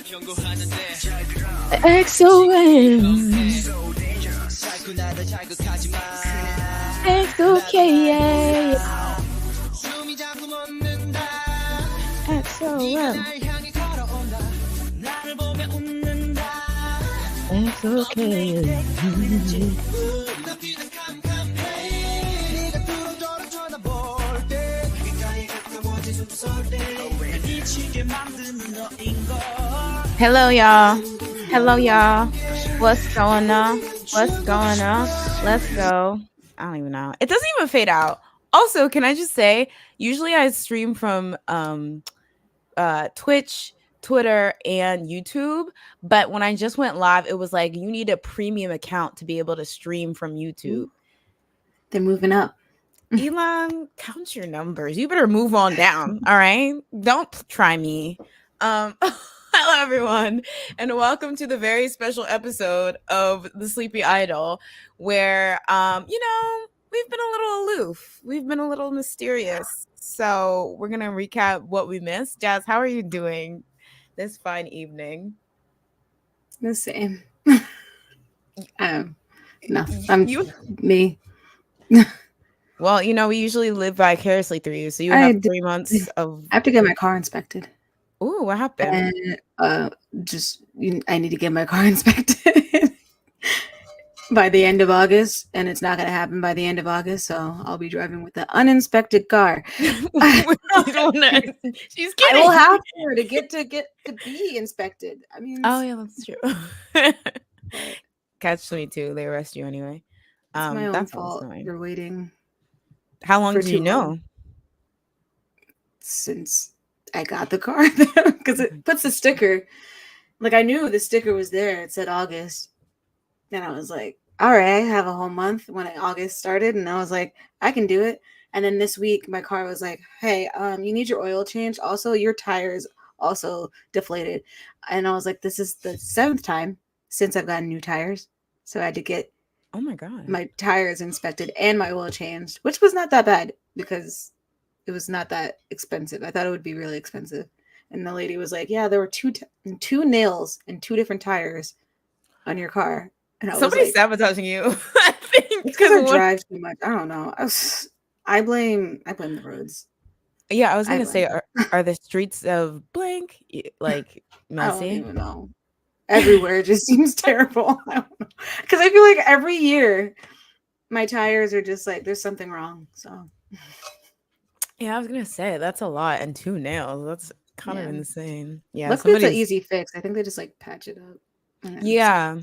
XOM. XOKA. XOM. XOKA. Hello, y'all. Hello, y'all. What's going on? What's going on? Let's go. I don't even know. It doesn't even fade out. Also, can I just say, usually I stream from Twitch, Twitter, and YouTube. But when I just went live, it was like, you need a premium account to be able to stream from YouTube. They're moving up. Elon, count your numbers. You better move on down. All right. Don't try me. Hello, everyone, and welcome to the very special episode of The Sleepy Idol, where, we've been a little aloof. We've been a little mysterious. So we're going to recap what we missed. Jas, how are you doing this fine evening? The same. No, I'm me. Well, we usually live vicariously through you. So you have 3 months of... I have to get my car inspected. Ooh, what happened? And I need to get my car inspected by the end of August, and it's not going to happen by the end of August, so I'll be driving with the uninspected car. She's kidding. I will have to get to be inspected. I mean, oh yeah, that's true. Catch 22, they arrest you anyway. It's my own fault. You're waiting. How long did you know? Since I got the car, because it puts a sticker. Like, I knew the sticker was there. It said August, and I was like, all right, I have a whole month when August started, and I was like, I can do it. And then this week my car was like, hey, you need your oil changed, also your tires also deflated. And I was like, this is the 7th time since I've gotten new tires, so I had to get oh my god, my tires inspected and my oil changed, which was not that bad because it was not that expensive. I thought it would be really expensive. And the lady was like, yeah, there were two nails and 2 different tires on your car. And somebody's sabotaging you. I think because I drive too much. I don't know. I blame the roads. Yeah, I was gonna say, are the streets of blank like messy? I don't even know. Everywhere just seems terrible. I don't know, because I feel like every year my tires are just like there's something wrong. So yeah, I was gonna say that's a lot, and 2 nails. That's kind of insane. Yeah, luckily it's an easy fix. I think they just like patch it up. Yeah.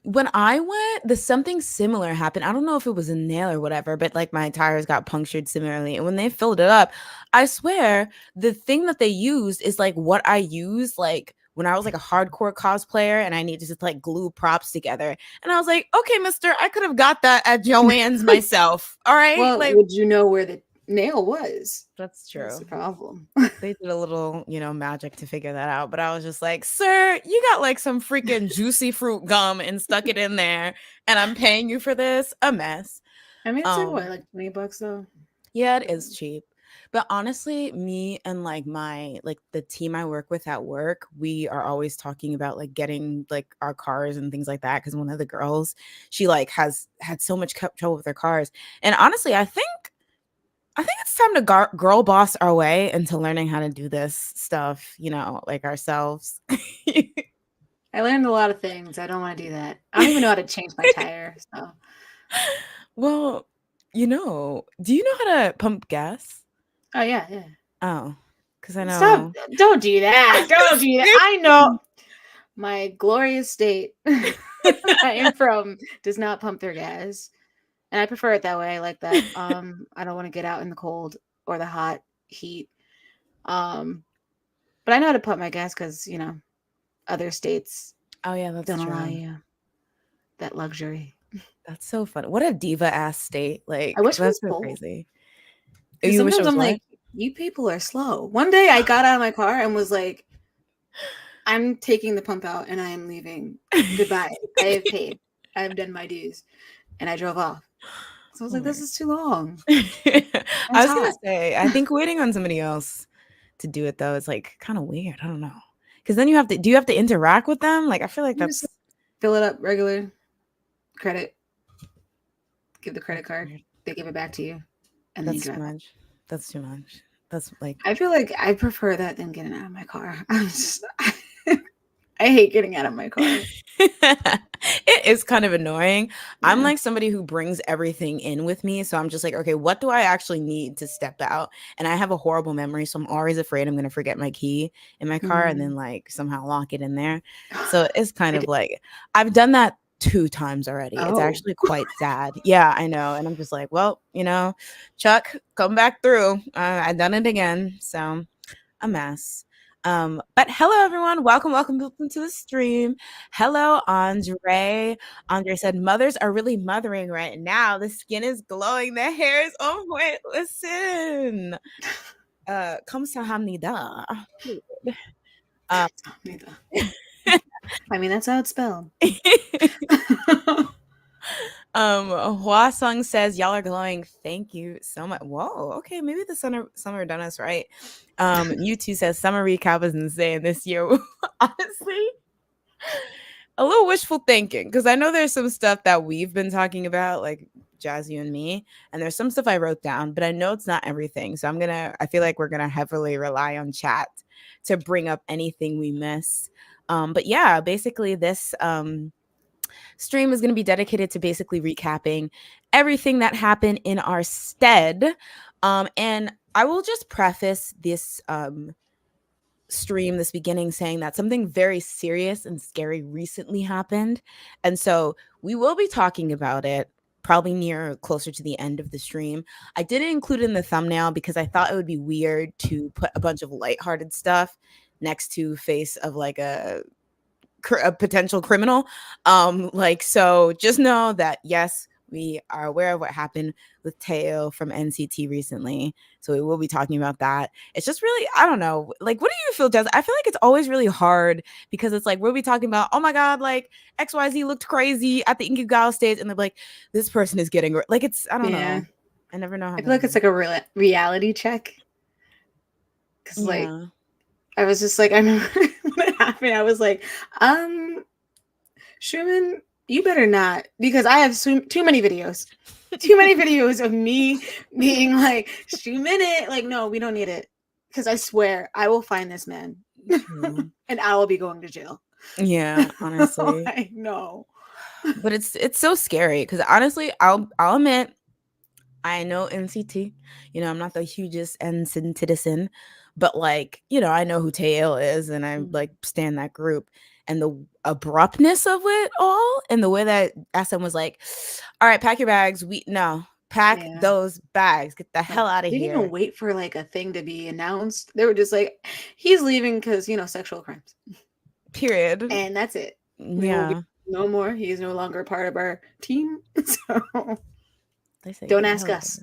When I went, something similar happened. I don't know if it was a nail or whatever, but like my tires got punctured similarly. And when they filled it up, I swear the thing that they used is like what I used like when I was like a hardcore cosplayer and I needed to like glue props together. And I was like, okay, mister, I could have got that at Joann's myself. All right. Well, like, would you know where the nail was? That's true. That's the problem. They did a little, magic to figure that out. But I was just like, sir, you got like some freaking juicy fruit gum and stuck it in there, and I'm paying you for this? A mess. I mean, it's like $20 though. Yeah, it is cheap. But honestly, me and like the team I work with at work, we are always talking about like getting like our cars and things like that. Because one of the girls, she like has had so much trouble with her cars. And honestly, I think it's time to girl boss our way into learning how to do this stuff, like ourselves. I learned a lot of things. I don't want to do that. I don't even know how to change my tire. So. Well, do you know how to pump gas? Oh, yeah. Oh, because I know. Stop. Don't do that. Don't do that. I know. My glorious state I am from does not pump their gas. And I prefer it that way. I like that. I don't want to get out in the cold or the hot heat. But I know how to pump my gas because, other states don't allow you that luxury. That's so funny. What a diva ass state. Like, I wish that's it was so bold. crazy. Sometimes I'm like, you people are slow. One day I got out of my car and was like, I'm taking the pump out and I am leaving. Goodbye. I have paid. I have done my dues. And I drove off. So I was like, this is too long. I was going to say, I think waiting on somebody else to do it, though, is like kind of weird. I don't know. Because then do you have to interact with them? Like, I feel like You just that's fill it up regular credit, give the credit that's card, weird. they give it back to you, and then you That's too drive off. much. That's too much. That's like I feel like I prefer that than getting out of my car. I'm just, I hate getting out of my car. it is kind of annoying. I'm Yeah. like somebody who brings everything in with me. So I'm just like, okay, what do I actually need to step out? And I have a horrible memory. So I'm always afraid I'm going to forget my key in my car and then Mm. like somehow lock it in there. So it's kind I of did. like, I've done that 2 times already. It's Oh, actually quite sad. Yeah, I know. And I'm just like, well, Chuck, come back through. I done it again. So a mess. But hello everyone, welcome to the stream. Hello, Andre. Andre said, mothers are really mothering right now. The skin is glowing, the hair is on point. Listen. Kamsahamnida. Period. Um neither. I mean, that's how it's spelled. Hua Sung says, y'all are glowing. Thank you so much. Whoa, okay, maybe the summer done us right. Mewtwo says summer recap is insane this year. Honestly, a little wishful thinking, because I know there's some stuff that we've been talking about, like Jazz, you and me, and there's some stuff I wrote down, but I know it's not everything. So I feel like we're gonna heavily rely on chat to bring up anything we miss. But yeah, basically this stream is going to be dedicated to basically recapping everything that happened in our stead. And I will just preface this stream, this beginning, saying that something very serious and scary recently happened. And so we will be talking about it probably closer to the end of the stream. I didn't include it in the thumbnail because I thought it would be weird to put a bunch of lighthearted stuff next to face of like a potential criminal. So just know that yes, we are aware of what happened with Teo from NCT recently. So we will be talking about that. It's just really, I don't know. Like, what do you feel, Jess? I feel like it's always really hard because it's like we'll be talking about, oh my God, like XYZ looked crazy at the Inkigawa stage, and they're like, this person is getting like it's I don't know. I never know how I feel like it's like a reality check. Because like I was just like, I remember when it happened, I was like, Schumann, you better not, because I have too many videos. Too many videos of me being like, Schumann it. Like, no, we don't need it. Because I swear, I will find this man. And I will be going to jail. Yeah, honestly. I know. But it's so scary because honestly, I'll admit, I know NCT. I'm not the hugest NCT citizen, but like, I know who Taeyil is, and I like stand that group. And the abruptness of it all, and the way that SM was like, "All right, pack your bags. Pack those bags. Get the hell out of here." They didn't even wait for like a thing to be announced. They were just like, "He's leaving because sexual crimes." Period. And that's it. Yeah. No more. He is no longer part of our team. So. They say, don't ask us.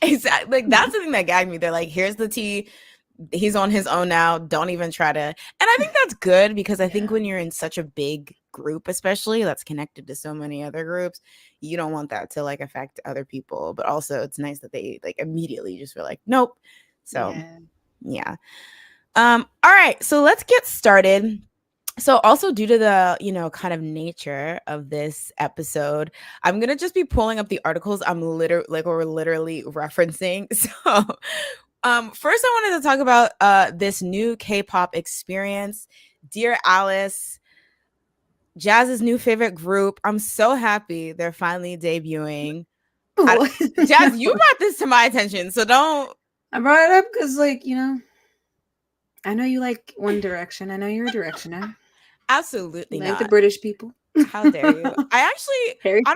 Exactly. Like that's the thing that gagged me. They're like, here's the tea. He's on his own now. Don't even try to. And I think that's good because I think when you're in such a big group, especially that's connected to so many other groups, you don't want that to like affect other people. But also it's nice that they like immediately just were like, nope. So yeah. All right. So let's get started. So also due to the, kind of nature of this episode, I'm going to just be pulling up the articles we're literally referencing. So first I wanted to talk about this new K-pop experience, Dear Alice, Jazz's new favorite group. I'm so happy they're finally debuting. Jazz, you brought this to my attention, so don't. I brought it up because I know you like One Direction. I know you're a Directioner. Absolutely like not. The British people. How dare you? I think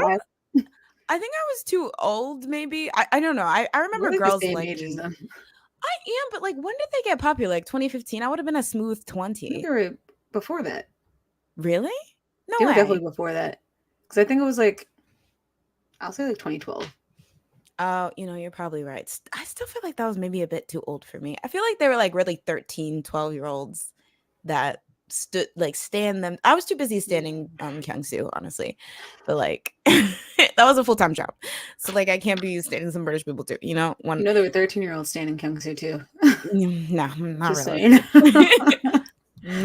I was too old, maybe. I don't know. I remember girls like me. I am, but like when did they get popular? Like 2015? I would have been a smooth 20. They were before that. Really? No they way. were definitely before that. Because I think it was I'll say 2012. Oh, you're probably right. I still feel like that was maybe a bit too old for me. I feel like they were like really 13, 12-year-olds that stand them. I was too busy standing Kyungsoo, honestly. But like that was a full-time job. So like I can't be standing some British people too, there were 13-year-olds standing Kyungsoo too. No, not just really.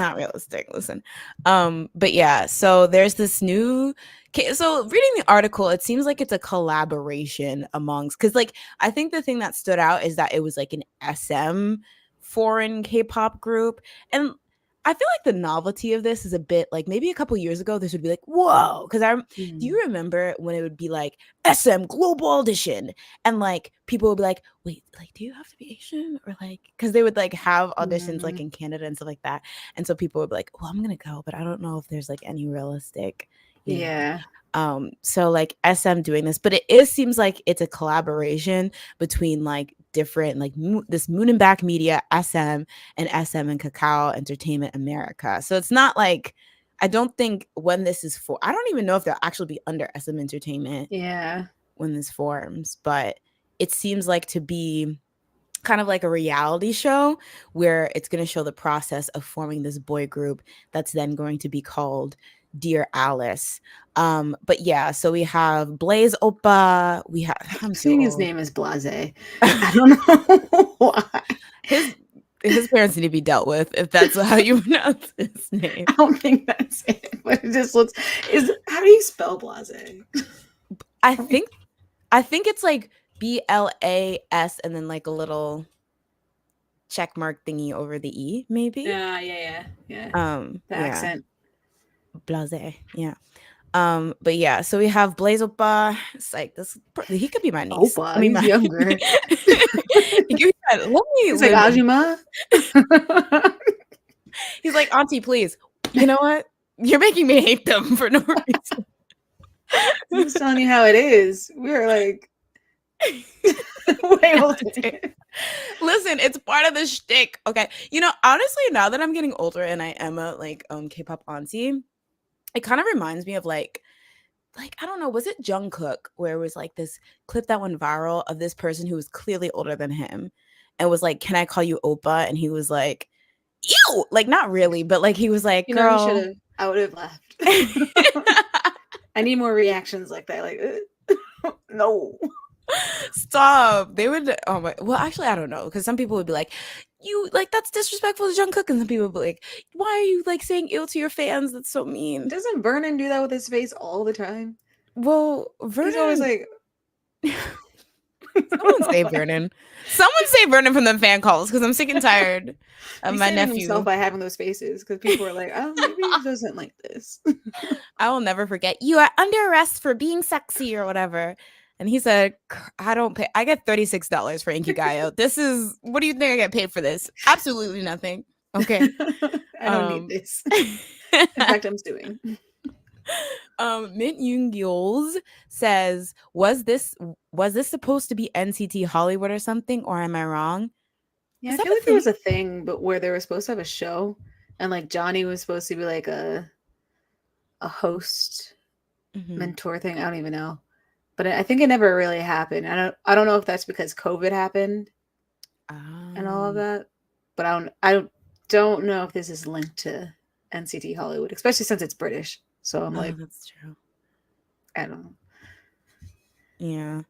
not realistic. Listen. But yeah, so there's this new so reading the article, it seems like it's a collaboration amongst because like I think the thing that stood out is that it was like an SM foreign K-pop group. And I feel like the novelty of this is a bit like maybe a couple years ago this would be like, whoa. Cause do you remember when it would be like SM Global Audition? And like people would be like, wait, like, do you have to be Asian? Or like, cause they would like have auditions like in Canada and stuff like that. And so people would be like, well, I'm gonna go, but I don't know if there's like any realistic, you know. So like SM doing this, but it seems like it's a collaboration between like different like this Moon and Back Media, SM, and SM and Kakao Entertainment America. So it's not like I don't think when this is for I don't even know if they'll actually be under SM Entertainment when this forms, but it seems like to be kind of like a reality show where it's going to show the process of forming this boy group that's then going to be called Dear Alice. But yeah, so we have Blaze Oppa. We have I'm seeing too his old. name is Blase. I don't know why. His parents need to be dealt with if that's how you pronounce his name. I don't think that's it, but it just looks. How do you spell Blase? I think it's like BLAS and then like a little check mark thingy over the E, maybe. Yeah. The accent. Blase, yeah. But yeah, so we have Blaze Oppa. It's like this. He could be my niece. Oppa, he's younger. He's like Ajima. He's like, Auntie, please. You know what? You're making me hate them for no reason. I'm just telling you how it is. We're like way older. Listen, it's part of the shtick. Okay. You know, honestly, now that I'm getting older and I am a like K-pop auntie, it kind of reminds me of like I don't know, was it Jungkook where it was like this clip that went viral of this person who was clearly older than him and was like, "Can I call you Oppa?" And he was like, "Ew!" Like not really, but like he was like, you "Girl, know, you should have. I would have laughed. I need more reactions like that. Like, no, stop." They would. Oh my. Well, actually, I don't know because some people would be like, "You like that's disrespectful to Jungkook," and some people would be like, "Why are you like saying ill to your fans? That's so mean." Doesn't Vernon do that with his face all the time? Well, Vernon. He's always like. Someone say Vernon. Someone say Vernon from the fan calls because I'm sick and tired of my nephew. Himself by having those faces because people are like, oh, maybe he doesn't like this. I will never forget. You are under arrest for being sexy or whatever. And he said, I don't pay. I get $36 for Inkigayo. This is, what do you think I get paid for this? Absolutely nothing. Okay. I don't need this. In fact, I'm suing. Mint Young Yules says, was this supposed to be NCT Hollywood or something, or am I wrong? Yeah, I feel like there was a thing, but where they were supposed to have a show, and like Johnny was supposed to be like a host mentor thing. I don't even know, but I think it never really happened. I don't know if that's because COVID happened and all of that, but I don't know if this is linked to NCT Hollywood, especially since it's British. So I'm like, that's true. I don't know.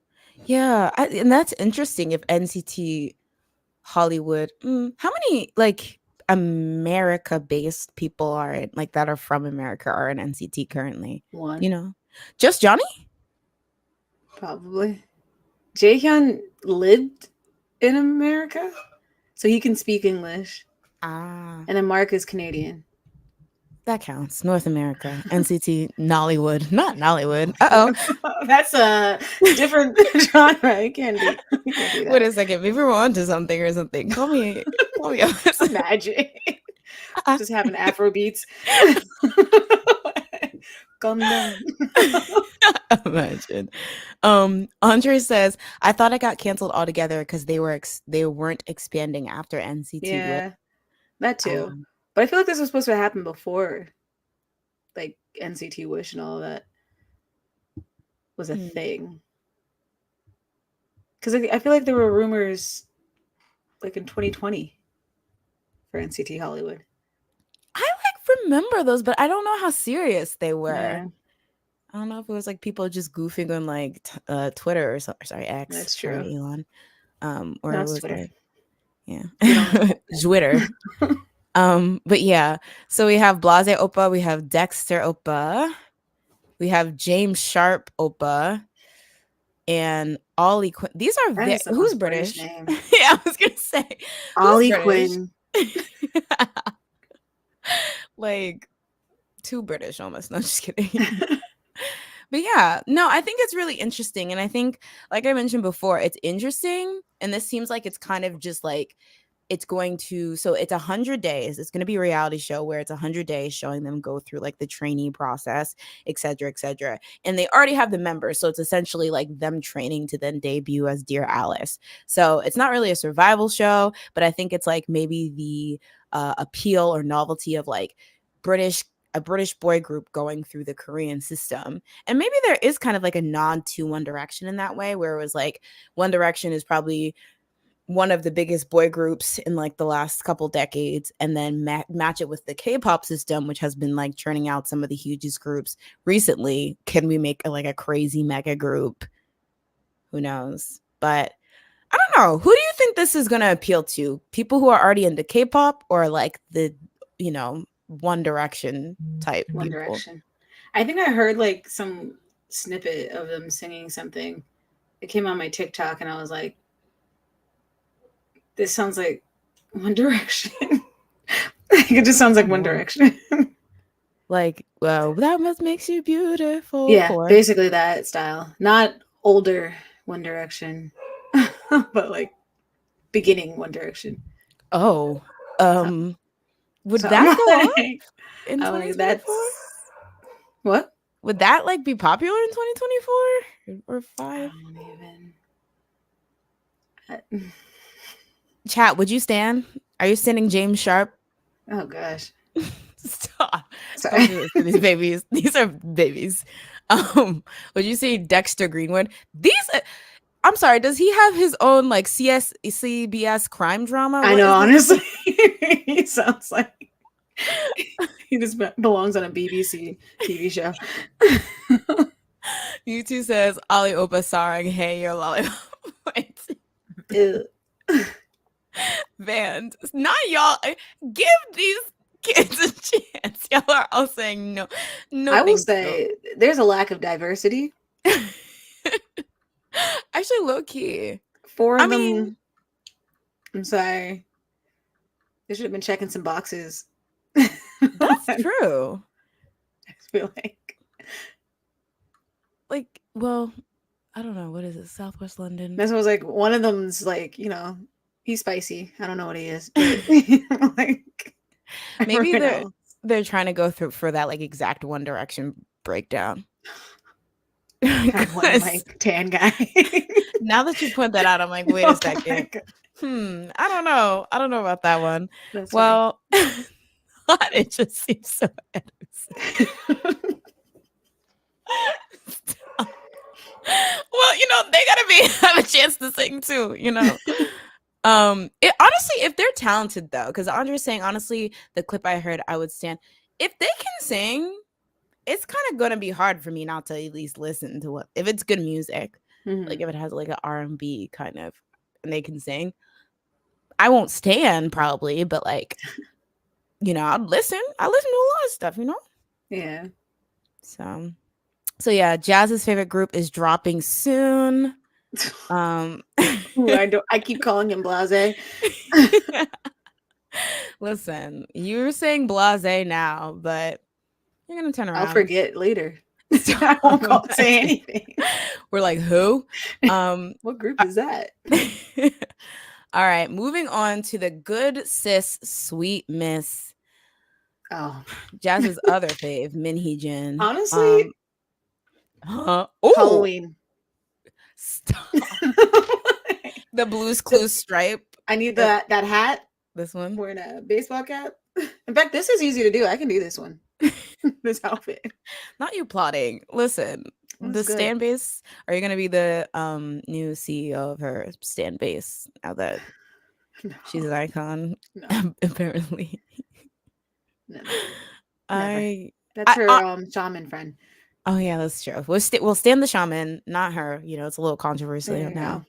Yeah. And that's interesting. If NCT Hollywood, how many like America-based people are in, like that are from America are in NCT currently? One, you know, just Johnny. Probably. Jaehyun lived in America, so he can speak English. And then Mark is Canadian. That counts. North America. NCT Nollywood. Not Nollywood. Uh-oh. That's a different genre. You can't do that. Wait a second. Maybe we're on to something or something. Call me Magic. Just having Afro beats. Gundam. Imagine. Andre says, I thought I got canceled altogether because they weren't expanding after NCT. Yeah, that too. But I feel like this was supposed to happen before, like NCT Wish and all of that was a thing. Because I feel like there were rumors, like in 2020, for NCT Hollywood. I like remember those, but I don't know how serious they were. Yeah. I don't know if it was like people just goofing on like Twitter or something. Sorry, X. That's true. Elon. Or no, it was Twitter. like, yeah, Twitter. But yeah, so we have Blase Opa, we have Dexter Opa, we have James Sharp Opa, and Ollie Quinn. These are That is the who's most British British? name. Yeah, I was gonna say who's Ollie British. Quinn. Like too British almost. No, just kidding. But yeah, no, I think it's really interesting. And I think, like I mentioned before, it's interesting. And this seems like it's kind of just like it's going to, so it's 100 days. It's going to be a reality show where it's 100 days showing them go through like the trainee process, et cetera, et cetera. And they already have the members. So it's essentially like them training to then debut as Dear Alice. So it's not really a survival show, but I think it's like maybe the appeal or novelty of like British a British boy group going through the Korean system. And maybe there is kind of like a nod to One Direction in that way, where it was like One Direction is probably one of the biggest boy groups in like the last couple decades, and then match it with the K-pop system, which has been like churning out some of the hugest groups recently. Can we make like a crazy mega group? Who knows? But I don't know. Who do you think this is going to appeal to? People who are already into K-pop, or like the, One Direction type One people? Direction. I think I heard like some snippet of them singing something. It came on my TikTok, and I was like, "This sounds like One Direction." It just sounds like One Direction. Like, well, that must makes you beautiful. Yeah, Core. basically that style. Not older One Direction, but like beginning One Direction. Oh, So, would so that I'm go off like, in I'm like, 2024? that's what? Would that like be popular in 2024 or I 5? don't even. Chat, would you stand? Are you standing James Sharp? Oh gosh. Stop. Don't Sorry. do this to these babies. These are babies. Would you say Dexter Greenwood? These I'm sorry, does he have his own like CBS crime drama? I What know, is this? honestly. He sounds like he just belongs on a BBC TV show. YouTube says Ali Opa Sarang, hey, your lollipop. Ew. Banned. Not y'all. Give these kids a chance. Y'all are all saying no. No, I will thank say there's a lack of diversity. you. Actually, low key. Four I of mean, them. I'm sorry. They should have been checking some boxes. that's I true. feel like Like, well, I don't know. What is it? Southwest London. this was like one of them's like, he's spicy. I don't know what he is, but like Maybe everyone else. they're trying to go through for that like exact One Direction breakdown. Kind of one 'Cause like tan guy. now that you point that out, I'm like, wait a second. Like, I don't know. I don't know about that one. that's funny. Well, it just seems so innocent. Well, they gotta have a chance to sing too. Honestly, if they're talented though, because Andre's saying honestly, the clip I heard, I would stand. If they can sing, it's kind of gonna be hard for me not to at least listen to what if it's good music, like if it has like an R&B kind of, and they can sing. I won't stand probably, but like, I'd listen. I listen to a lot of stuff. Yeah. So yeah, Jazz's favorite group is dropping soon. Ooh, I keep calling him Blase. Listen, you're saying blase now, but you're gonna turn around. I'll forget later. I won't say anything. We're like, who? What group is that? All right, moving on to the good sis, sweet miss. Oh, Jazz's other fave, Min Hee Jin. honestly, Halloween. Stop. The Blue's Clues stripe. I need that hat. This one. Wearing a baseball cap. In fact, this is easy to do. I can do this one. This outfit. Not you plotting. Listen, the good. stand base. Are you gonna be the new CEO of her stand base now that she's an icon? No. Apparently. No. That's her shaman friend. Oh yeah, that's true. We'll stand the shaman, not her. It's a little controversial now.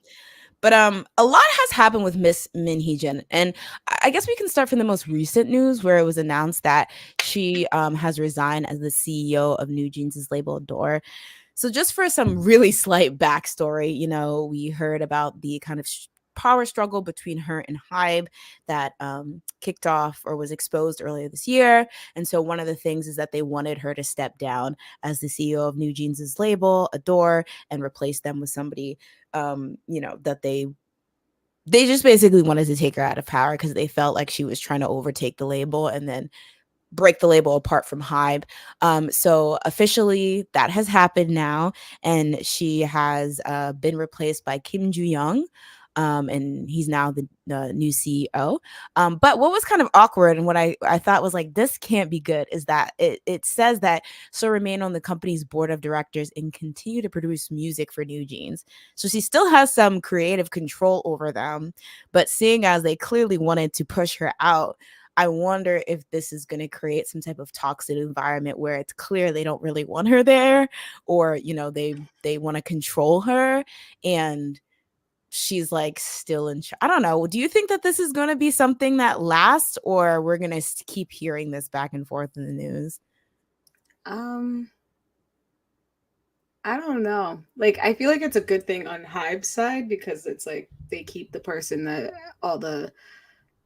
But a lot has happened with Miss Min Hee-jin, and I guess we can start from the most recent news, where it was announced that she has resigned as the CEO of New Jeans' label Adore. So, just for some really slight backstory, we heard about the kind of power struggle between her and Hybe that kicked off or was exposed earlier this year. And so, one of the things is that they wanted her to step down as the CEO of New Jeans' label, Adore, and replace them with somebody, that they just basically wanted to take her out of power because they felt like she was trying to overtake the label and then break the label apart from Hybe. So officially that has happened now, and she has been replaced by Kim Joo-young. And he's now the new CEO. But what was kind of awkward and what I thought was like, this can't be good, is that it says that she'll remain on the company's board of directors and continue to produce music for New Jeans. So she still has some creative control over them. But seeing as they clearly wanted to push her out, I wonder if this is going to create some type of toxic environment where it's clear they don't really want her there, or they want to control her, and she's like still in I don't know. Do you think that this is going to be something that lasts, or we're going to keep hearing this back and forth in the news? I don't know. Like, I feel like it's a good thing on Hybe's side because it's like they keep the person that all the,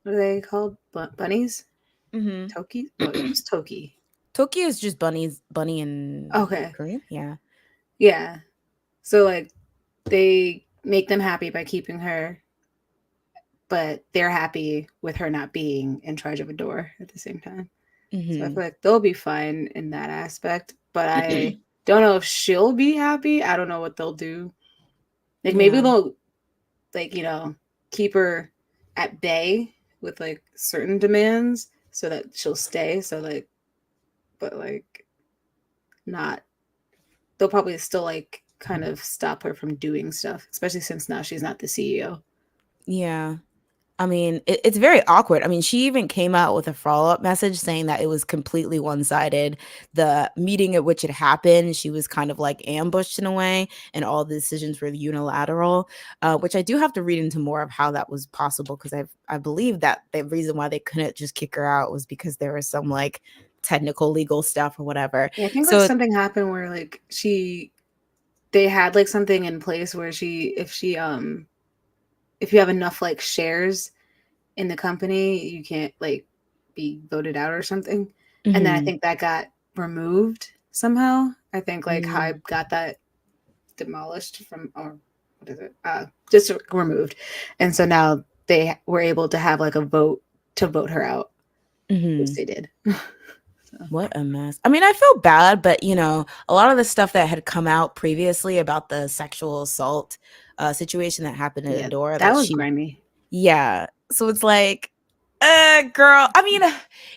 what are they called? Bunnies? Mm-hmm. Toki? Who's Toki? Toki is just bunny in Okay. Korean. Yeah. Yeah. So like they make them happy by keeping her, but they're happy with her not being in charge of Adore at the same time. So I Mm-hmm. feel like they'll be fine in that aspect. But I don't know if she'll be happy. I don't know what they'll do. Like maybe Yeah. they'll like, keep her at bay with like certain demands so that she'll stay. So like but like not they'll probably still like kind of stop her from doing stuff, especially since now she's not the CEO. Yeah. I mean, it's very awkward. I mean, she even came out with a follow-up message saying that it was completely one-sided. The meeting at which it happened, she was kind of like ambushed in a way, and all the decisions were unilateral, which I do have to read into more of how that was possible, because I believe that the reason why they couldn't just kick her out was because there was some like technical legal stuff or whatever. Yeah, I think like So, something happened where like they had like something in place where if you have enough like shares in the company, you can't like be voted out or something. And then I mhm, think that got removed somehow. I think like mm, Hybe got that demolished from, or what is it? Just removed. And so now they were able to have like a vote to vote her out, which mhm. they did. So, What a mess. I mean, I feel bad, but a lot of the stuff that had come out previously about the sexual assault situation that happened at yeah, Adora, that that was she, grimy. yeah. So it's like, girl. I mean,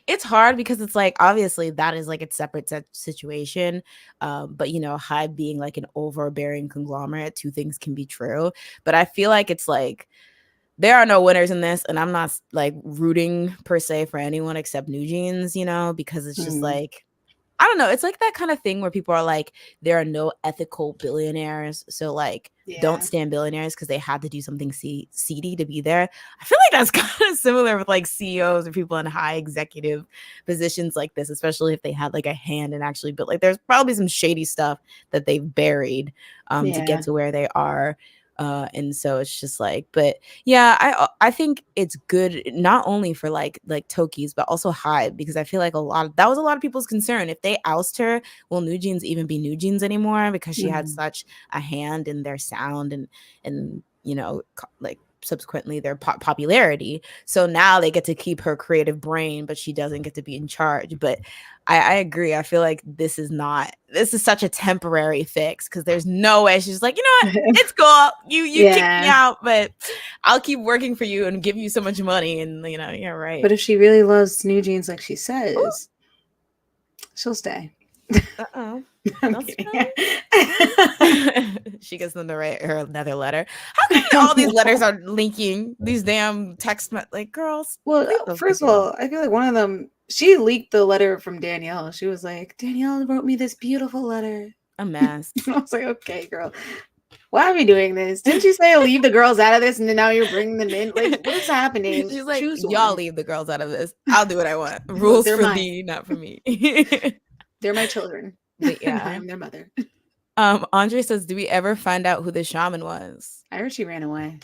it's hard because it's like obviously that is like a separate situation. But Hyde being like an overbearing conglomerate, two things can be true. But I feel like it's like there are no winners in this, and I'm not like rooting per se for anyone except New Jeans, because it's just Mm, like I don't know. It's like that kind of thing where people are like, there are no ethical billionaires, so like don't yeah. stand billionaires because they had to do something seedy to be there. I feel like that's kind of similar with like CEOs or people in high executive positions like this, especially if they had like a hand and actually built. Like, there's probably some shady stuff that they've buried to get Yeah. to where they are. And so it's just like, but yeah, I think it's good not only for like Toki's, but also Hybe, because I feel like that was a lot of people's concern. If they oust her, will New Jeans even be New Jeans anymore? Because she had Mm. such a hand in their sound and like subsequently their popularity. So now they get to keep her creative brain, but she doesn't get to be in charge. But I agree. I feel like this is such a temporary fix, because there's no way she's like, it's cool. You kicked me Yeah. out, but I'll keep working for you and give you so much money. And yeah, right. But if she really loves New Jeans like she Ooh, says, she'll stay. uh-oh. I'm Don't kidding. spill it. She gets them to write her another letter. How come all these letters are linking these damn like, girls, Well, leave those first things of alone. all, I feel like one of them, she leaked the letter from Danielle. She was like, Danielle wrote me this beautiful letter. A mess. I was like, okay, girl. Why are we doing this? Didn't you say leave the girls out of this and then now you're bringing them in? Like, what is happening? She's like, Choose y'all one. leave the girls out of this. I'll do what I want. Look, Rules they're for mine. thee, not for me. They're my children. But And I yeah. am their mother. Andre says, "Do we ever find out who the shaman was?" I heard she ran away.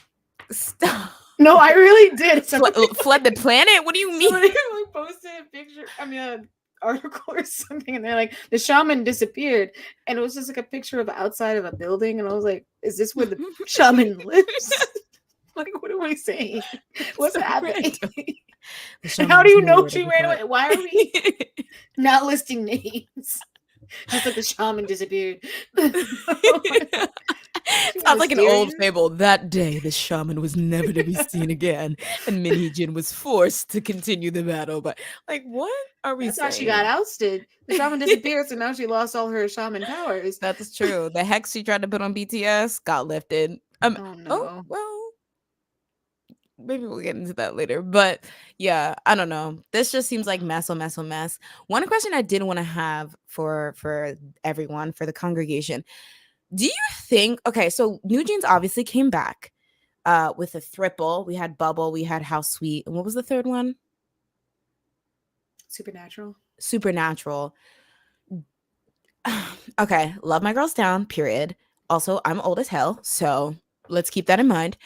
Stop. No, I really did. Fled the planet? What do you mean? Somebody like posted a picture, an article or something, and they're like, the shaman disappeared. And it was just like a picture of outside of a building. And I was like, is this where the shaman lives? Like, what are we saying? What's So happening? And how do you know she ran away? Why are we not listing names? Just like the shaman disappeared. Sounds like an old fable. That day, the shaman was never to be seen again, and Minhee-jin was forced to continue the battle. But like, what are we That's saying? how she got ousted. The shaman disappeared, so now she lost all her shaman powers. That's true. The hex she tried to put on BTS got lifted. Oh no. Oh well, maybe we'll get into that later. But yeah, I don't know. This just seems like mess. One question I did want to have for everyone, for the congregation. Do you think, okay, so New Jeans obviously came back with a thriple. We had Bubble, we had How Sweet, and what was the third one? Supernatural. Okay, love my girls down, period. Also, I'm old as hell, so let's keep that in mind.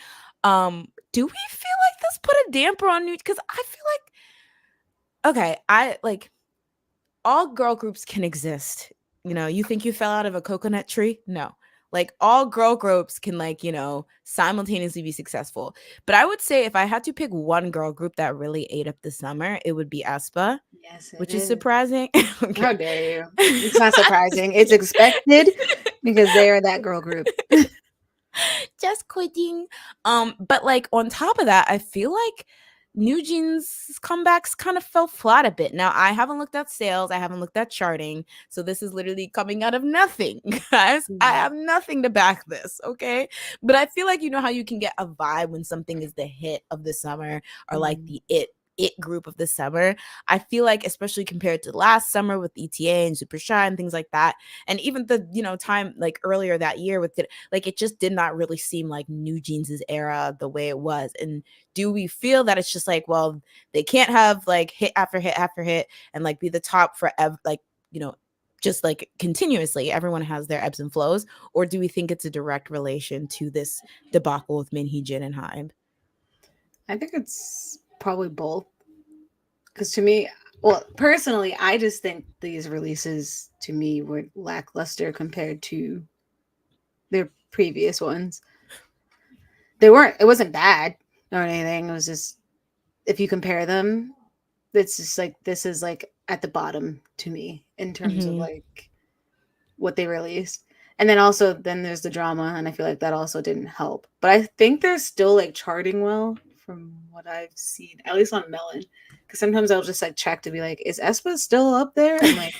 Do we feel like this put a damper on New? Because I feel like, okay, I like all girl groups can exist. You know, you think you fell out of a coconut tree? No. Like all girl groups can like, you know, simultaneously be successful. But I would say if I had to pick one girl group that really ate up the summer, it would be aespa. Yes, which is surprising. Okay. How dare you? It's not surprising. It's expected because they are that girl group. Just quitting. But like on top of that, I feel like New Jeans comebacks kind of fell flat a bit. Now, I haven't looked at sales, I haven't looked at charting, so this is literally coming out of nothing, guys. I have nothing to back this, okay? But I feel like you know how you can get a vibe when something is the hit of the summer or like the it group of the summer. I feel like especially compared to last summer with ETA and Super Shy and things like that, and even the time like earlier that year with it, like it just did not really seem like New Jeans' era the way it was. And do we feel that it's just like, well, they can't have like hit after hit after hit and like be the top forever, like just like continuously? Everyone has their ebbs and flows. Or do we think it's a direct relation to this debacle with Minhee-jin and Hybe? I think it's probably both. Because to me, well, personally, I just think these releases to me were lackluster compared to their previous ones. It wasn't bad or anything. It was just, if you compare them, it's just like, this is like at the bottom to me in terms of like what they released. And then also, then there's the drama, and I feel like that also didn't help. But I think they're still like charting well from what I've seen, at least on Melon. Because sometimes I'll just like check to be like, is aespa still up there? And like,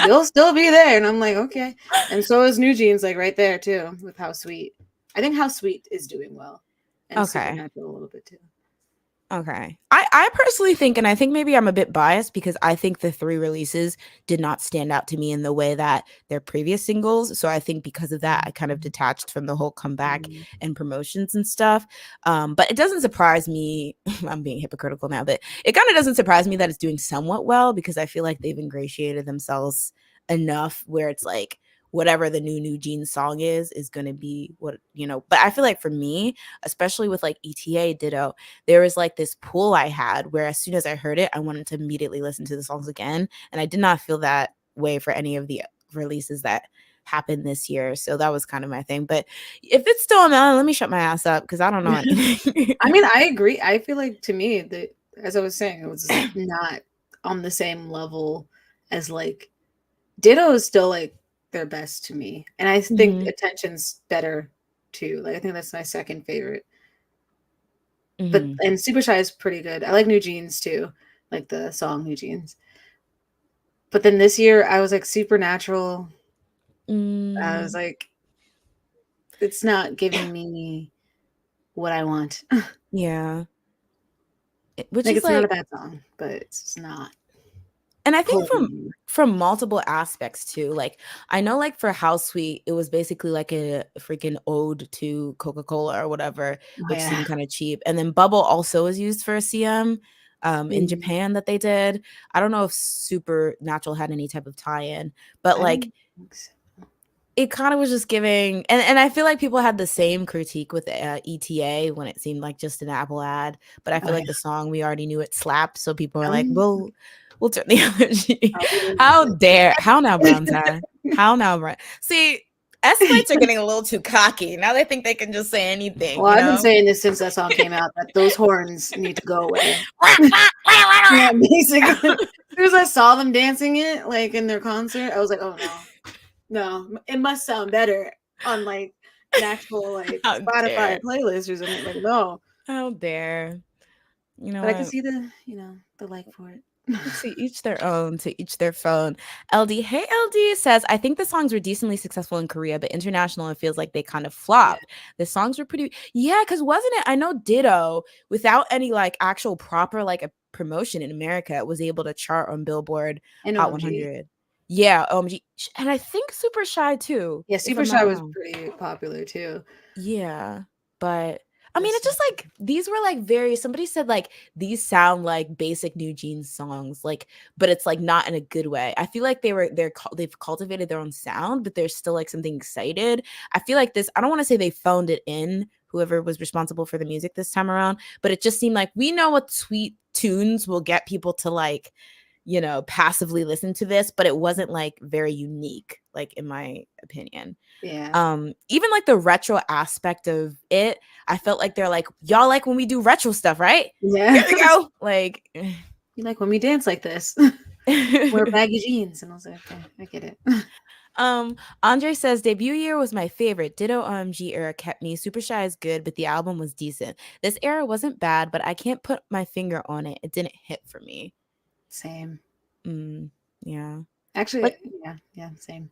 they'll still be there. And I'm like, okay. And so is New Jeans, like right there too, with How Sweet. I think How Sweet is doing well. And Supernatural a little bit too. Okay. I personally think, and I think maybe I'm a bit biased because I think the 3 releases did not stand out to me in the way that their previous singles. So I think because of that, I kind of detached from the whole comeback and promotions and stuff. But it doesn't surprise me. I'm being hypocritical now, but it kind of doesn't surprise me that it's doing somewhat well because I feel like they've ingratiated themselves enough where it's like, whatever the new Jeans song is going to be what, but I feel like for me, especially with like ETA Ditto, there was like this pull I had where as soon as I heard it, I wanted to immediately listen to the songs again. And I did not feel that way for any of the releases that happened this year. So that was kind of my thing. But if it's still a melon, let me shut my ass up because I don't know anything. I mean, I agree. I feel like to me that, as I was saying, it was not on the same level as like Ditto is still like their best to me, and I think Attention's better too. Like I think that's my second favorite. But and Super Shy is pretty good. I like New Jeans too, like the song New Jeans. But then this year I was like Supernatural. I was like, it's not giving me what I want. Yeah, which like is it's not a bad song, but it's just not. And I think Holy. from multiple aspects too. Like I know like for How Sweet, it was basically like a freaking ode to Coca-Cola or whatever, Oh which yeah. seemed kind of cheap. And then Bubble also was used for a CM in Mm. Japan that they did. I don't know if Supernatural had any type of tie-in, but I like don't think so. it kind of was just giving, and I feel like people had the same critique with ETA when it seemed like just an Apple ad, but I Oh feel like yeah. the song we already knew it slapped, so people were like, Um, we'll turn the energy. I'll be How the dare, how now, Brown tie? How now, Brown? See, S-Lights are getting a little too cocky. Now they think they can just say anything, Well, you I've been know? saying this since that song came out that those horns need to go away. Yeah, basically. As soon as I saw them dancing it, like in their concert, I was like, oh no. No, it must sound better on like an actual like How Spotify dare. playlist or something. Like, no. How dare. You know But I can what? see the like for it. To each their own, to each their phone. LD, hey LD says, I think the songs were decently successful in Korea, but international, it feels like they kind of Yeah. flopped. The songs were pretty, yeah, because wasn't it? I know Ditto, without any like actual proper like a promotion in America, was able to chart on Billboard And Hot OMG. 100. Yeah, OMG, and I think Super Shy too, Yeah, if Super I'm Shy not was wrong. pretty popular too. Yeah, but I mean, This it's just like these were like very, somebody said like these sound like basic New Jeans songs, like, but it's like not in a good way. I feel like they've cultivated their own sound, but there's still like something excited. I feel like this, I don't want to say they phoned it in, whoever was responsible for the music this time around, but it just seemed like we know what sweet tunes will get people to like, you know, passively listen to this, but it wasn't like very unique, like in my opinion. yeah. Even like the retro aspect of it, I felt like they're like, y'all like when we do retro stuff, right? Yeah. Here we go. Like You like when we dance like this. Wear baggy jeans. And I was like, okay, I get it. Andre says debut year was my favorite. Ditto OMG era kept me. Super Shy is good, but the album was decent. This era wasn't bad, but I can't put my finger on it. It didn't hit for me. Same. Mm, yeah. Actually, Like, yeah, same.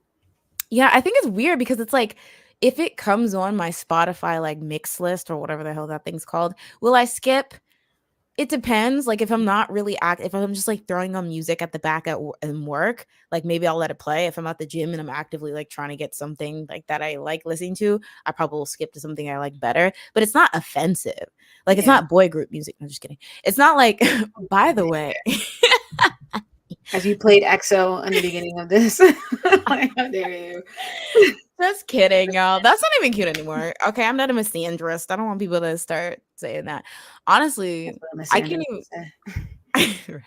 yeah, I think it's weird because it's like if it comes on my Spotify like mix list or whatever the hell that thing's called, will I skip? It depends. Like if I'm not really if I'm just like throwing on music at the back in work, like maybe I'll let it play. If I'm at the gym and I'm actively like trying to get something like that I like listening to, I probably will skip to something I like better. But it's not offensive. Like it's Yeah. not boy group music. I'm just kidding. It's not like. By the way, As you played EXO in the beginning of this. Like, how dare you? just kidding, y'all. That's not even cute anymore. Okay, I'm not a misandrist. I don't want people to start saying that. Honestly, That's what Miss I Sanders can't would say. even.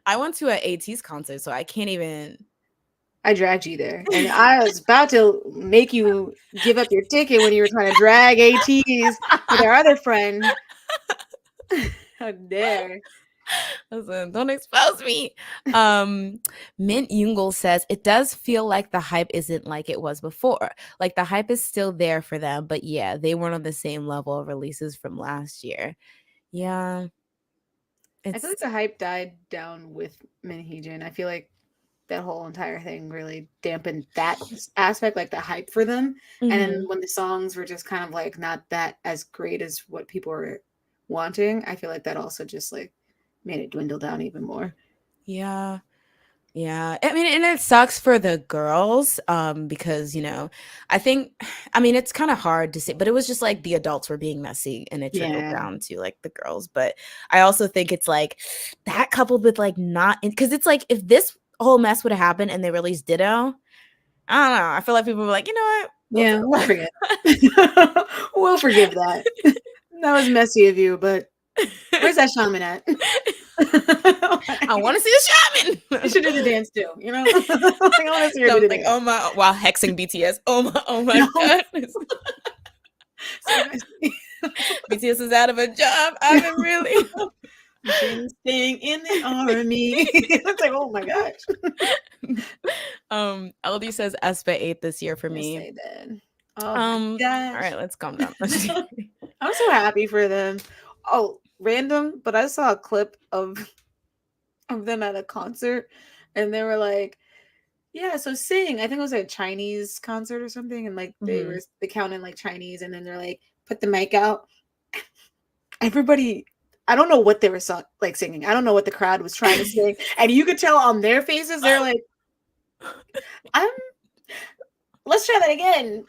I went to a AT's concert, so I can't even. I dragged you there. And I was about to make you give up your ticket when you were trying to drag ATs with our other friend. How dare. Listen, don't expose me. Mint Yungle says it does feel like the hype isn't like it was before. Like the hype is still there for them, but yeah, they weren't on the same level of releases from last year. Yeah, I feel like it's the hype died down with Minheejin. I feel like that whole entire thing really dampened that aspect, like the hype for them. And then mhm. when the songs were just kind of like not that as great as what people were wanting, I feel like that also just like made it dwindle down even more. Yeah. Yeah. I mean, and it sucks for the girls, because, you know, I think, I mean, it's kind of hard to say, but it was just like the adults were being messy and it trickled Yeah. down to like the girls. But I also think it's like that coupled with like not, because it's like if this whole mess would have happened and they released Ditto, I don't know. I feel like people were like, you know what? Yeah, we'll forget. We'll forgive that. That was messy of you, but where's that shaman at? I want to see a You shaman. should do the dance too, you know? Like, I want to see her do the Something. dance. Oh my! While hexing BTS. Oh my No. goodness. So messy. BTS is out of a job. I've been really. Been staying in the army. It's like, oh my gosh. LD says Espa 8 this year for Yes, me. they did. Oh my All gosh. right, let's calm down. I'm so happy for them. Oh, random, but I saw a clip of them at a concert and they were like, yeah, so sing. I think it was a Chinese concert or something, and like Mhm. they counted like Chinese, and then they're like, put the mic out. Everybody I don't know what they were like singing. I don't know what the crowd was trying to sing, and you could tell on their faces they're like, "I'm let's try that again."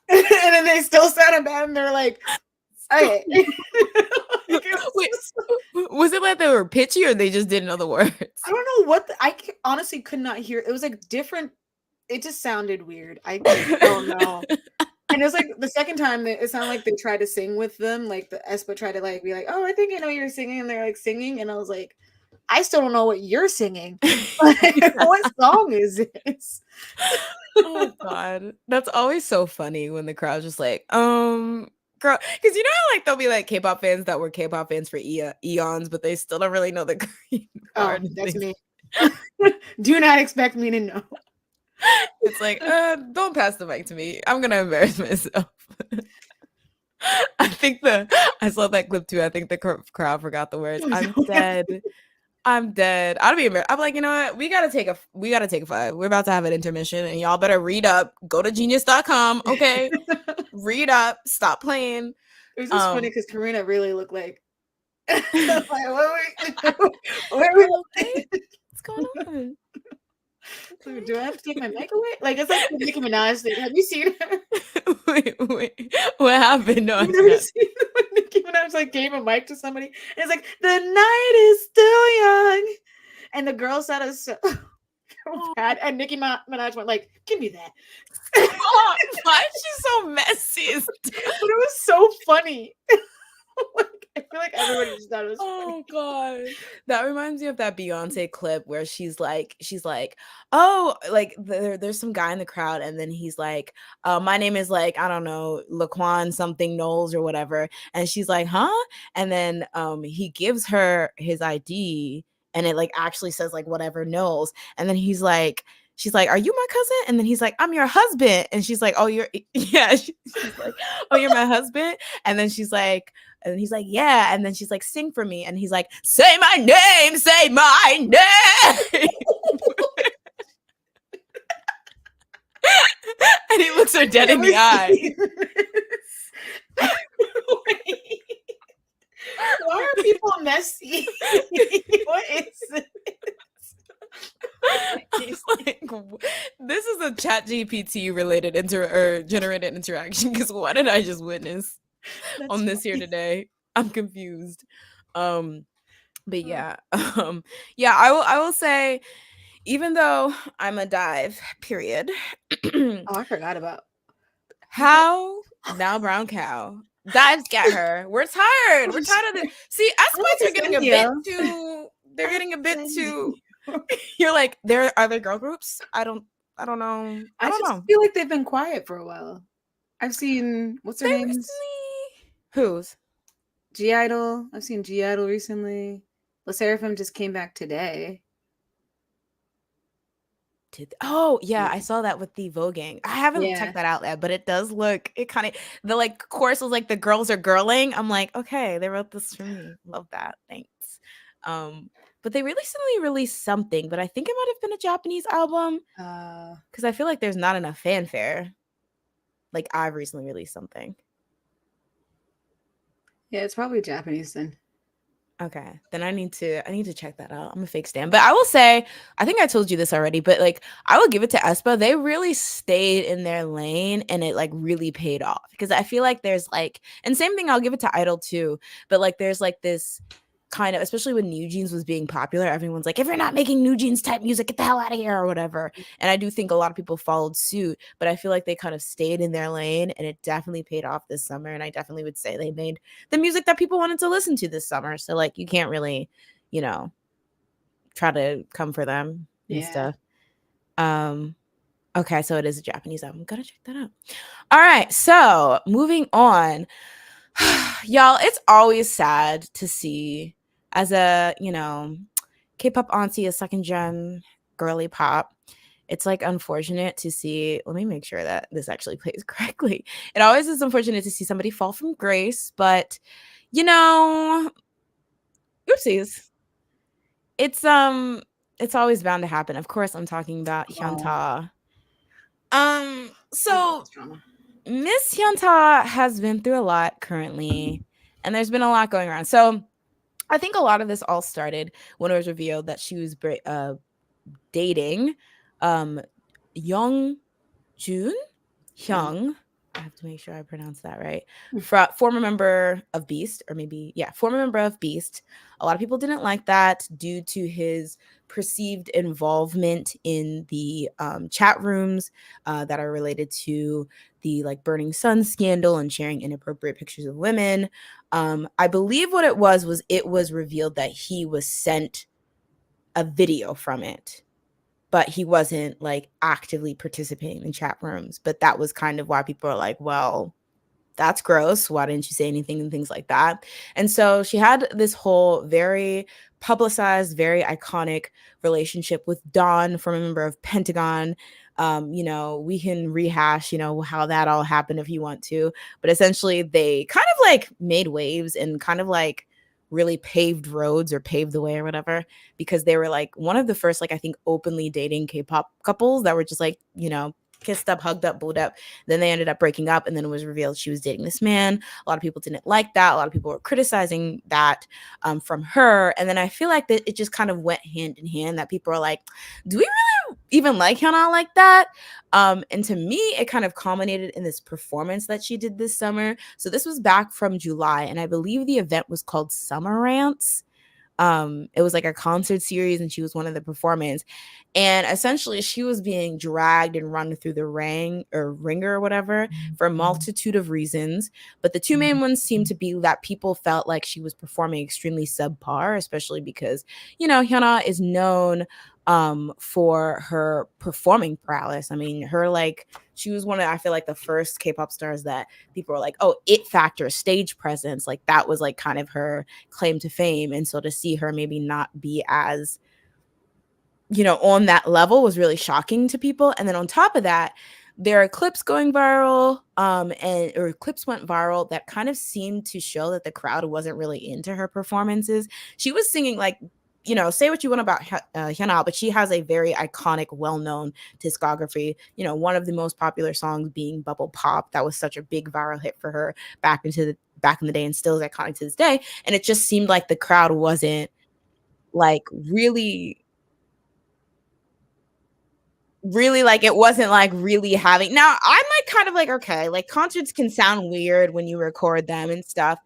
And then they still sounded bad, and they're like, "Okay." Like, Wait, was it like they were pitchy or they just didn't know the words? I don't know what honestly could not hear. It was like different. It just sounded weird. I don't know. And it was like the second time it sounded like they tried to sing with them. Like the Espa tried to like be like, "Oh, I think I know you're singing," and they're like singing, and I was like, "I still don't know what you're singing. Like, what song is this?" Oh God, that's always so funny when the crowd's just like, girl, because you know how like there'll be like K-pop fans that were K-pop fans for eons, but they still don't really know the Korean Oh, part. that's me. Do not expect me to know. It's like, don't pass the mic to me. I'm gonna embarrass myself. I saw that clip too. I think the crowd forgot the words. I'm dead. I'm dead. I'd be embarrassed. I'm like, you know what? We gotta take a 5. We're about to have an intermission, and y'all better read up. Go to genius.com. Okay, read up. Stop playing. It was just funny because Karina really looked like, like where we okay. What's going on? Okay. Do I have to take my mic away? Like it's like the Nicki Minaj thing. Have you seen her? Wait. What happened? No, I've never seen when Nicki Minaj like gave a mic to somebody. And it's like the night is still young, and the girl said us so bad, and Nicki Minaj went like, "Give me that." Oh, why is she so messy? But it was so funny. Like, I feel like everybody just thought it was funny. God, that reminds me of that Beyonce clip where she's like, oh, like there's some guy in the crowd, and then he's like, my name is like, I don't know, Laquan something Knowles or whatever, and she's like, huh? And then he gives her his ID, and it like actually says like whatever Knowles, and then she's like, "Are you my cousin?" And then he's like, "I'm your husband." And she's like, "Oh, you're yeah." She's like, "Oh, you're my husband." And then she's like. And he's like, "Yeah." And then she's like, "Sing for me." And he's like, "Say my name, say my name." And he looks her dead in the eye. Why are people messy? What is this? Like, this is a ChatGPT related generated interaction, because what did I just witness on this here today? I'm confused. But yeah, yeah, I will say, even though I'm a dive, period. Oh, I forgot about How now brown cow dives get her. We're tired. We're tired of this. See, aspects are getting a bit too. They're getting a bit too. You're like, there are there girl groups? I don't know. I don't know. feel like they've been quiet for a while. I've seen what's her name? Who's? G Idol. I've seen G Idol recently. La Seraphim just came back today. Oh yeah, I saw that with the voguing. I haven't checked that out yet, but it does look. It kind of the like chorus was like the girls are girling. I'm like, okay, they wrote this for me. Love that. Thanks. But they recently released something, but I think it might have been a Japanese album. Because I feel like there's not enough fanfare. Like I've recently released something. Yeah, it's probably Japanese then. Okay, then I need to check that out. I'm a fake stan. But I will say, I think I told you this already, but like I will give it to aespa. They really stayed in their lane, and it like really paid off, because I feel like there's like, and same thing, I'll give it to Idol too, but like there's like this kind of, especially when New Jeans was being popular, everyone's like, if you're not making New Jeans type music, get the hell out of here or whatever. And I do think a lot of people followed suit, but I feel like they kind of stayed in their lane, and it definitely paid off this summer. And I definitely would say they made the music that people wanted to listen to this summer. So like you can't really, try to come for them and stuff. Okay, so it is a Japanese album. Gotta check that out. All right, so moving on. Y'all, it's always sad to see, as a, K-pop auntie, a second gen girly pop, it's like unfortunate to see, let me make sure that this actually plays correctly. It always is unfortunate to see somebody fall from grace, but oopsies. It's always bound to happen. Of course, I'm talking about Hyunta. So Miss Hyunta has been through a lot currently, and there's been a lot going around. So I think a lot of this all started when it was revealed that she was dating Young Jun Yeah. Hyung. I have to make sure I pronounce that right. Former member of Beast, or maybe, yeah, former member of Beast. A lot of people didn't like that due to his perceived involvement in the chat rooms that are related to the like Burning Sun scandal and sharing inappropriate pictures of women. I believe what it was revealed that he was sent a video from it, but he wasn't like actively participating in chat rooms. But that was kind of why people are like, well, that's gross. Why didn't you say anything and things like that? And so she had this whole very publicized, very iconic relationship with Dawn, from a member of Pentagon. You know, we can rehash, you know, how that all happened if you want to. But essentially, they kind of like made waves and kind of like really paved roads or paved the way or whatever, because they were like one of the first, like, I think, openly dating K-pop couples that were just like, you know, kissed up, hugged up, booed up. Then they ended up breaking up, and then it was revealed she was dating this man. A lot of people didn't like that. A lot of people were criticizing that from her. And then I feel like that it just kind of went hand in hand, that people are like, do we really even like Hyuna like that? And to me, it kind of culminated in this performance that she did this summer. So this was back from July, and I believe the event was called Summer Rants. It was like a concert series, and she was one of the performers. And essentially she was being dragged and run through the ringer or whatever for a multitude of reasons. But the two main ones seemed to be that people felt like she was performing extremely subpar, especially because, you know, Hyuna is known for her performing prowess. I mean, her like she was one of, I feel like, the first K-pop stars that people were like, oh, it factor, stage presence, like that was like kind of her claim to fame. And so to see her maybe not be as, you know, on that level was really shocking to people. And then on top of that, there are clips going viral, and or clips went viral that kind of seemed to show that the crowd wasn't really into her performances. She was singing like, you know, say what you want about Hyuna, but she has a very iconic, well-known discography. You know, one of the most popular songs being Bubble Pop. That was such a big viral hit for her back in the day, and still is iconic to this day. And it just seemed like the crowd wasn't like really like, it wasn't like really having. Now I'm like kind of like, okay, like concerts can sound weird when you record them and stuff,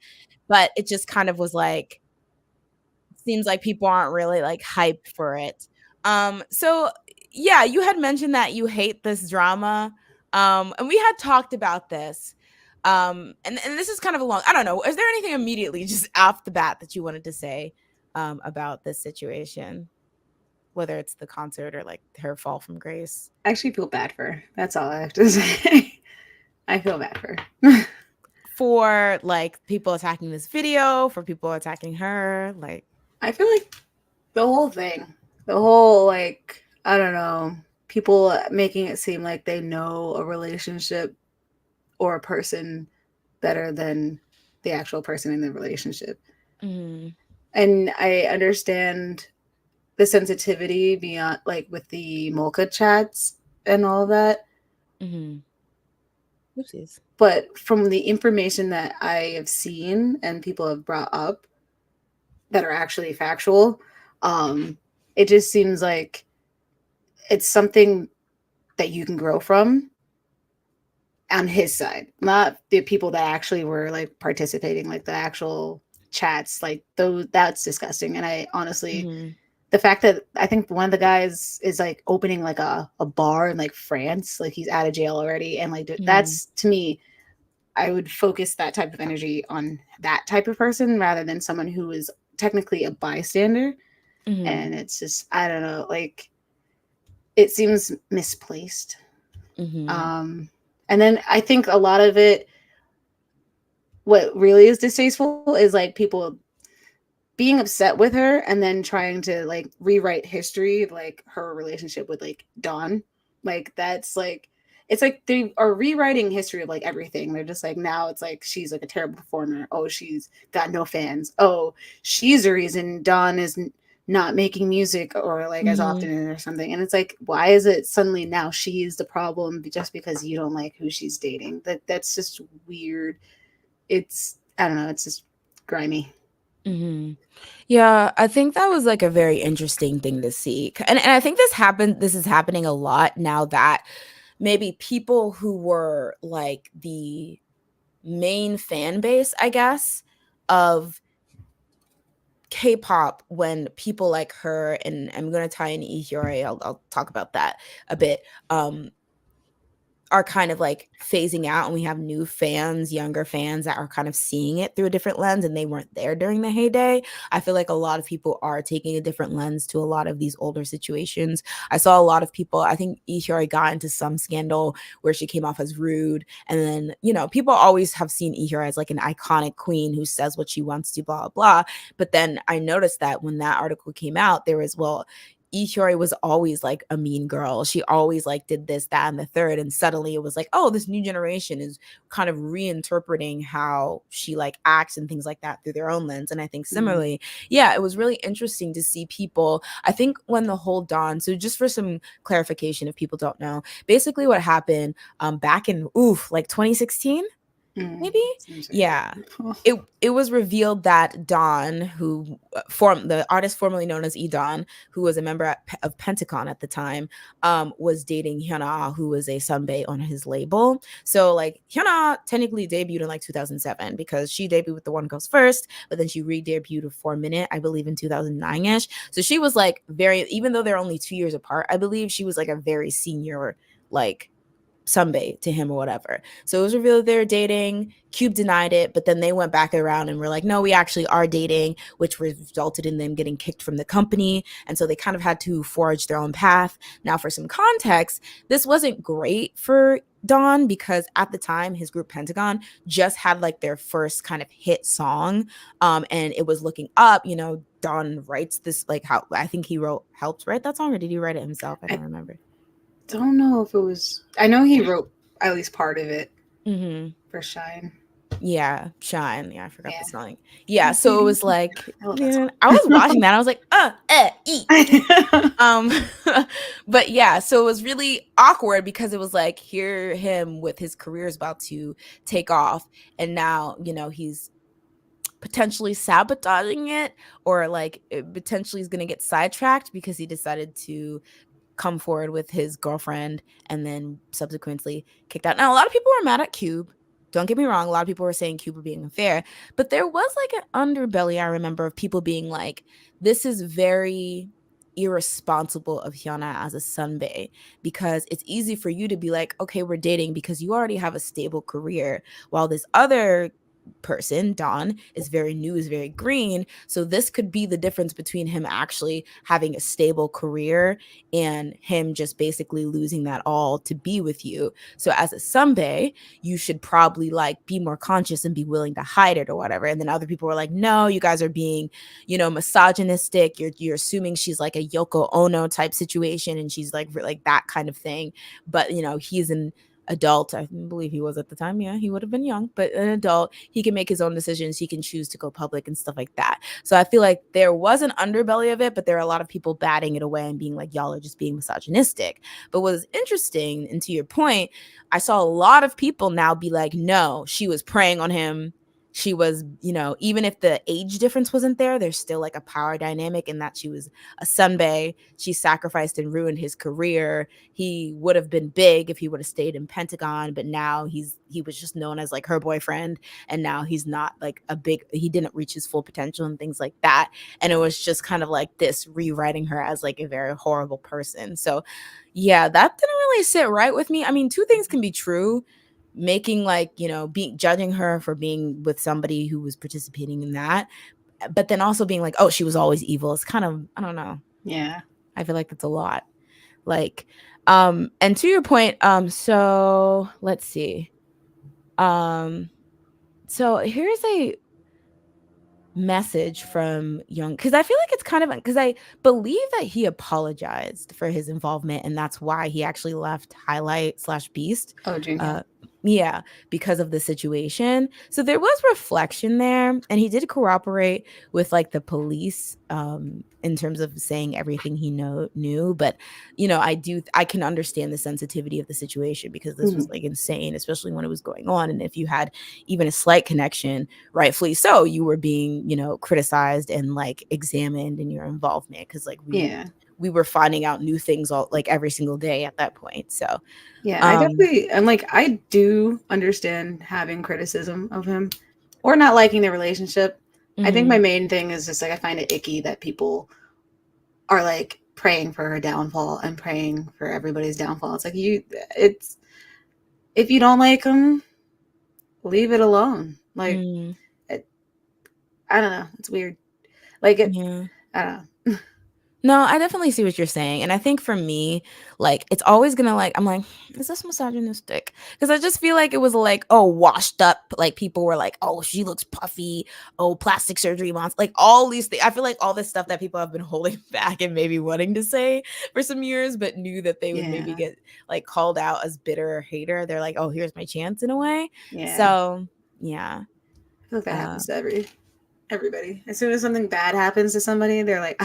but it just kind of was like, seems like people aren't really like hyped for it. So yeah, you had mentioned that you hate this drama. And we had talked about this. And this is kind of a long, I don't know, is there anything immediately just off the bat that you wanted to say about this situation? Whether it's the concert or like her fall from grace. I actually feel bad for her. That's all I have to say. I feel bad for her. For like people attacking this video, for people attacking her, like I feel like the whole thing, the whole, like, I don't know, people making it seem like they know a relationship or a person better than the actual person in the relationship. mm, And I understand the sensitivity beyond, like, with the Molka chats and all of that. mm-hmm. Oopsies. But from the information that I have seen and people have brought up that are actually factual, um, it just seems like it's something that you can grow from on his side, not the people that actually were like participating, like the actual chats, like those. That's disgusting. And I honestly, Mm-hmm. the fact that I think one of the guys is like opening like a bar in like France, like he's out of jail already, and like Mm-hmm. that's, to me, I would focus that type of energy on that type of person rather than someone who is technically a bystander. Mm-hmm. And it's just, I don't know, like, it seems misplaced. Mm-hmm. Um, and then I think a lot of it, what really is distasteful is like people being upset with her and then trying to like rewrite history, like her relationship with like Dawn. Like that's like, it's like they are rewriting history of like everything. They're just like, now it's like she's like a terrible performer. Oh, she's got no fans. Oh, she's the reason Dawn is not making music or like as Mm-hmm. often or something. And it's like, why is it suddenly now she's the problem just because you don't like who she's dating? That's just weird. It's, I don't know, it's just grimy. Hmm. Yeah, I think that was like a very interesting thing to see. And I think this is happening a lot now that maybe people who were like the main fan base, I guess, of K-pop, when people like her, and I'm gonna tie in Ihiore, I'll talk about that a bit, are kind of like phasing out, and we have new fans, younger fans that are kind of seeing it through a different lens, and they weren't there during the heyday. I feel like a lot of people are taking a different lens to a lot of these older situations. I saw a lot of people, I think Ihiori got into some scandal where she came off as rude, and then, people always have seen Ihiori as like an iconic queen who says what she wants to, blah blah. But then I noticed that when that article came out, there was, well, Ihiori was always like a mean girl. She always like did this, that, and the third. And suddenly it was like, oh, this new generation is kind of reinterpreting how she like acts and things like that through their own lens. And I think Mm. similarly, yeah, it was really interesting to see people. I think when the whole Dawn, so just for some clarification, if people don't know, basically what happened back in like 2016, maybe, Seems yeah, right. it was revealed that Dawn, who formed the artist formerly known as Edon, who was a member of Pentacon at the time, was dating Hyuna, who was a sunbae on his label. So like Hyuna technically debuted in like 2007 because she debuted with The One Goes First, but then she re-debuted with 4 Minute, I believe, in 2009ish. So she was like very, even though they're only 2 years apart, I believe she was like a very senior, like, sunbae to him or whatever. So it was revealed they were dating. Cube denied it, but then they went back around and were like, no, we actually are dating, which resulted in them getting kicked from the company. And so they kind of had to forge their own path. Now, for some context, this wasn't great for Dawn because at the time his group Pentagon just had like their first kind of hit song, and it was looking up. Dawn writes this, like, how I think he helped write that song, or did he write it himself? I I don't remember. don't know if it was. I know he wrote at least part of it Mm-hmm. for Shine. Yeah, Shine. Yeah, I forgot the Yeah. spelling. Yeah, Keep so it dating. was like, I love that yeah, I was watching that. I was like, song. um, but yeah, so it was really awkward because it was like, here him with his career is about to take off, and now he's potentially sabotaging it, or like it potentially is going to get sidetracked because he decided to come forward with his girlfriend and then subsequently kicked out. Now, a lot of people were mad at Cube. Don't get me wrong. A lot of people were saying Cube were being unfair, but there was like an underbelly, I remember, of people being like, this is very irresponsible of Hyuna as a sunbae, because it's easy for you to be like, okay, we're dating because you already have a stable career, while this other person, Don, is very new, is very green. So this could be the difference between him actually having a stable career and him just basically losing that all to be with you. So as a sunbae, you should probably like be more conscious and be willing to hide it or whatever. And then other people were like, no, you guys are being, misogynistic. You're assuming she's like a Yoko Ono type situation, and she's like that kind of thing. But he's an adult. I believe he was at the time. Yeah, he would have been young, but an adult. He can make his own decisions. He can choose to go public and stuff like that. So I feel like there was an underbelly of it, but there are a lot of people batting it away and being like, y'all are just being misogynistic. But what was interesting, and to your point, I saw a lot of people now be like, no, she was preying on him. She was, even if the age difference wasn't there, there's still like a power dynamic in that she was a sunbae. She sacrificed and ruined his career. He would have been big if he would have stayed in Pentagon, but now he was just known as like her boyfriend, and now he's not like he didn't reach his full potential and things like that. And it was just kind of like this rewriting her as like a very horrible person. So yeah, that didn't really sit right with me. I mean, two things can be true. Making like, judging her for being with somebody who was participating in that, but then also being like, oh, she was always evil. It's kind of, I don't know. Yeah. I feel like it's a lot. Like, and to your point, so let's see. Um, so here's a message from Young, because I feel like it's kind of, because I believe that he apologized for his involvement, and that's why he actually left Highlight slash Beast. Oh, Junior. Yeah, because of the situation. So there was reflection there, and he did cooperate with like the police in terms of saying everything he knew, but I can understand the sensitivity of the situation because this was Mhm. like insane, especially when it was going on, and if you had even a slight connection, rightfully so, you were being, criticized and like examined in your involvement because like Yeah. we were finding out new things all like every single day at that point. So Yeah, um I'm like, I do understand having criticism of him or not liking the relationship. I think my mhm. main thing is just like I find it icky that people are like praying for her downfall and praying for everybody's downfall. It's like it's if you don't like him, leave it alone. Like Mm. it, I don't know, it's weird. Like it, Yeah. I don't know. No, I definitely see what you're saying. And I think for me, like, it's always gonna like, I'm like, is this misogynistic? Because I just feel like it was like, oh, washed up. Like, people were like, oh, she looks puffy. Oh, plastic surgery monster. Like, all these things. I feel like all this stuff that people have been holding back and maybe wanting to say for some years, but knew that they would maybe Yeah, get like called out as bitter or hater. They're like, oh, here's my chance in a way. yeah. So, yeah. I feel like that Uh, happens to everybody. As soon as something bad happens to somebody, they're like,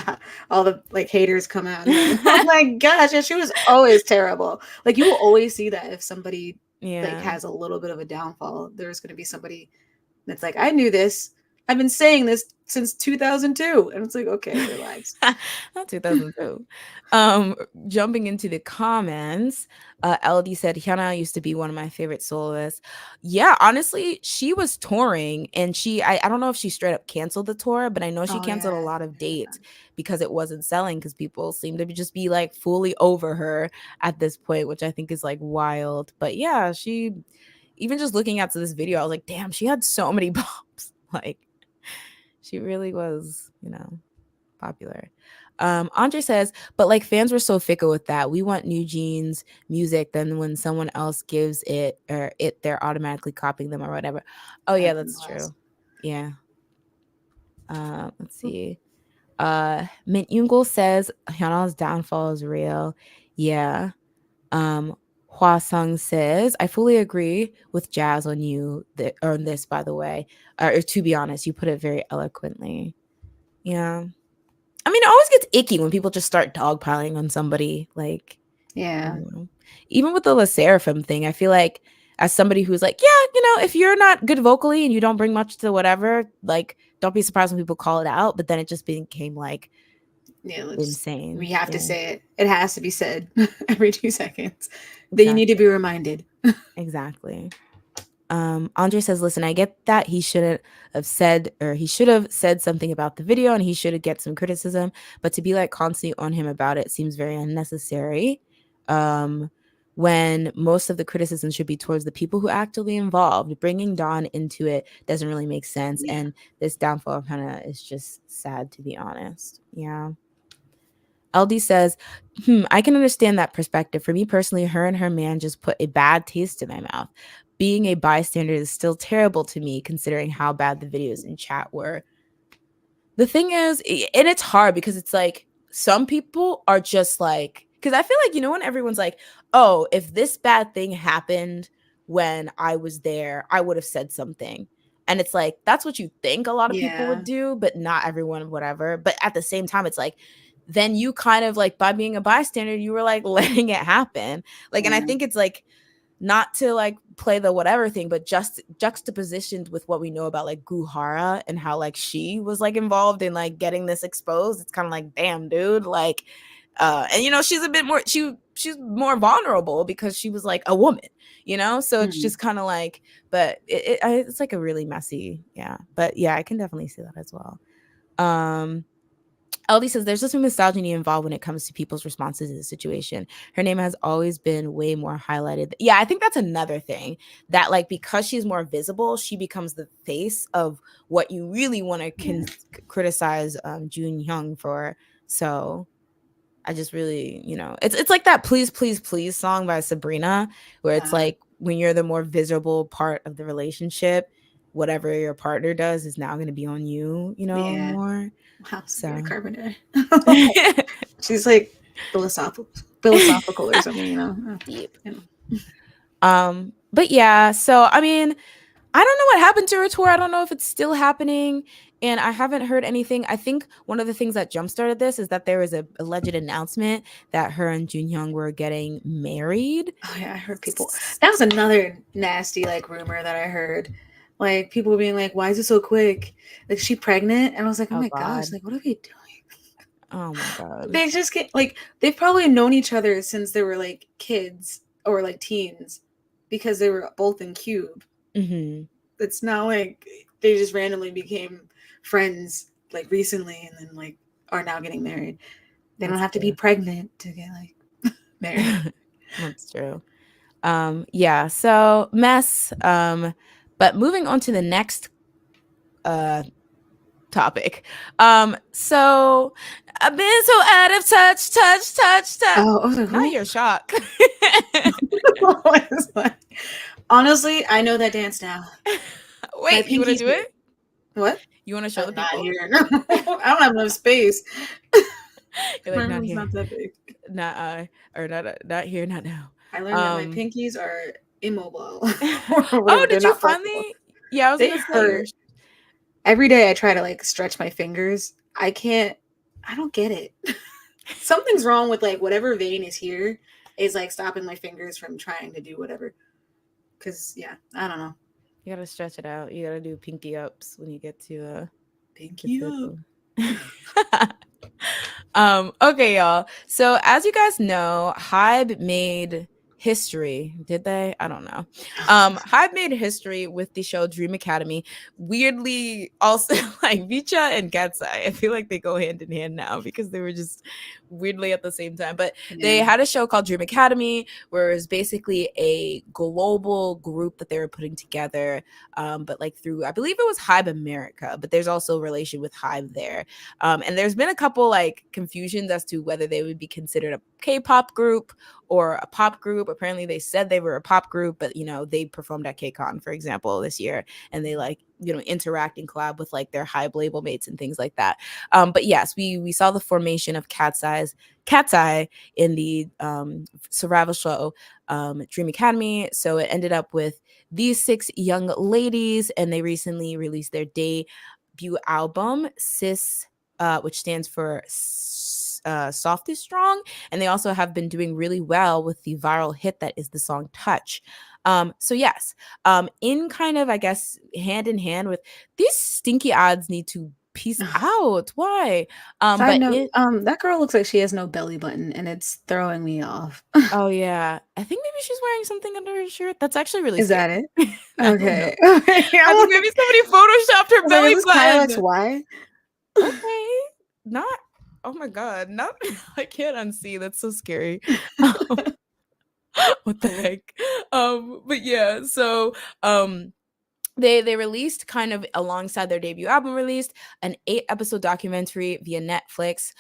all the like haters come out and they're like, oh my gosh, yeah, she was always terrible. Like you will always see that if somebody like yeah. has a little bit of a downfall, there's going to be somebody that's like, I knew this. I've been saying this since 2002, and it's like, okay, relax. Not 2002. Jumping into the comments, LD said Hyuna used to be one of my favorite soloists. Yeah, honestly, she was touring and I don't know if she straight up canceled the tour, but I know she Oh canceled a yeah, lot of dates because it wasn't selling because people seem to just be like fully over her at this point, which I think is like wild. But yeah, she even just looking at this video, I was like, damn, she had so many bops. Like she really was, popular. Andre says, but like fans were so fickle with that. We want New Jeans music, then when someone else gives it or it, they're automatically copying them or whatever. Oh yeah, back in the that's class. true. Yeah. Let's see. Mint Yungul says Hyunal's downfall is real. Yeah. Hua Sung says, I fully agree with Jazz on on this, by the way. Or to be honest, you put it very eloquently. Yeah. I mean, it always gets icky when people just start dogpiling on somebody. Like, I Yeah, don't know. Even with the La Seraphim thing, I feel like as somebody who's like, yeah, if you're not good vocally and you don't bring much to whatever, like, don't be surprised when people call it out. But then it just became like yeah. We insane. have to Yeah, say it. It has to be said every 2 seconds. That you need to exactly. be reminded. Exactly. Andre says, listen, I get that he shouldn't have said, or he should have said something about the video and he should have get some criticism, but to be like constantly on him about it seems very unnecessary. Um, when most of the criticism should be towards the people who actively involved. Bringing Dawn into it doesn't really make sense. Yeah. And this downfall of Hannah is just sad, to be honest. Yeah. LD says, I can understand that perspective. For me personally, her and her man just put a bad taste in my mouth. Being a bystander is still terrible to me, considering how bad the videos in chat were. The thing is, and it's hard because it's like some people are just like, because I feel like, when everyone's like, oh, if this bad thing happened when I was there, I would have said something. And it's like, that's what you think a lot of people Yeah. would do, but not everyone, whatever. But at the same time, it's like, then you kind of like, by being a bystander, you were like letting it happen. Like, and I Yeah. think it's like, not to like play the whatever thing, but just juxtapositioned with what we know about like Guhara and how like she was like involved in like getting this exposed. It's kind of like, damn, dude, like, and she's a bit more she's more vulnerable because she was like a woman, so it's Mhm. just kind of like, but it's like a really messy, yeah, but yeah, I can definitely see that as well. LD says there's just a misogyny involved when it comes to people's responses to the situation. Her name has always been way more highlighted. Yeah, I think that's another thing that like because she's more visible, she becomes the face of what you really want to Yeah. criticize Jun Hyung for. So I just really, it's like that "Please, Please, Please" song by Sabrina, where it's Uh, like when you're the more visible part of the relationship, whatever your partner does is now going to be on you, yeah. more. Wow, Sabrina So. Carpenter. She's like philosophical or something, you know. Deep. You know. But yeah, so I mean, I don't know what happened to her tour. I don't know if it's still happening. And I haven't heard anything. I think one of the things that jumpstarted this is that there was a alleged announcement that her and Junyoung were getting married. Oh yeah, I heard people. That was another nasty like rumor that I heard. Like people being like, "Why is it so quick? Like is she pregnant?" And I was like, "Oh Oh my gosh! God. Like what are we doing?" Oh my God. They just get like they've probably known each other since they were like kids or like teens because they were both in Cube. Hmm. It's not like they just randomly became friends like recently and then like are now getting married. They don't That's have to be true. pregnant to get like married. That's true. Yeah, so mess. But moving on to the next uh topic. So I've been so out of touch. Oh, I was like, Not who? your shock. Honestly, I know that dance now. My Wait, you want to pinky's do here. it? What? You want to show the I'm not people? here. No, I don't have enough space. You're My like not room's here, not that big. not or not here, not now. I learned that my Um. pinkies are immobile or Oh, whatever. They're did you not flexible. finally? Yeah, I was They gonna say you're. hurt. Every day I try to like stretch my fingers. I can't. I don't get it. Something's wrong with like whatever vein is here is like stopping my fingers from trying to do whatever. Cause yeah, I don't know. You gotta stretch it out. You gotta do pinky ups when you get Pinky to up. the okay, y'all. So as you guys know, Hybe made history. Did they? I don't know. Hybe made history with the show Dream Academy. Weirdly, also like Vicha and Gatsai. I feel like they go hand in hand now because they were just weirdly at the same time. But they Yeah. had a show called Dream Academy, where it was basically a global group that they were putting together. But like through, I believe it was Hybe America, but there's also a relation with Hybe there. And there's been a couple like confusions as to whether they would be considered a K-pop group or a pop group. Apparently, they said they were a pop group, but they performed at KCON, for example, this year, and they like interact and collab with like their Hybe label mates and things like that. But yes, we saw the formation of Cat's Eye in the survival show Dream Academy. So it ended up with these 6 young ladies, and they recently released their debut album, Sis, which stands for Soft is Strong. And they also have been doing really well with the viral hit that is the song Touch. So yes, in kind of, I guess, hand in hand with these stinky ads need to peace out. Why? Side But note, it, that girl looks like she has no belly button and it's throwing me off. oh yeah, I think maybe she's wearing something under her shirt. That's actually really Is that scary. it? I don't know. Okay. Okay. I I'm think maybe like, somebody photoshopped I her was like, is belly this Kylex button. Y? Okay, not. Oh my god, not. I can't unsee. That's so scary. What the heck? But yeah, so they released kind of alongside their debut album released an 8-episode documentary via Netflix.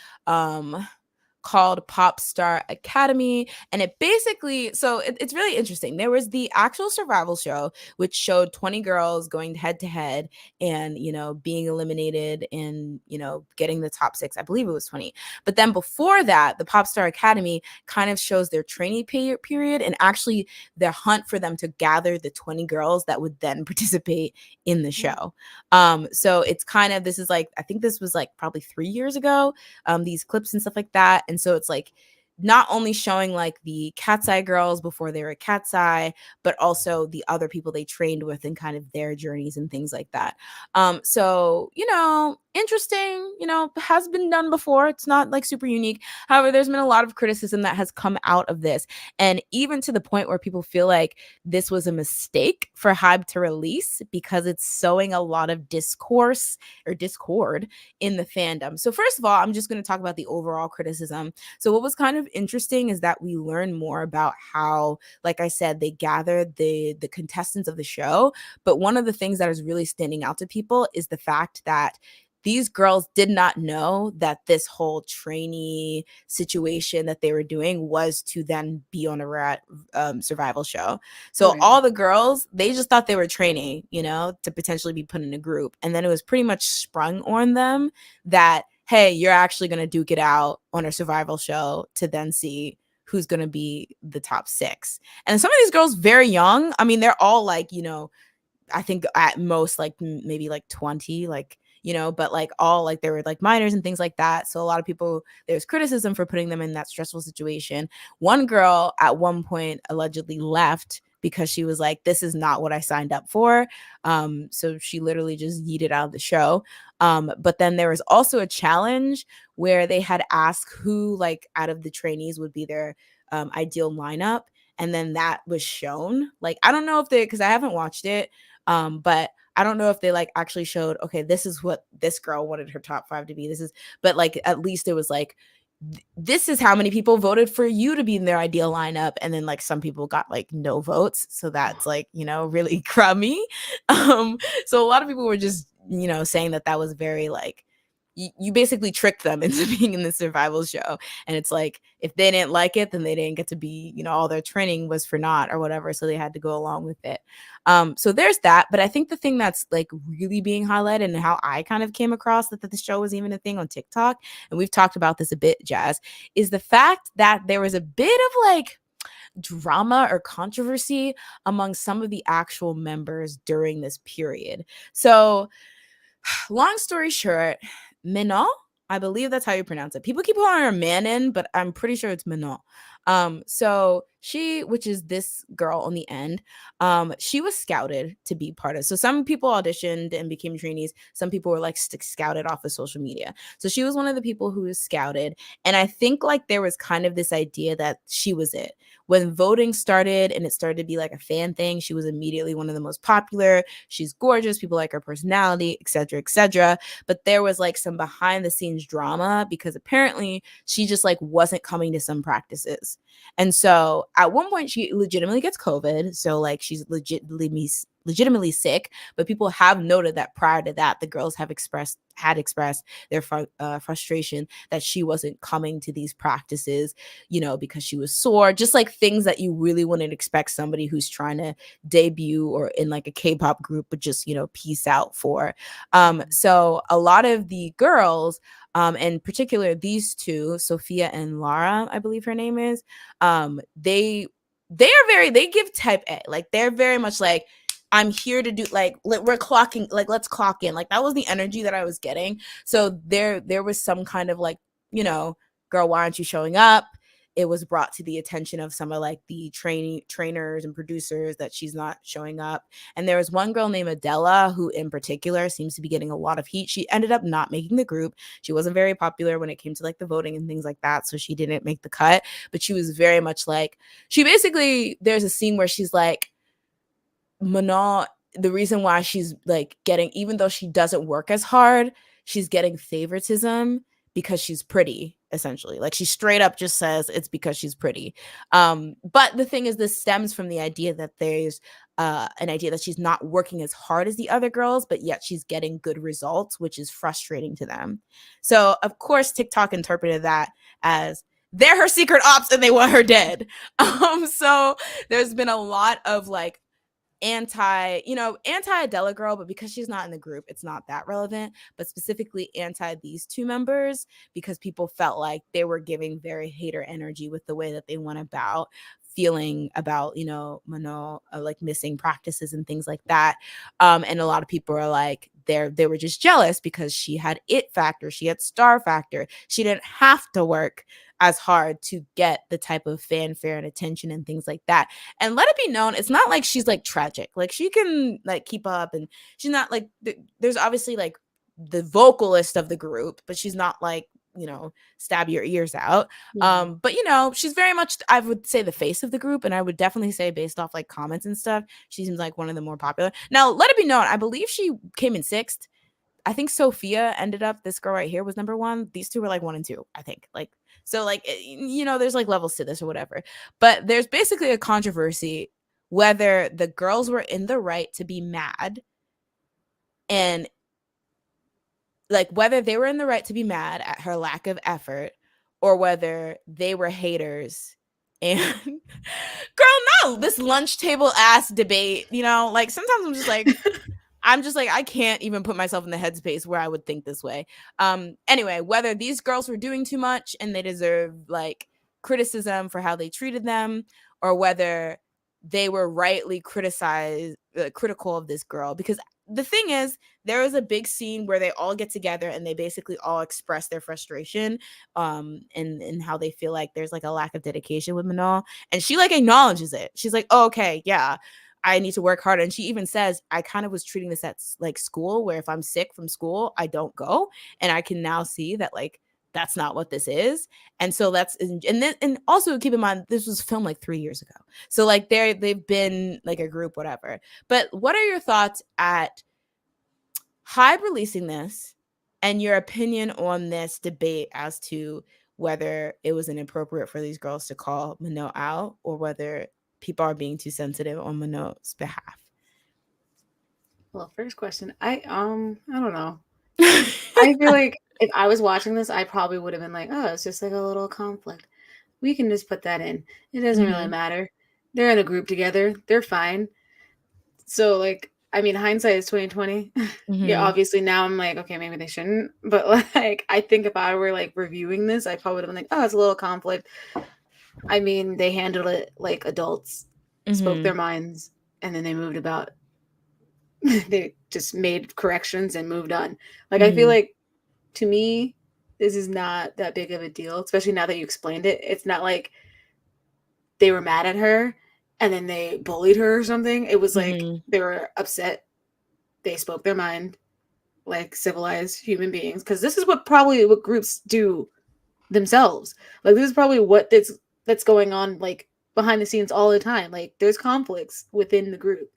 Called Pop Star Academy. And it basically, so it's really interesting. There was the actual survival show, which showed 20 girls going head to head and, being eliminated and, getting the top 6. I believe it was 20. But then before that, the Pop Star Academy kind of shows their training period and actually the hunt for them to gather the 20 girls that would then participate in the show. So it's kind of, this is like, I think this was like probably 3 years ago, these clips and stuff like that. And so it's like not only showing like the Cat's Eye girls before they were Cat's Eye, but also the other people they trained with and kind of their journeys and things like that. So, interesting, has been done before. It's not like super unique. However, there's been a lot of criticism that has come out of this. And even to the point where people feel like this was a mistake for Hybe to release because it's sowing a lot of discourse or discord in the fandom. So first of all, I'm just going to talk about the overall criticism. So what was kind of interesting is that we learned more about how, like I said, they gathered the contestants of the show. But one of the things that is really standing out to people is the fact that these girls did not know that this whole trainee situation that they were doing was to then be on a survival show. So Right. all the girls, they just thought they were training, to potentially be put in a group. And then it was pretty much sprung on them that, hey, you're actually going to duke it out on a survival show to then see who's going to be the top 6. And some of these girls very young. I mean, they're all like, I think at most like maybe like 20, like, but like all like they were like minors and things like that. So a lot of people, there's criticism for putting them in that stressful situation. One girl at one point allegedly left because she was like, this is not what I signed up for. So she literally just yeeted out of the show. But then there was also a challenge where they had asked who like out of the trainees would be their ideal lineup. And then that was shown. Like, I don't know if they, because I haven't watched it, but I don't know if they like actually showed, okay, this is what this girl wanted her top 5 to be. This is, but like at least it was like, this is how many people voted for you to be in their ideal lineup. And then like some people got like no votes. So that's like, really crummy. So a lot of people were just, saying that was very like, you basically tricked them into being in the survival show. And it's like, if they didn't like it, then they didn't get to be, all their training was for naught or whatever. So they had to go along with it. So there's that. But I think the thing that's like really being highlighted and how I kind of came across that the show was even a thing on TikTok, and we've talked about this a bit, Jazz, is the fact that there was a bit of like drama or controversy among some of the actual members during this period. So long story short, Minot, I believe that's how you pronounce it. People keep calling her Manon, but I'm pretty sure it's Minot. So she, which is this girl on the end, she was scouted to be part of. So some people auditioned and became trainees. Some people were like scouted off of social media. So she was one of the people who was scouted. And I think like there was kind of this idea that she was it. When voting started and it started to be like a fan thing, she was immediately one of the most popular. She's gorgeous. People like her personality, etc., etc. But there was like some behind the scenes drama because apparently she just like wasn't coming to some practices. And so at one point she legitimately gets COVID. So like she's legitimately sick, but people have noted that prior to that, the girls had expressed their frustration that she wasn't coming to these practices, because she was sore, just like things that you really wouldn't expect somebody who's trying to debut or in like a K-pop group would just, peace out for. So a lot of the girls, in particular these two, Sophia and Lara, I believe her name is, they give type A. Like they're very much like, I'm here to do, like, we're clocking, like, let's clock in. Like that was the energy that I was getting. So there was some kind of like, girl, why aren't you showing up? It was brought to the attention of some of like the trainers and producers that she's not showing up. And there was one girl named Adela who in particular seems to be getting a lot of heat. She ended up not making the group. She wasn't very popular when it came to like the voting and things like that. So she didn't make the cut, but she was very much like, she basically, there's a scene where she's like, Manon, the reason why she's like getting, even though she doesn't work as hard, she's getting favoritism because she's pretty, essentially. Like she straight up just says it's because she's pretty. But the thing is, this stems from the idea that there's an idea that she's not working as hard as the other girls, but yet she's getting good results, which is frustrating to them. So of course, TikTok interpreted that as they're her secret ops and they want her dead. So there's been a lot of like anti Adela girl, but because she's not in the group, it's not that relevant, but specifically anti these two members because people felt like they were giving very hater energy with the way that they went about feeling about, Manon, like missing practices and things like that. And a lot of people are like, they were just jealous because she had it factor, she had star factor, she didn't have to work as hard to get the type of fanfare and attention and things like that. And let it be known, it's not like she's like tragic. Like she can like keep up, and she's not like, there's obviously like the vocalist of the group, but she's not like, stab your ears out. But she's very much, I would say, the face of the group, and I would definitely say based off like comments and stuff, she seems like one of the more popular. Now, let it be known, I believe she came in 6th. I think Sophia ended up, this girl right here was number 1. These two were like 1 and 2, I think. Like, so like, there's like levels to this or whatever. But there's basically a controversy whether the girls were in the right to be mad, and like whether they were in the right to be mad at her lack of effort, or whether they were haters. And girl, no, this lunch table ass debate, like sometimes I'm just like, I can't even put myself in the headspace where I would think this way. Anyway, whether these girls were doing too much and they deserve like criticism for how they treated them, or whether they were rightly critical of this girl. Because the thing is, there is a big scene where they all get together and they basically all express their frustration and how they feel like there's like a lack of dedication with Manal, and she like acknowledges it. She's like, oh, okay, yeah, I need to work harder. And she even says, I kind of was treating this at like school, where if I'm sick from school, I don't go. And I can now see that like that's not what this is. And so that's and also keep in mind this was filmed like 3 years ago. So like they've been like a group, whatever. But what are your thoughts at Hybe releasing this and your opinion on this debate as to whether it was inappropriate for these girls to call Minot out, or whether people are being too sensitive on Minot's behalf? Well, first question, I don't know. I feel like if I was watching this, I probably would have been like, oh, it's just like a little conflict. We can just put that in. It doesn't really Mm-hmm. matter. They're in a group together. They're fine. So like, I mean, hindsight is 2020. Yeah, Mm-hmm. obviously now I'm like, okay, maybe they shouldn't. But like, I think if I were like reviewing this, I probably would have been like, oh, it's a little conflict. I mean, they handled it like adults, spoke Mm-hmm. their minds, and then they moved about. They just made corrections and moved on. Like, I feel Mm-hmm. like to me, this is not that big of a deal, especially now that you explained it. It's not like they were mad at her and then they bullied her or something. It was like Mm-hmm. they were upset. They spoke their mind like civilized human beings. Because this is what groups do themselves. Like, this is probably that's going on like behind the scenes all the time. Like, there's conflicts within the group.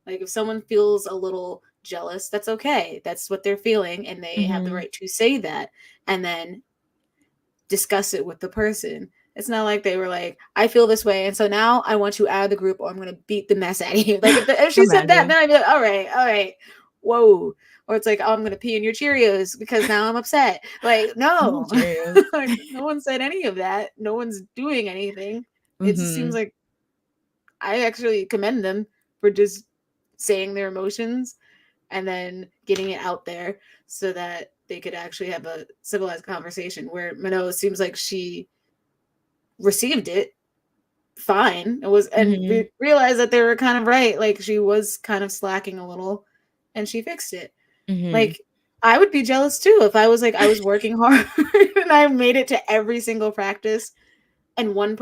Like, if someone feels a little jealous, that's okay. That's what they're feeling, and they have the Mm-hmm. right to say that and then discuss it with the person. It's not like they were like, I feel this way, and so now I want you out of the group, or I'm gonna beat the mess out of you. Like, if she said that, Imagine. then I'd be like, all right, whoa. Or it's like, oh, I'm gonna pee in your Cheerios because now I'm upset. Like, Oh, no, serious. like, no one said any of that. No one's doing anything. It just seems Mm-hmm. like I actually commend them for just saying their emotions and then getting it out there so that they could actually have a civilized conversation. Where Minoa seems like she received it fine. It was and Mm-hmm. realized that they were kind of right. Like, she was kind of slacking a little, and she fixed it. Mm-hmm. Like, I would be jealous too if I was like I was working hard and I made it to every single practice, and one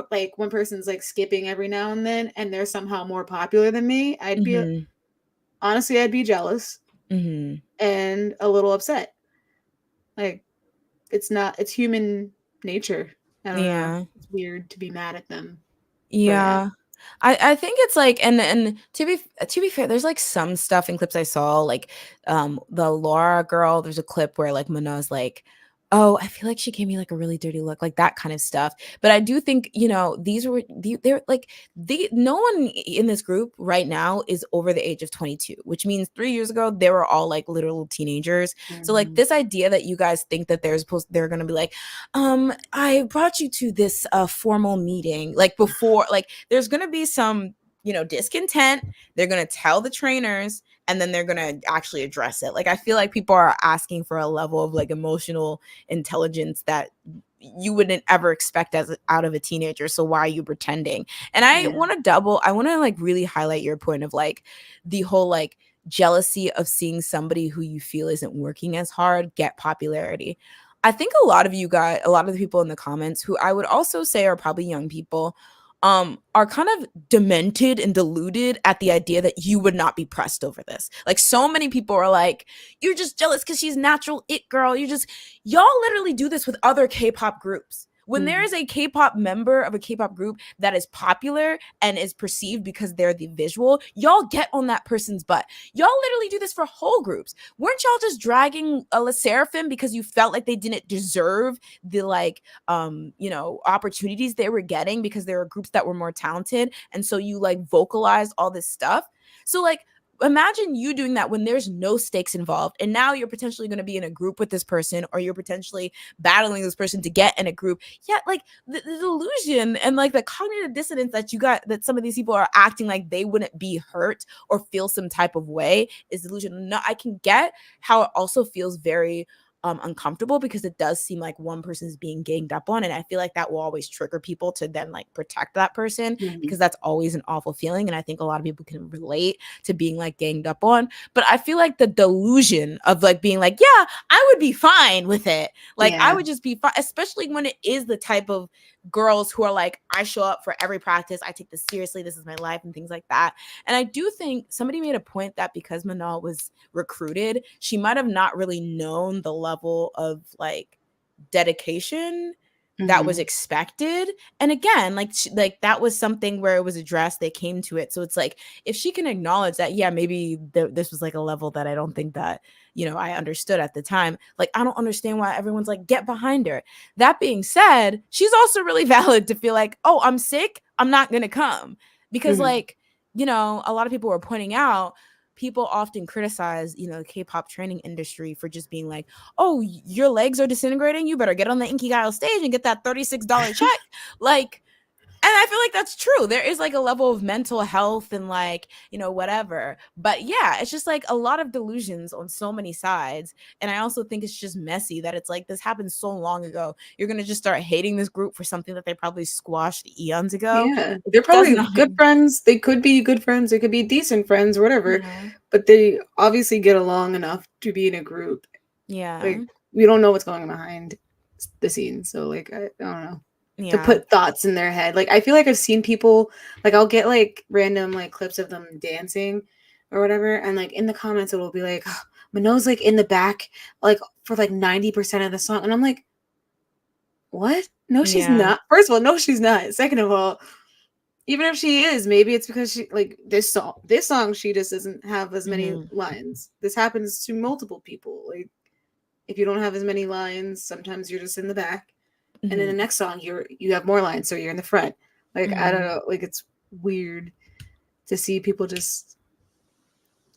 person's like skipping every now and then, and they're somehow more popular than me. Mm-hmm. I'd be jealous Mm-hmm. and a little upset. Like, it's human nature. I don't know. Yeah. It's weird to be mad at them for that. Yeah. I think it's like, and to be fair, there's like some stuff in clips I saw, like the Laura girl, there's a clip where like Mana's like, oh, I feel like she gave me like a really dirty look, like that kind of stuff. But I do think, they're like no one in this group right now is over the age of 22, which means 3 years ago they were all like literal teenagers. So like Mhm. this idea that you guys think that they're gonna be like, I brought you to this formal meeting, like before, like there's gonna be some, discontent. They're gonna tell the trainers, and then they're gonna actually address it. Like I feel like people are asking for a level of like emotional intelligence that you wouldn't ever expect as out of a teenager. So why are you pretending? And Yeah. I want to like really highlight your point of like the whole like jealousy of seeing somebody who you feel isn't working as hard get popularity. I think a lot of the people in the comments, who I would also say are probably young people, are kind of demented and deluded at the idea that you would not be pressed over this. Like so many people are like, you're just jealous because she's natural it girl. Y'all literally do this with other K-pop groups. When there Mhm. is a K-pop member of a K-pop group that is popular and is perceived because they're the visual, y'all get on that person's butt. Y'all literally do this for whole groups. Weren't y'all just dragging a La Seraphim because you felt like they didn't deserve the like opportunities they were getting because there were groups that were more talented, and so you like vocalized all this stuff? So like imagine you doing that when there's no stakes involved, and now you're potentially going to be in a group with this person, or you're potentially battling this person to get in a group. Yeah, like the delusion and like the cognitive dissonance that you got, that some of these people are acting like they wouldn't be hurt or feel some type of way, is delusion. No, I can get how it also feels very uncomfortable, because it does seem like one person is being ganged up on, and I feel like that will always trigger people to then like protect that person, Mhm. because that's always an awful feeling, and I think a lot of people can relate to being like ganged up on. But I feel like the delusion of like being like, yeah, I would be fine with it, like I Yeah. would just be fine, especially when it is the type of girls who are like, I show up for every practice, I take this seriously, this is my life, and things like that. And I do think somebody made a point that because Manal was recruited, she might have not really known the level of like dedication that was Mhm. expected. And again, like like that was something where it was addressed, they came to it. So it's like, if she can acknowledge that, yeah, maybe this was like a level that I don't think that, I understood at the time. Like, I don't understand why everyone's like, get behind her. That being said, she's also really valid to feel like, oh, I'm sick, I'm not gonna come. Because Mhm. like, a lot of people were pointing out, people often criticize, the K-pop training industry for just being like, oh, your legs are disintegrating, you better get on the Inkigayo stage and get that $36 check. Like, and I feel like that's true. There is like a level of mental health and like, whatever. But yeah, it's just like a lot of delusions on so many sides. And I also think it's just messy that it's like, this happened so long ago. You're going to just start hating this group for something that they probably squashed eons ago. Yeah. It They're does probably not. good friends. They could be good friends. They could be decent friends, whatever. Yeah. But they obviously get along enough to be in a group. Yeah. Like, we don't know what's going on behind the scenes. So, like, I don't know. To Yeah. put thoughts in their head. Like, I feel like I've seen people, like, I'll get, like, random, like, clips of them dancing or whatever. And, like, in the comments, it'll be like, oh, Minogue's, like, in the back, like, for, like, 90% of the song. And I'm like, what? No, she's Yeah. not. First of all, no, she's not. Second of all, even if she is, maybe it's because she like this song she just doesn't have as many Hmm. lines. This happens to multiple people. Like if you don't have as many lines, sometimes you're just in the back. And in the Hmm. next song you have more lines, so you're in the front. Like I don't Hmm. know, like it's weird to see people just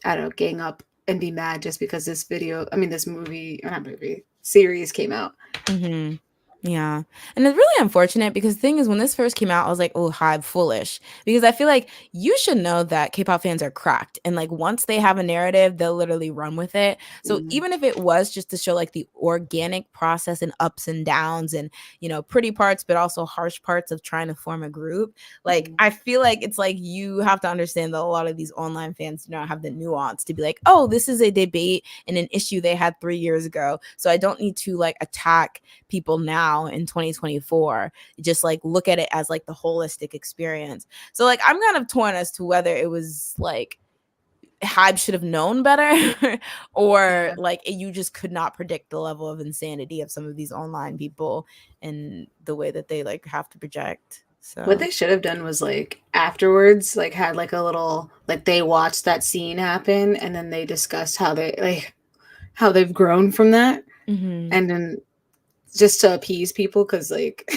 I don't know, gang up and be mad just because this movie or not movie series came out. Hmm. Yeah. And it's really unfortunate, because the thing is, when this first came out, I was like, oh, Hybe, foolish. Because I feel like you should know that K-pop fans are cracked. And like, once they have a narrative, they'll literally run with it. So Mhm. even if it was just to show like the organic process and ups and downs and, pretty parts, but also harsh parts of trying to form a group, like, Mhm. I feel like it's like you have to understand that a lot of these online fans do not have the nuance to be like, oh, this is a debate and an issue they had 3 years ago. So I don't need to like attack people now in 2024, just like look at it as like the holistic experience. So like, I'm kind of torn as to whether it was like Hybe should have known better or Yeah. like you just could not predict the level of insanity of some of these online people and the way that they like have to project. What So they should have done was like afterwards, like had like a little like they watched that scene happen and then they discussed how they've grown from that, mhm. and then just to appease people because like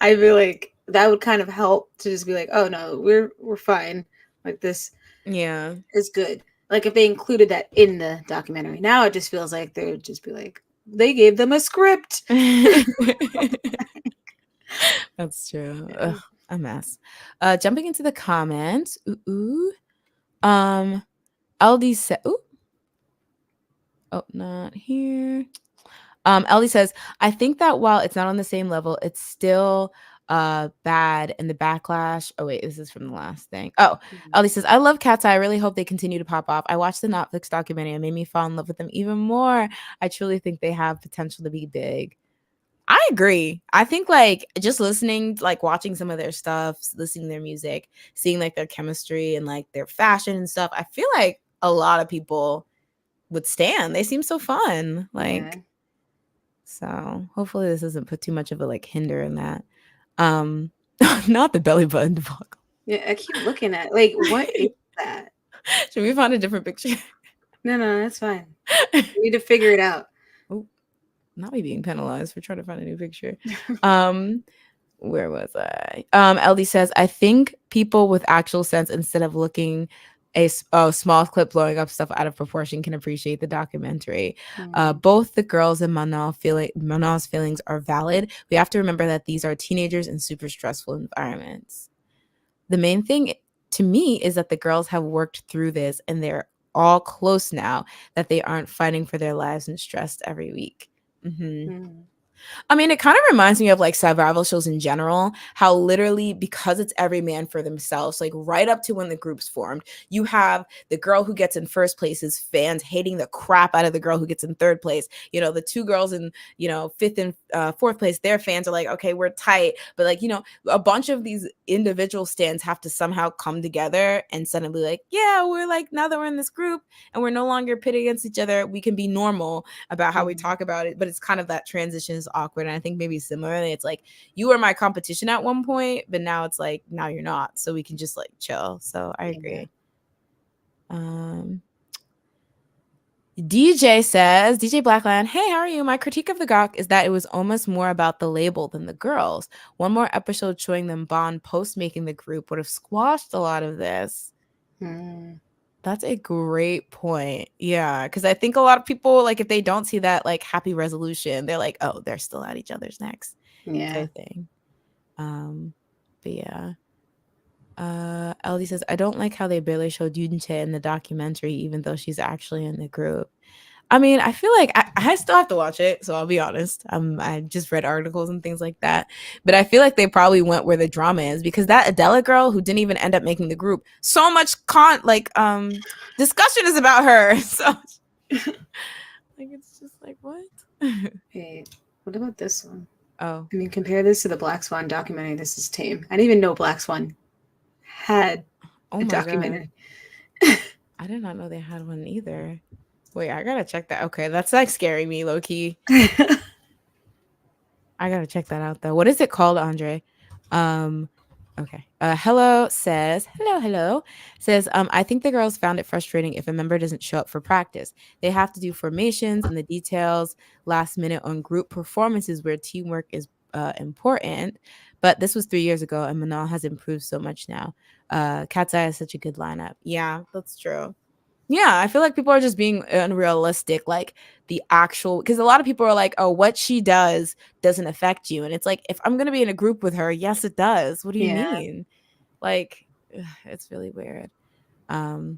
I feel like that would kind of help to just be like, oh no, we're fine. Like this Yeah. is good. Like if they included that in the documentary. Now it just feels like they would just be like they gave them a script. That's true. Ugh, Yeah. a mess. Jumping into the comments. Ooh. Um LD said, ooh, oh, not here. Ellie says, I think that while it's not on the same level, it's still bad, and the backlash. Oh wait, this is from the last thing. Oh, Mhm. Ellie says, I love Cat's Eye. I really hope they continue to pop off. I watched the Netflix documentary and it made me fall in love with them even more. I truly think they have potential to be big. I agree. I think like just listening, like watching some of their stuff, listening to their music, seeing like their chemistry and like their fashion and stuff, I feel like a lot of people would stand. They seem so fun. Yeah. Like, so hopefully this doesn't put too much of a like hinder in that. Um not the belly button debacle. Yeah, I keep looking at like what is that? Should we find a different picture? No, that's fine. We need to figure it out. Oh, not me being penalized for trying to find a new picture. Um where was I? LD says, I think people with actual sense, instead of looking a small clip blowing up stuff out of proportion, can appreciate the documentary. Mhm. Both the girls and Manal's feelings are valid. We have to remember that these are teenagers in super stressful environments. The main thing to me is that the girls have worked through this and they're all close now that they aren't fighting for their lives and stressed every week. Mm-hmm. Mm. I mean, it kind of reminds me of like survival shows in general, how literally because it's every man for themselves, like right up to when the group's formed, you have the girl who gets in first place's fans hating the crap out of the girl who gets in third place. You know, the two girls in, fifth and fourth place, their fans are like, okay, we're tight. But like, a bunch of these individual stands have to somehow come together and suddenly like, yeah, we're like, now that we're in this group and we're no longer pitted against each other, we can be normal about how we talk about it. But it's kind of that transition is awkward. And I think maybe similarly, it's like you were my competition at one point, but now it's like now you're not. So we can just like chill. So I agree. DJ Blackland, hey, how are you? My critique of the Gawk is that it was almost more about the label than the girls. One more episode showing them bond post making the group would have squashed a lot of this. That's a great point. Yeah, because I think a lot of people, like, if they don't see that, like, happy resolution, they're like, oh, they're still at each other's necks. Yeah. Type thing. But yeah. LD says, I don't like how they barely showed Yunche in the documentary, even though she's actually in the group. I mean, I feel like I still have to watch it, so I'll be honest. I just read articles and things like that, but I feel like they probably went where the drama is because that Adela girl who didn't even end up making the group, so much discussion is about her. So like it's just like what? Hey, what about this one? Oh, I mean, compare this to the Black Swan documentary. This is tame. I didn't even know Black Swan had a documentary. I did not know they had one either. Wait, I gotta check that. Okay, that's like scaring me, low key. I gotta check that out though. What is it called, Andre? Okay. Hello says, I think the girls found it frustrating if a member doesn't show up for practice. They have to do formations and the details last minute on group performances where teamwork is important. But this was 3 years ago and Manal has improved so much now. Cat's Eye is such a good lineup. Yeah, that's true. Yeah, I feel like people are just being unrealistic, like the actual, because a lot of people are like, oh, what she does doesn't affect you. And it's like, if I'm going to be in a group with her, yes, it does. What do you mean? Like, it's really weird. But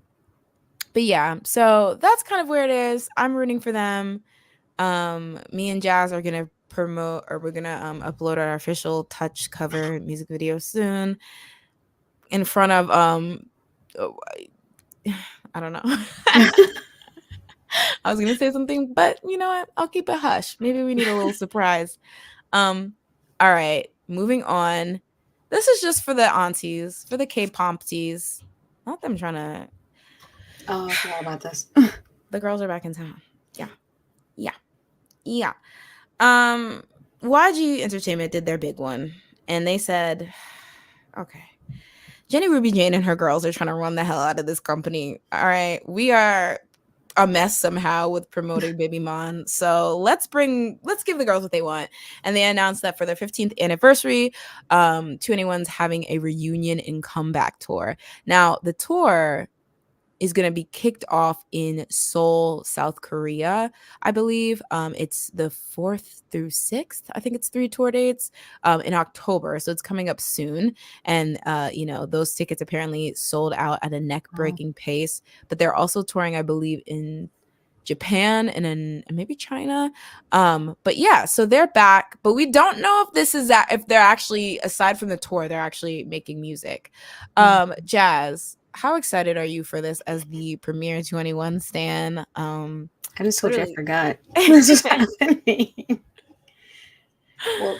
yeah, so that's kind of where it is. I'm rooting for them. Me and Jazz are going to promote, or we're going to upload our official Touch cover music video soon in front of, I don't know. I was gonna say something, but you know what? I'll keep it hush. Maybe we need a little surprise. All right, moving on. This is just for the aunties, for the K-Pompties. Not them trying to. Oh, I forgot about this. The girls are back in town. Yeah. YG Entertainment did their big one, and they said, okay. Jenny Ruby Jane and her girls are trying to run the hell out of this company. All right, we are a mess somehow with promoting Baby Mon. So let's give the girls what they want. And they announced that for their 15th anniversary, 2NE1's having a reunion and comeback tour. Now, the tour is going to be kicked off in Seoul, South Korea, I believe. It's the 4th through 6th. I think it's 3 tour dates in October. So it's coming up soon. And, those tickets apparently sold out at a neck-breaking pace. But they're also touring, I believe, in Japan and in maybe China. But yeah, so they're back. But we don't know if this is that, if they're actually, aside from the tour, they're actually making music. Jazz, how excited are you for this as the premier 2NE1 stan? I just told you I forgot. This is happening. Well,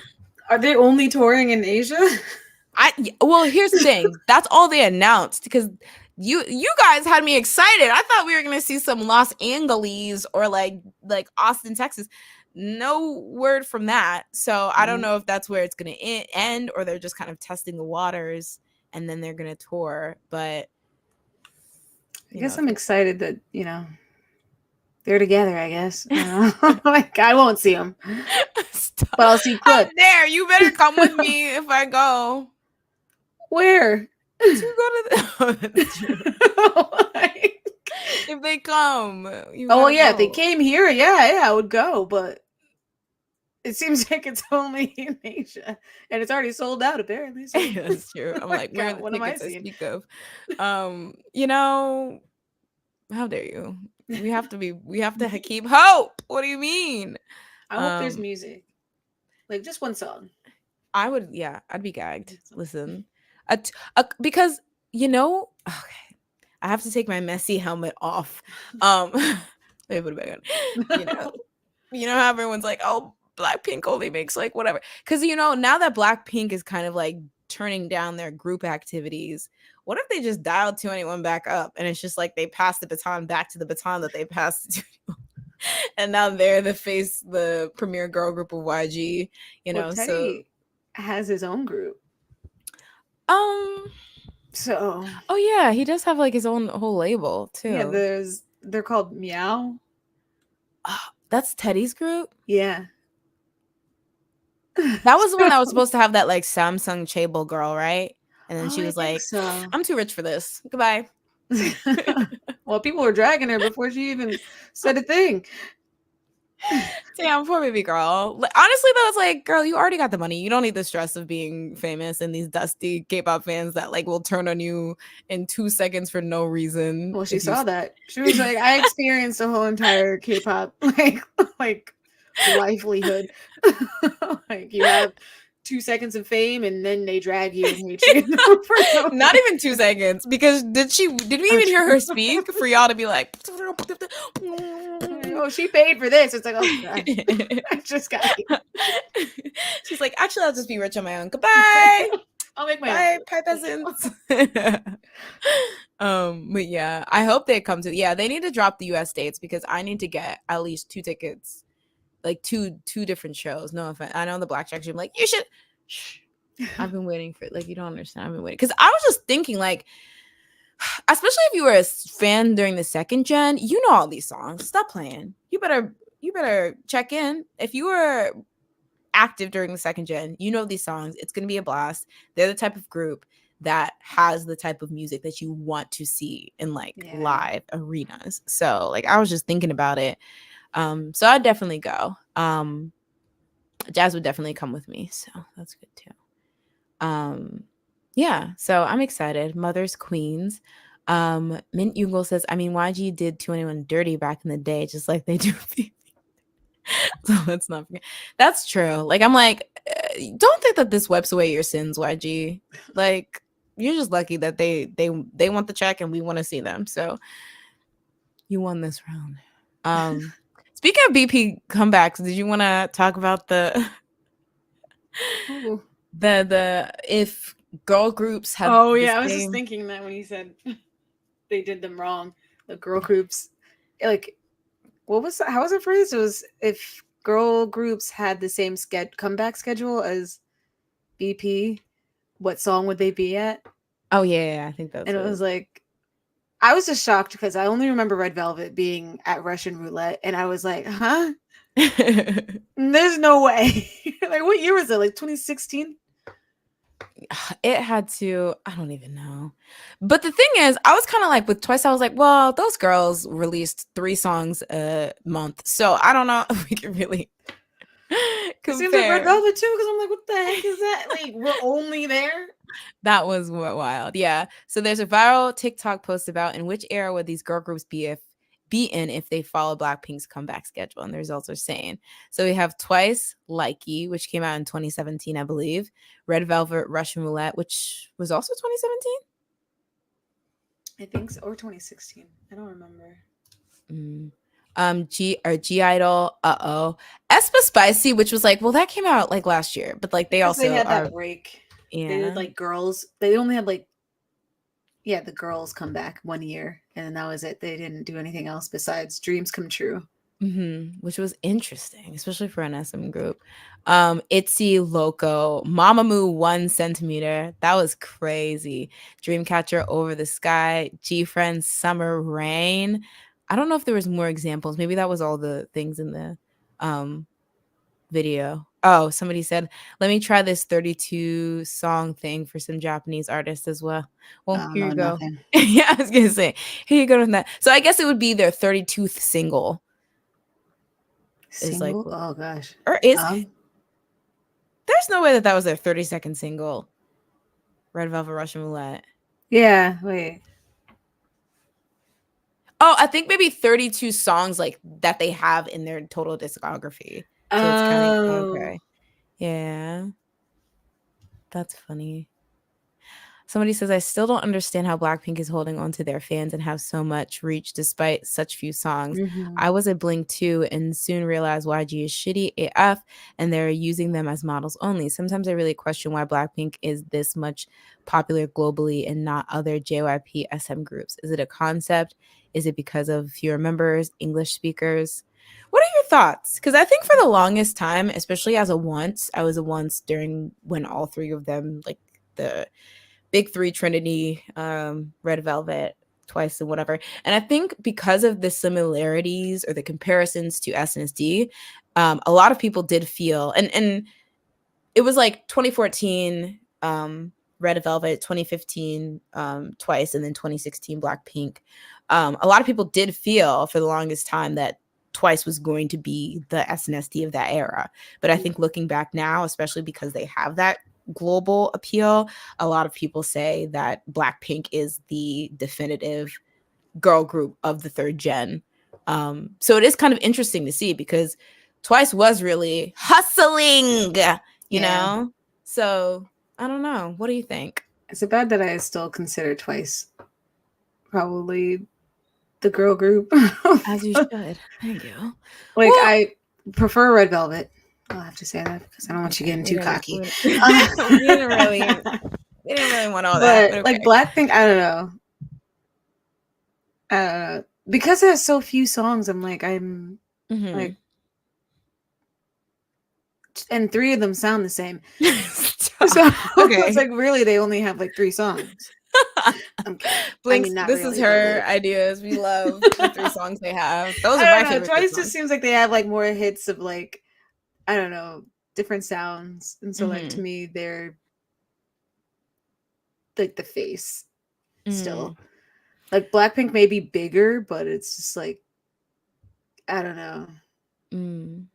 are they only touring in Asia? Well, here's the thing. That's all they announced because you guys had me excited. I thought we were gonna see some Los Angeles or like Austin, Texas. No word from that. So I don't know if that's where it's gonna end or they're just kind of testing the waters and then they're gonna tour. But I guess I'm excited that they're together. I guess like I won't see them, but I'll see clips. There, you better come with me if I go. Where? You go to if they come. If they came here, yeah, I would go. But it seems like it's only in Asia, and it's already sold out apparently. So. That's true. I'm like, where are the tickets I speak of? How dare you? We have to be. We have to keep hope. What do you mean? I hope there's Um, music, like just one song. I would. Yeah, I'd be gagged. One song. Listen, because Okay, I have to take my messy helmet off. Wait, put it back on. You know, how everyone's like, oh, Blackpink only makes like whatever. Because now that Blackpink is kind of like turning down their group activities, what if they just dialed 2NE1 back up and it's just like they passed the baton back to the baton that they passed to 2NE1, and now they're the premier girl group of YG, Well, so Teddy has his own group, um so oh yeah, he does have like his own whole label yeah. too. They're called Meow. That's Teddy's group. Yeah. That was the one that was supposed to have that like Samsung Chable girl, right? And then Oh, she I was think like, so. I'm too rich for this. Goodbye. Well, people were dragging her before she even said a thing. Damn, poor baby girl. Honestly, though, it's like, girl, you already got the money. You don't need the stress of being famous and these dusty K-pop fans that like will turn on you in 2 seconds for no reason. Well, she If you, saw that. She was like, I experienced a whole entire K-pop like livelihood. Like you have 2 seconds of fame and then they drag you and hate you for no not even 2 seconds, because did we even hear her speak for y'all to be like, oh, she paid for this. It's like, oh gosh, I just got you. She's like, actually, I'll just be rich on my own. Goodbye. I'll make my Bye, own. pie peasants. But yeah, I hope they come to. Yeah, they need to drop the U.S. dates because I need to get at least 2 tickets, like two different shows. No offense, I know the Blackjack should be like, you should. Shh. I've been waiting for, like, you don't understand. I've been waiting because I was just thinking, like, especially if you were a fan during the second gen, you know all these songs. Stop playing. You better check in. If you were active during the second gen, you know these songs. It's gonna be a blast. They're the type of group that has the type of music that you want to see in like live arenas. So like I was just thinking about it. So I'd definitely go. Jazz would definitely come with me, so that's good too. Yeah, so I'm excited. Mothers Queens. Mint Yugal says, I mean, YG did 2NE1 dirty back in the day, just like they do. So let's not forget. That's true. Like, I'm like, don't think that this wipes away your sins, YG. Like, you're just lucky that they want the check and we want to see them. So you won this round. Speaking of BP comebacks, did you want to talk about the if girl groups have? Oh yeah, I was just thinking that when you said they did them wrong, the girl groups, like, what was that? How was it phrased? It was if girl groups had the same comeback schedule as BP, what song would they be at? Oh yeah, I think that's. And it was like, I was just shocked because I only remember Red Velvet being at Russian Roulette, and I was like, huh? There's no way. Like, what year was it? Like 2016? It had to, I don't even know. But the thing is, I was kind of like with Twice, I was like, well, those girls released 3 songs a month. So I don't know if we can really compare. It seems like Red Velvet too, because I'm like, what the heck is that? Like, we're only there? That was wild. Yeah. So there's a viral TikTok post about in which era would these girl groups be in if they follow Blackpink's comeback schedule, and the results are saying. So we have Twice, Likey, which came out in 2017, I believe. Red Velvet, Russian Roulette, which was also 2017. I think so, or 2016. I don't remember. G Idol, Espa Spicy, which was like, well, that came out like last year, but like they also had that break. Yeah, they did like girls. They only had like, yeah, the girls come back 1 year, and then that was it. They didn't do anything else besides Dreams Come True, which was interesting, especially for an SM group. Itzy, Loco, Mamamoo, 1 centimeter. That was crazy. Dreamcatcher, Over the Sky, G Friends, Summer Rain. I don't know if there was more examples. Maybe that was all the things in the video. Oh, somebody said, let me try this 32 song thing for some Japanese artists as well. Well, here you go. Yeah, I was gonna say, here you go with that. So I guess it would be their 32th single. Like, oh gosh. Or is there's no way that was their 30-second single. Red Velvet, Russian Roulette. Yeah, wait. Oh, I think maybe 32 songs like that they have in their total discography. So it's kind of Oh. okay. Yeah, that's funny. Somebody says, I still don't understand how Blackpink is holding on to their fans and have so much reach despite such few songs. Mm-hmm. I was a Blink too and soon realized YG is shitty AF and they're using them as models only. Sometimes I really question why Blackpink is this much popular globally and not other JYP SM groups. Is it a concept? Is it because of fewer members, English speakers? What are your thoughts? Because I think for the longest time, especially as a once, I was a once during when all three of them, like the big three Trinity, Red Velvet, Twice, and whatever. And I think because of the similarities or the comparisons to SNSD, a lot of people did feel, and it was like 2014 Red Velvet, 2015 Twice, and then 2016 Blackpink. A lot of people did feel for the longest time that Twice was going to be the SNSD of that era. But I think looking back now, especially because they have that global appeal, a lot of people say that Blackpink is the definitive girl group of the third gen. So it is kind of interesting to see because Twice was really hustling, you Yeah. know? So I don't know. What do you think? Is it bad that I still consider Twice probably the girl group? As you should. Thank you. Like, Well, I prefer Red Velvet. I'll have to say that because I don't want you okay, getting too cocky. we didn't really want all that, But but like okay. Blackpink, I don't know. Because there's so few songs, I'm Mm-hmm. like, and three of them sound the same. So it's Okay. like really they only have like three songs. I'm kidding. I Blinks, mean, not this is really, but her like, ideas. We love the three songs they have. Those I are don't my know. favorite three Twice just songs. seems like they have like more hits of like, I don't know, different sounds, and so like to Mm-hmm. me they're like the face Mm. still. Like Blackpink may be bigger, but it's just like, I don't know. Mm.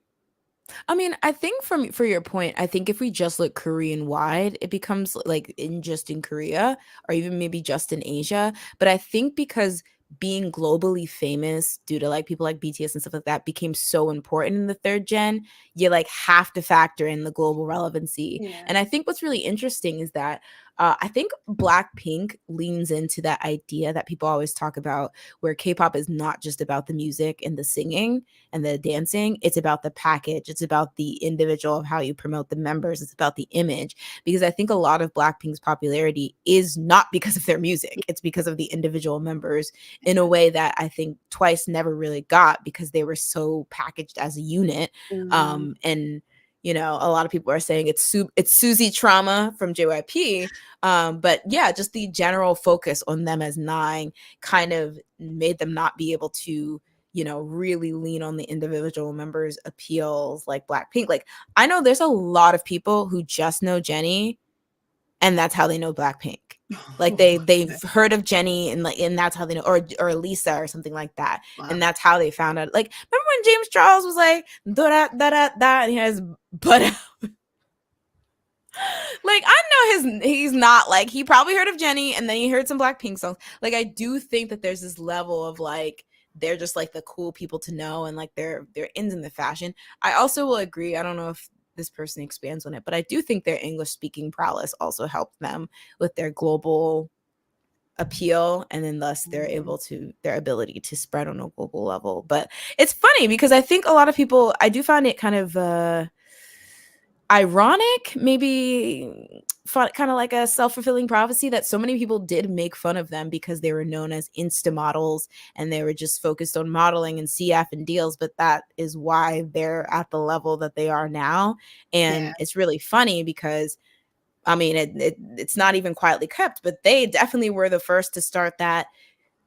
I mean, I think for your point, I think if we just look Korean wide, it becomes like in just in Korea or even maybe just in Asia. But I think because being globally famous due to like people like BTS and stuff like that became so important in the third gen, you like have to factor in the global relevancy. Yeah. And I think what's really interesting is that I think Blackpink leans into that idea that people always talk about, where K-pop is not just about the music and the singing and the dancing. It's about the package. It's about the individual of how you promote the members. It's about the image. Because I think a lot of Blackpink's popularity is not because of their music. It's because of the individual members in a way that I think Twice never really got because they were so packaged as a unit. Mm-hmm. And you know, a lot of people are saying it's Susie trauma from JYP. But yeah, just the general focus on them as nine kind of made them not be able to, you know, really lean on the individual members' appeals like Blackpink. Like, I know there's a lot of people who just know Jennie and that's how they know Blackpink. Like they've heard of Jennie and that's how they know, or Lisa or something like that. Wow. And that's how they found out. Like, remember when James Charles was like da da da da and he has butt out. Like, I know he's not like, he probably heard of Jennie and then he heard some Blackpink songs. Like, I do think that there's this level of like they're just like the cool people to know and like they're ins in the fashion. I also will agree. I don't know if this person expands on it, but I do think their English speaking prowess also helped them with their global appeal, and then thus they're able to their ability to spread on a global level. But it's funny because I think a lot of people, I do find it kind of ironic, maybe kind of like a self-fulfilling prophecy, that so many people did make fun of them because they were known as insta models and they were just focused on modeling and CF and deals, but that is why they're at the level that they are now. And Yeah. it's really funny because I mean it's not even quietly kept, but they definitely were the first to start that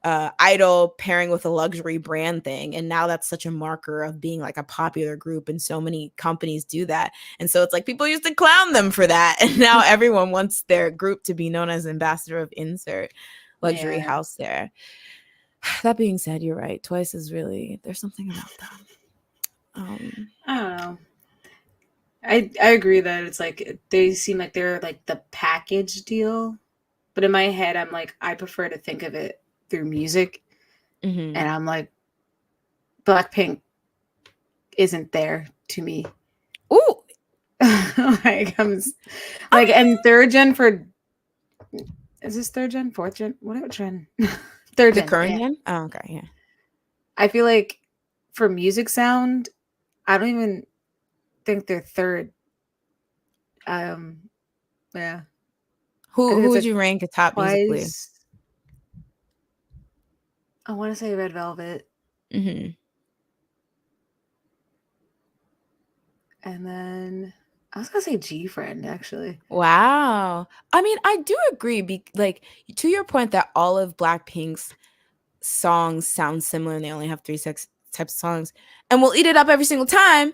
idol pairing with a luxury brand thing, and now that's such a marker of being like a popular group, and so many companies do that. And so it's like people used to clown them for that, and now everyone wants their group to be known as ambassador of insert luxury house there. That being said, you're right, Twice is really, there's something about them. I don't know. I agree that it's like they seem like they're like the package deal, but in my head I'm like, I prefer to think of it through music Mm-hmm. And I'm like, Blackpink isn't there to me. Ooh, Like I like, mean, and third gen for, is this third gen, fourth gen, whatever gen, third the gen. current Yeah, gen. Oh, okay, yeah. I feel like for music sound, I don't even think they're third. Um, yeah, I Who think who it's would like you rank top musically? Twice. I want to say Red Velvet, Mm-hmm. and then I was gonna say G Friend actually. Wow. I mean, I do agree. Like to your point that all of Blackpink's songs sound similar and they only have three types of songs and we'll eat it up every single time.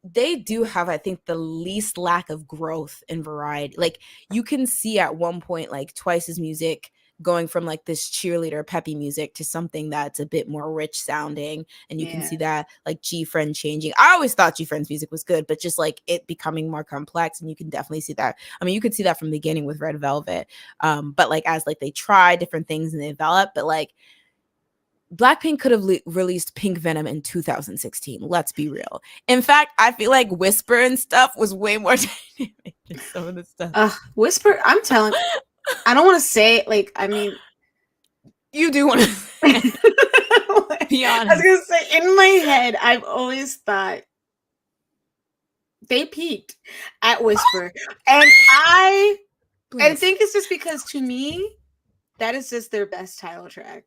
They do have, I think, the least lack of growth and variety. Like you can see at one point like Twice's music going from like this cheerleader peppy music to something that's a bit more rich sounding, and you can Yeah, see that like G Friend changing. I always thought G Friend's music was good, but just like it becoming more complex, and you can definitely see that. I mean, you could see that from the beginning with Red Velvet, but like as like they try different things and they develop, but like Blackpink could have released Pink Venom in 2016. Let's be real. In fact, I feel like Whisper and stuff was way more dynamic than some of the stuff. Whisper. I'm telling. I don't want to say like. I mean, You do want to say, be I was honest. gonna say in my head, I've always thought they peaked at Whisper, and I Please. think it's just because to me, that is just their best title track.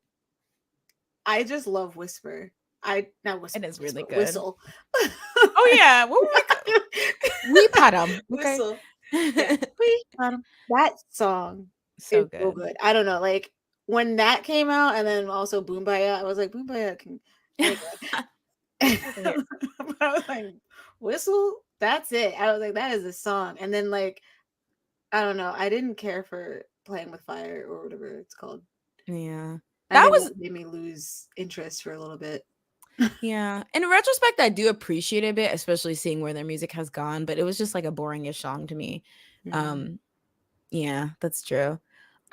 I just love Whisper. I not It whisper, is really whisper, good. whistle. Oh yeah, what we pat them, okay? Whistle. Yeah, we got 'em. That song So is so good. good. I don't know, like when that came out, and then also Boom Baya, I was like, Boom Baya can anyway. Over here. But I was like, Whistle, that's it. I was like, that is a song. And then like, I don't know, I didn't care for Playing with Fire or whatever it's called. Yeah. I That think was that made me lose interest for a little bit. Yeah. In retrospect, I do appreciate it a bit, especially seeing where their music has gone, but it was just like a boringish song to me. Mm. Um, yeah, that's true.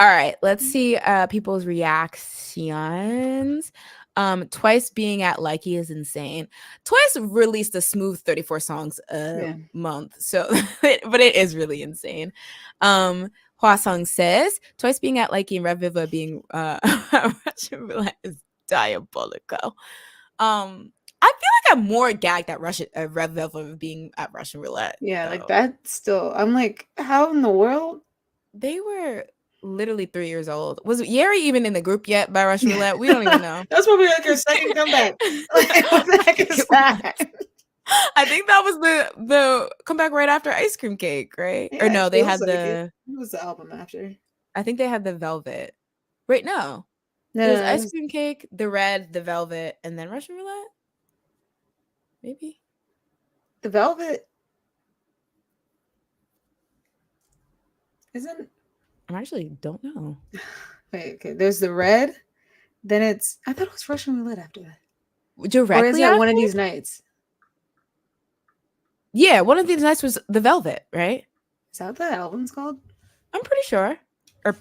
All right, let's see people's reactions. Twice being at Likey is insane. Twice released a smooth 34 songs a Yeah. month. So but it is really insane. Hwasong says Twice being at Likey and Red Viva being Russian roulette is diabolical. I feel like I'm more gagged at Russian Red Velvet being at Russian roulette Yeah, like though. that still. I'm like, how in the world? They were literally 3 years old. Was Yeri even in the group yet by Russian Yeah. Roulette? We don't even know. That's probably like your second comeback. Like, what the I heck think is it that? was. I think that was the comeback right after Ice Cream Cake, right? Or Yeah, it no, they feels had like it. the It was the album after. I think they had the Velvet. Wait, no. No, It no, was no, it Ice was Cream Cake, the Red, the Velvet, and then Russian Roulette? Maybe? the Velvet. Isn't I actually don't know. wait? Okay, there's the red. Then it's. I thought it was Russian roulette after that, or is Directly it after? one of these nights? Yeah, one of these nights was the Velvet, right? Is that what the album's called? I'm pretty sure. Or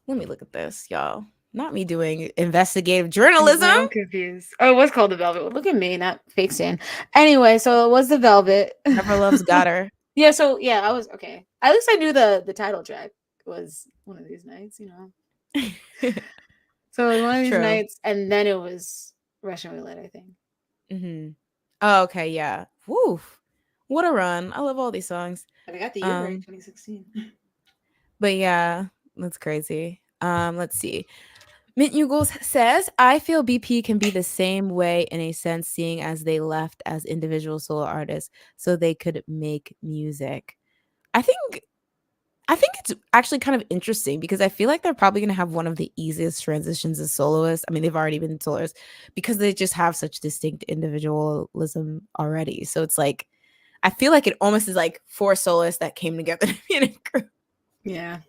let me look at this, y'all. Not me doing investigative journalism. I'm confused. Oh, it was called the Velvet. Look at me, not fake Stan. Anyway, so it was the Velvet. Never Loves Got Her. Yeah, so yeah, I was okay. At least I knew the title track was one of these nights, you know. So it was one of these True. nights, and then it was Russian roulette, I think. Mm-hmm. Oh, okay, yeah. Woo. What a run. I love all these songs. But I got the year right, Um, 2016. but yeah, that's crazy. Let's see. Mint Yugels says, I feel BP can be the same way in a sense, seeing as they left as individual solo artists so they could make music. I think it's actually kind of interesting because I feel like they're probably going to have one of the easiest transitions as soloists. I mean, they've already been soloists because they just have such distinct individualism already. So it's like, I feel like it almost is like four soloists that came together to be in a group, Yeah.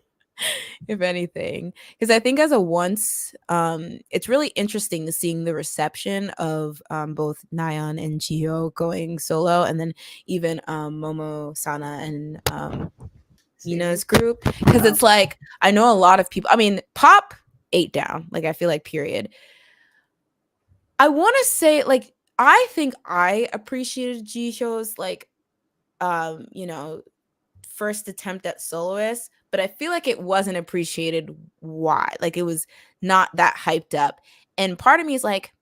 if anything. Because I think as a once, it's really interesting to seeing the reception of both Nayeon and Jihyo going solo, and then even Momo Sana and Yuna's group, because it's like I know a lot of people. I mean, Pop. 8 down. Like, I feel like period. I want to say, like, I think I appreciated Jisho's, like, you know, first attempt at soloist, but I feel like it wasn't appreciated. Why? Like, it was not that hyped up. And part of me is like,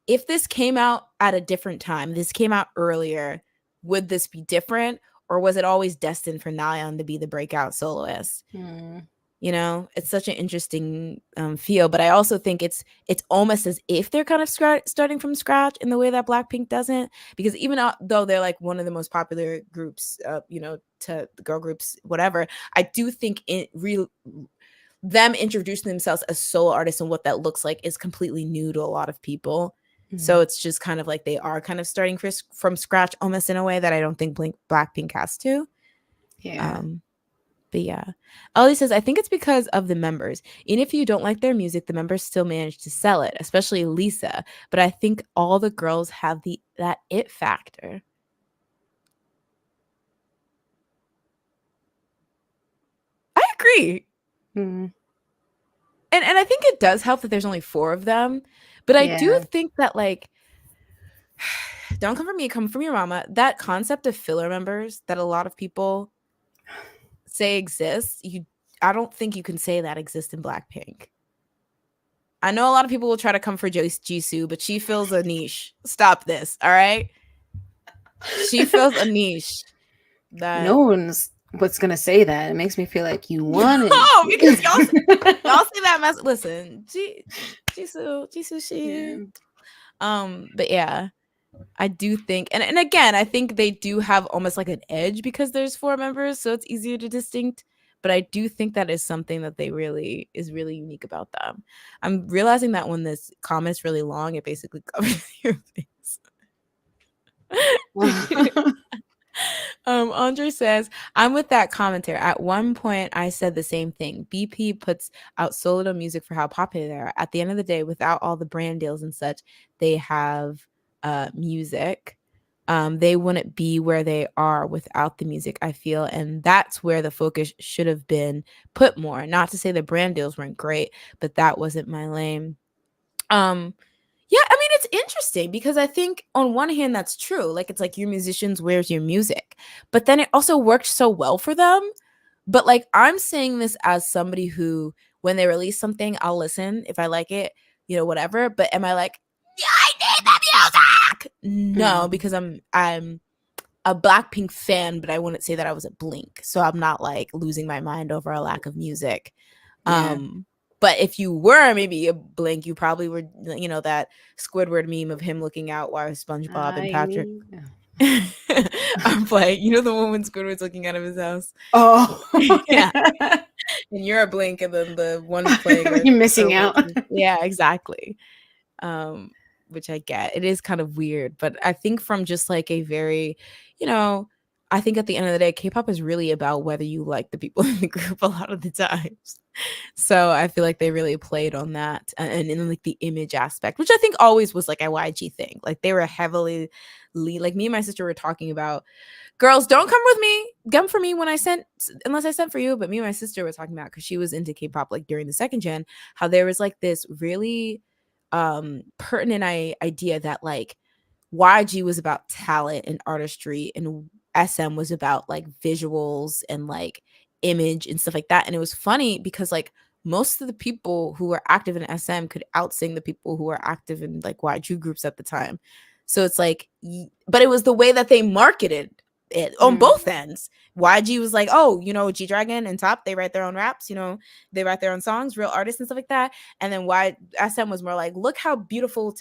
if this came out at a different time, this came out earlier, would this be different? Or was it always destined for Nayeon to be the breakout soloist? You know, it's such an interesting feel, but I also think it's almost as if they're kind of starting from scratch in the way that Blackpink doesn't, because even though they're like one of the most popular groups, you know, to the girl groups, whatever, I do think them introducing themselves as solo artists and what that looks like is completely new to a lot of people. So it's just kind of like they are kind of starting from scratch almost in a way that I don't think Blackpink has to. Yeah. But yeah, Ollie says, I think it's because of the members. Even if you don't like their music, the members still manage to sell it, especially Lisa. But I think all the girls have that it factor. I agree. And I think it does help that there's only 4 of them. But I do think that, like, don't come from me, come from your mama. That concept of filler members that a lot of people say exists, I don't think you can say that exists in Blackpink. I know a lot of people will try to come for Jisoo, but she fills a niche. Stop this, all right? She fills a niche. No one's what's gonna say that. It makes me feel like you won it. Oh, because y'all say that mess. Listen, Jisoo, she. Yeah. But yeah, I do think, and again, I think they do have almost like an edge because there's 4 members, so it's easier to distinct. But I do think that is something that is really unique about them. I'm realizing that when this comment's really long, it basically covers your face. Andre says, I'm with that commentator. At one point, I said the same thing. BP puts out solo music for how popular they are. At the end of the day, without all the brand deals and such, they have music. They wouldn't be where they are without the music, I feel. And that's where the focus should have been put more. Not to say the brand deals weren't great, but that wasn't my lane. Yeah, I mean, it's interesting because I think on one hand, that's true. Like, it's like your musicians, where's your music? But then it also worked so well for them. But like, I'm saying this as somebody who, when they release something, I'll listen if I like it, you know, whatever. But am I like, yeah, I need the music? No, because I'm a Blackpink fan, but I wouldn't say that I was a Blink. So I'm not like losing my mind over a lack of music. But if you were maybe a Blink, you probably were, you know, that Squidward meme of him looking out while SpongeBob and Patrick. I'm playing. You know the one when Squidward's looking out of his house? Oh. Yeah. And you're a Blink, and then the one playing. You're missing out. Yeah, exactly. Which I get. It is kind of weird. But I think from just like a very, you know, I think at the end of the day, K-pop is really about whether you like the people in the group a lot of the times. So I feel like they really played on that and in like the image aspect, which I think always was like a YG thing. Like they were heavily like me and my sister were talking about, girls, don't come with me. Come for me unless I sent for you. But me and my sister were talking about, because she was into K-pop like during the second gen, how there was like this really pertinent idea that like YG was about talent and artistry and SM was about like visuals and like image and stuff like that. And it was funny because like most of the people who were active in SM could outsing the people who were active in like YG groups at the time. So it's like, but it was the way that they marketed it on both ends. YG was like, oh, you know, G-Dragon and Top, they write their own raps, you know, they write their own songs, real artists and stuff like that. And then SM was more like, look how beautiful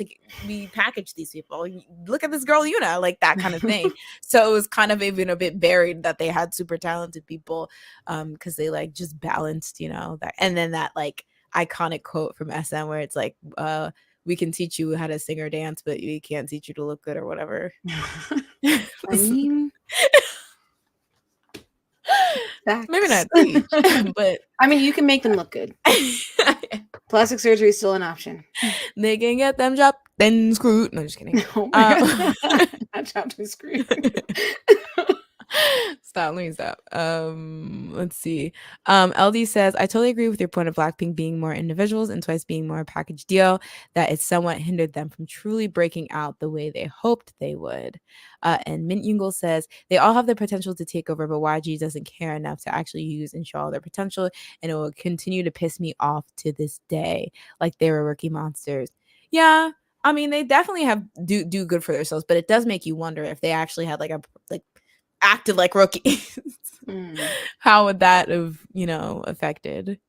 we package these people. Look at this girl, Yuna, like that kind of thing. So it was kind of even a bit buried that they had super talented people, because they like just balanced, you know, that. And then that like iconic quote from SM where it's like, we can teach you how to sing or dance, but we can't teach you to look good or whatever. I mean, maybe not teach, but I mean, you can make them look good. Plastic surgery is still an option. They can get them chopped and screwed. No, just kidding. Oh my God. Not chopped and screwed. Stop, let me stop. Let's see. LD says, I totally agree with your point of Blackpink being more individuals and Twice being more a package deal, that it somewhat hindered them from truly breaking out the way they hoped they would. And Mint Yungle says, they all have the potential to take over, but YG doesn't care enough to actually use and show all their potential, and it will continue to piss me off to this day, like they were rookie monsters. Yeah, I mean, they definitely have do good for themselves, but it does make you wonder if they actually had like acted like rookies. How would that have, affected?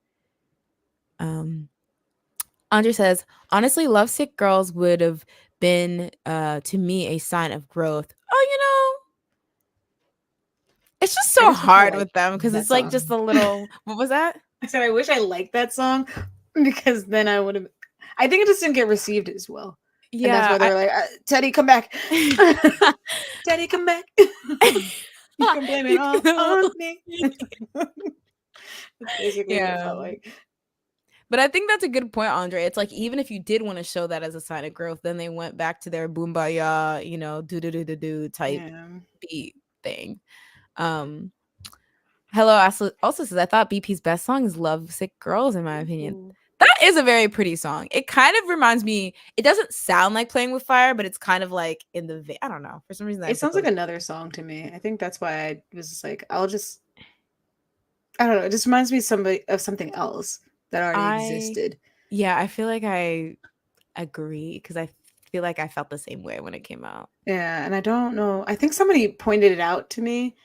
Andre says, honestly, Lovesick Girls would have been to me a sign of growth. Oh, it's just so hard with them because it's like just a little. What was that? I said I wish I liked that song because then I would have. I think it just didn't get received as well. Yeah, and that's why they're like, Teddy, come back. Teddy, come back. You can blame it all on me. That's basically what it felt like. But I think that's a good point, Andre. It's like, even if you did want to show that as a sign of growth, then they went back to their boombaya, do type beat thing. Hello also says, I thought BP's best song is Lovesick Girls, in my opinion. That is a very pretty song. It kind of reminds me, it doesn't sound like Playing with Fire, but it's kind of like in the, I don't know. For some reason, it sounds like another song to me. I think that's why I was just like, I don't know. It just reminds me of something else that already existed. Yeah, I feel like I agree because I feel like I felt the same way when it came out. Yeah, and I don't know. I think somebody pointed it out to me,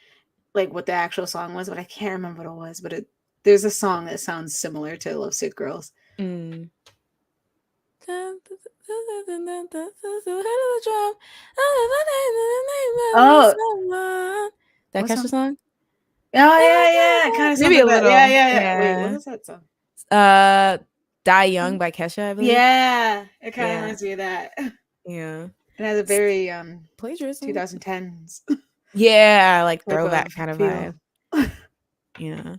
like what the actual song was, but I can't remember what it was. But there's a song that sounds similar to Lovesick Girls. Mm. Oh, that Kesha song? Oh yeah, kind of maybe a little. Yeah. Wait, what was that song? Die Young by Kesha, I believe. Yeah, it kind of reminds me of that. Yeah, it has a very plagiarism 2010s. Yeah, like throwback kind of vibe. Yeah.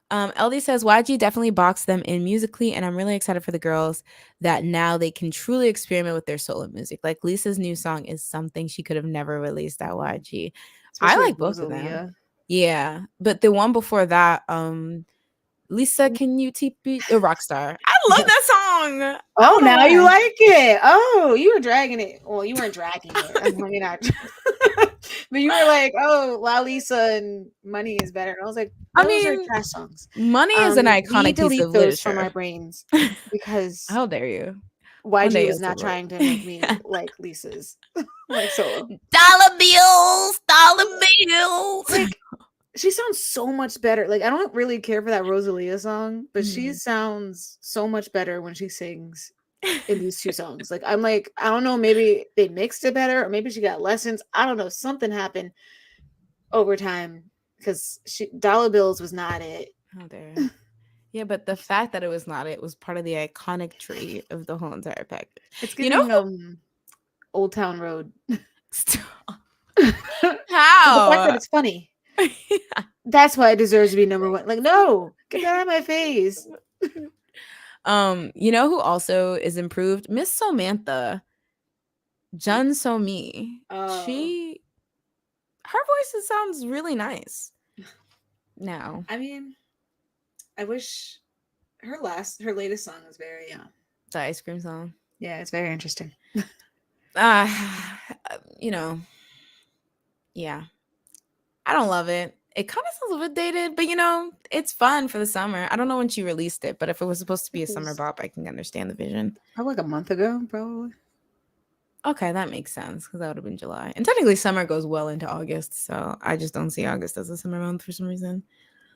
LD says YG definitely boxed them in musically, and I'm really excited for the girls that now they can truly experiment with their solo music. Like Lisa's new song is something she could have never released at YG. Especially I like both of them. Yeah, but the one before that, Lisa, can you be a rock star? I love that song. Oh, now you like it. Oh, you were dragging it. Well, you weren't dragging it. I mean, not. But you were like, oh, La Lisa and Money is better. And I was like, those are trash songs. Money is an iconic piece of literature. From our brains because how dare you? YG was not trying to make me like Lisa's like solo. Dollar bills. Like, she sounds so much better. Like, I don't really care for that Rosalia song, but she sounds so much better when she sings in these two songs. Like, I'm like, I don't know, maybe they mixed it better, or maybe she got lessons. I don't know. Something happened over time because Dollar Bills was not it. How dare. Yeah, but the fact that it was not it was part of the iconic tree of the whole entire package. It's giving, Old Town Road. How? The fact that it's funny. Yeah. That's why it deserves to be number one. Like, no, get that out of my face. You know who also is improved? Miss Samantha. Jun So Mi. Her voice sounds really nice. Now. I mean, I wish her latest song was very the ice cream song. Yeah, it's very interesting. Yeah. I don't love it. It kind of sounds a bit dated, but it's fun for the summer. I don't know when she released it, but if it was supposed to be a summer bop, I can understand the vision. Probably like a month ago, probably. Okay, that makes sense because that would have been July. And technically summer goes well into August, so I just don't see August as a summer month for some reason.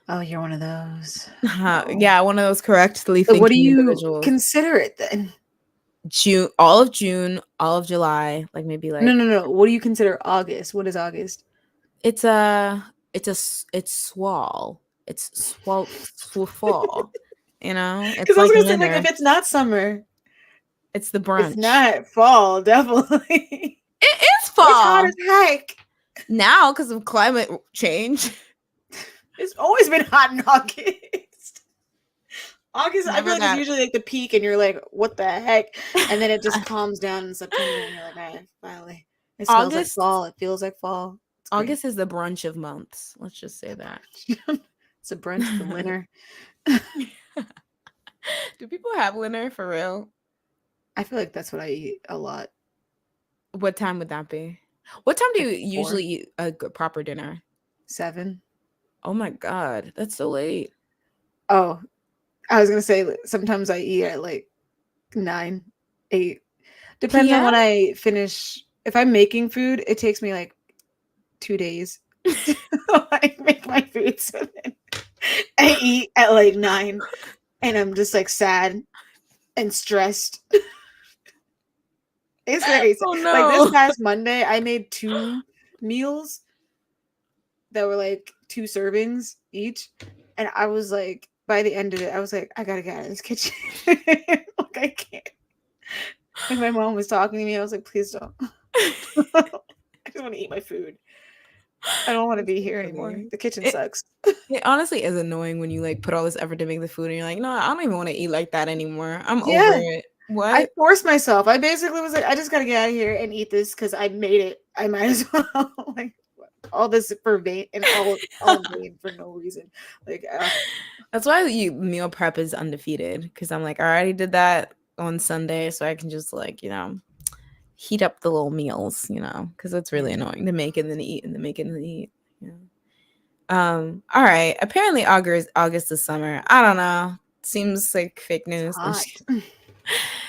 Oh, you're one of those. Yeah, one of those correctly thinking what do you individuals. Consider it then? All of June, all of July, like maybe like No. What do you consider August? What is August? It's swall. It's swall. Because I was gonna say, like, if it's not summer, it's the brunch. It's not fall, definitely. It is fall. It's hot as heck now because of climate change. It's always been hot in August. I feel like it's usually like the peak, and you're like, "What the heck?" And then it just calms down in September, and you're like, "Man, finally, it smells like fall. It feels like fall. August is the brunch of months. Let's just say that. It's a brunch for winter. Do people have dinner for real? I feel like that's what I eat a lot. What time would that be? What time do you Like 4, usually eat a proper dinner? 7. Oh my God, that's so late. Oh, I was gonna say sometimes I eat at like 9, 8. Depends on PM? when I finish. If I'm making food, it takes me like 2 days to like make my food. So then I eat at like 9, and I'm just like sad and stressed. It's very sad. Oh Like this no. past Monday, I made 2 meals that were like 2 servings each, and I was like, by the end of it, I was like, I gotta get out of this kitchen. Like I can't. And my mom was talking to me. I was like, please don't. I just want to eat my food. I don't want to That's be so here anymore. funny. The kitchen It sucks. it honestly is annoying when you like put all this effort to make the food and you're like, no, I don't even want to eat like that anymore. I'm over Yeah. it. I What? forced myself. I basically was like, I just gotta get out of here and eat this because I made it. I might as well. Like all this for vain and all in vain for no reason. Like That's why you meal prep is undefeated because I'm like, I already did that on Sunday, so I can just like, heat up the little meals, because it's really yeah. annoying to make and then eat and then make and then eat. Yeah. All right. Apparently August is summer. I don't know. Seems like fake It's news. hot.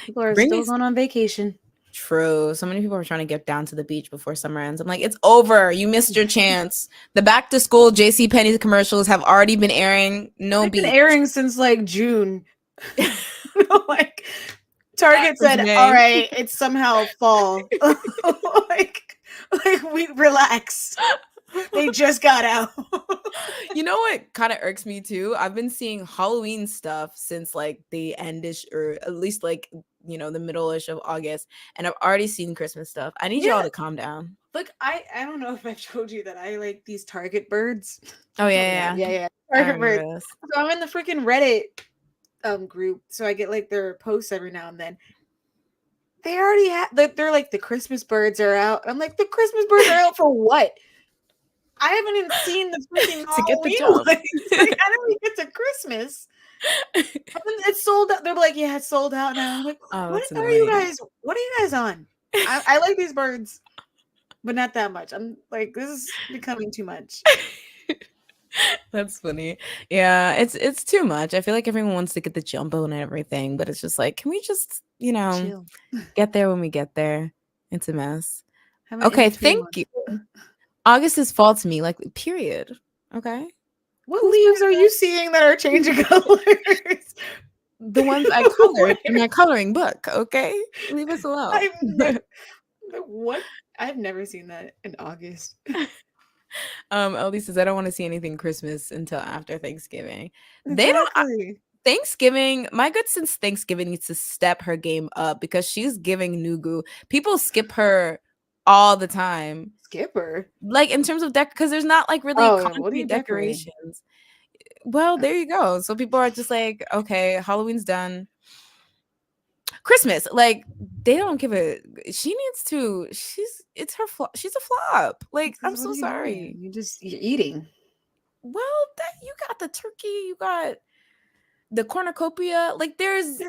People are Bring me still going on vacation. true. So many people are trying to get down to the beach before summer ends. I'm like, it's over. You missed your chance. The back to school JCPenney commercials have already been airing. No They've been beach. airing since like June. Like Target Since said, all May. right, it's somehow fall. like we relax. They just got out. You know what kind of irks me too? I've been seeing Halloween stuff since like the endish or at least like the middle-ish of August, and I've already seen Christmas stuff. I need y'all Yeah. to calm down. Look, I don't know if I've told you that I like these Target birds. Oh Oh yeah, yeah. I Target birds. remember this. So I'm in the freaking Reddit group, so I get like their posts every now and then. They already have they're like the Christmas birds are out. I'm like, the Christmas birds are out for what? I haven't even seen the freaking To get the Halloween jump. ones. Like, I don't even get to Christmas. And then it's sold out. They're like, yeah, it's sold out now. I'm like, Oh, what that's are you annoying. guys? What are you guys on? I like these birds, but not that much. I'm like, this is becoming too much. That's funny. Yeah, it's too much. I feel like everyone wants to get the jumbo and everything, but it's just like, can we just, Chill. get there when we get there? It's a mess. Have an Okay, in-between thank you. month. August is fall to me, like period. Okay. What Who's leaves are you seeing that are changing colors? the ones I colored in my coloring book? Okay, leave us alone. What? I've never seen that in August. Ellie says I don't want to see anything Christmas until after Thanksgiving. They don't. Exactly. Thanksgiving, my good sis Thanksgiving needs to step her game up because she's giving Nugu. People skip her all the time. Skipper. Like in terms of because there's not like really Oh, yeah. What are you concrete decorating? decorations. Well, there you go. So people are just like, okay, Halloween's done. Christmas, like they don't give a. She needs to. It's her flop. She's a flop. Like I'm so sorry. You're eating. Well, that you got the turkey, you got the cornucopia. Like there's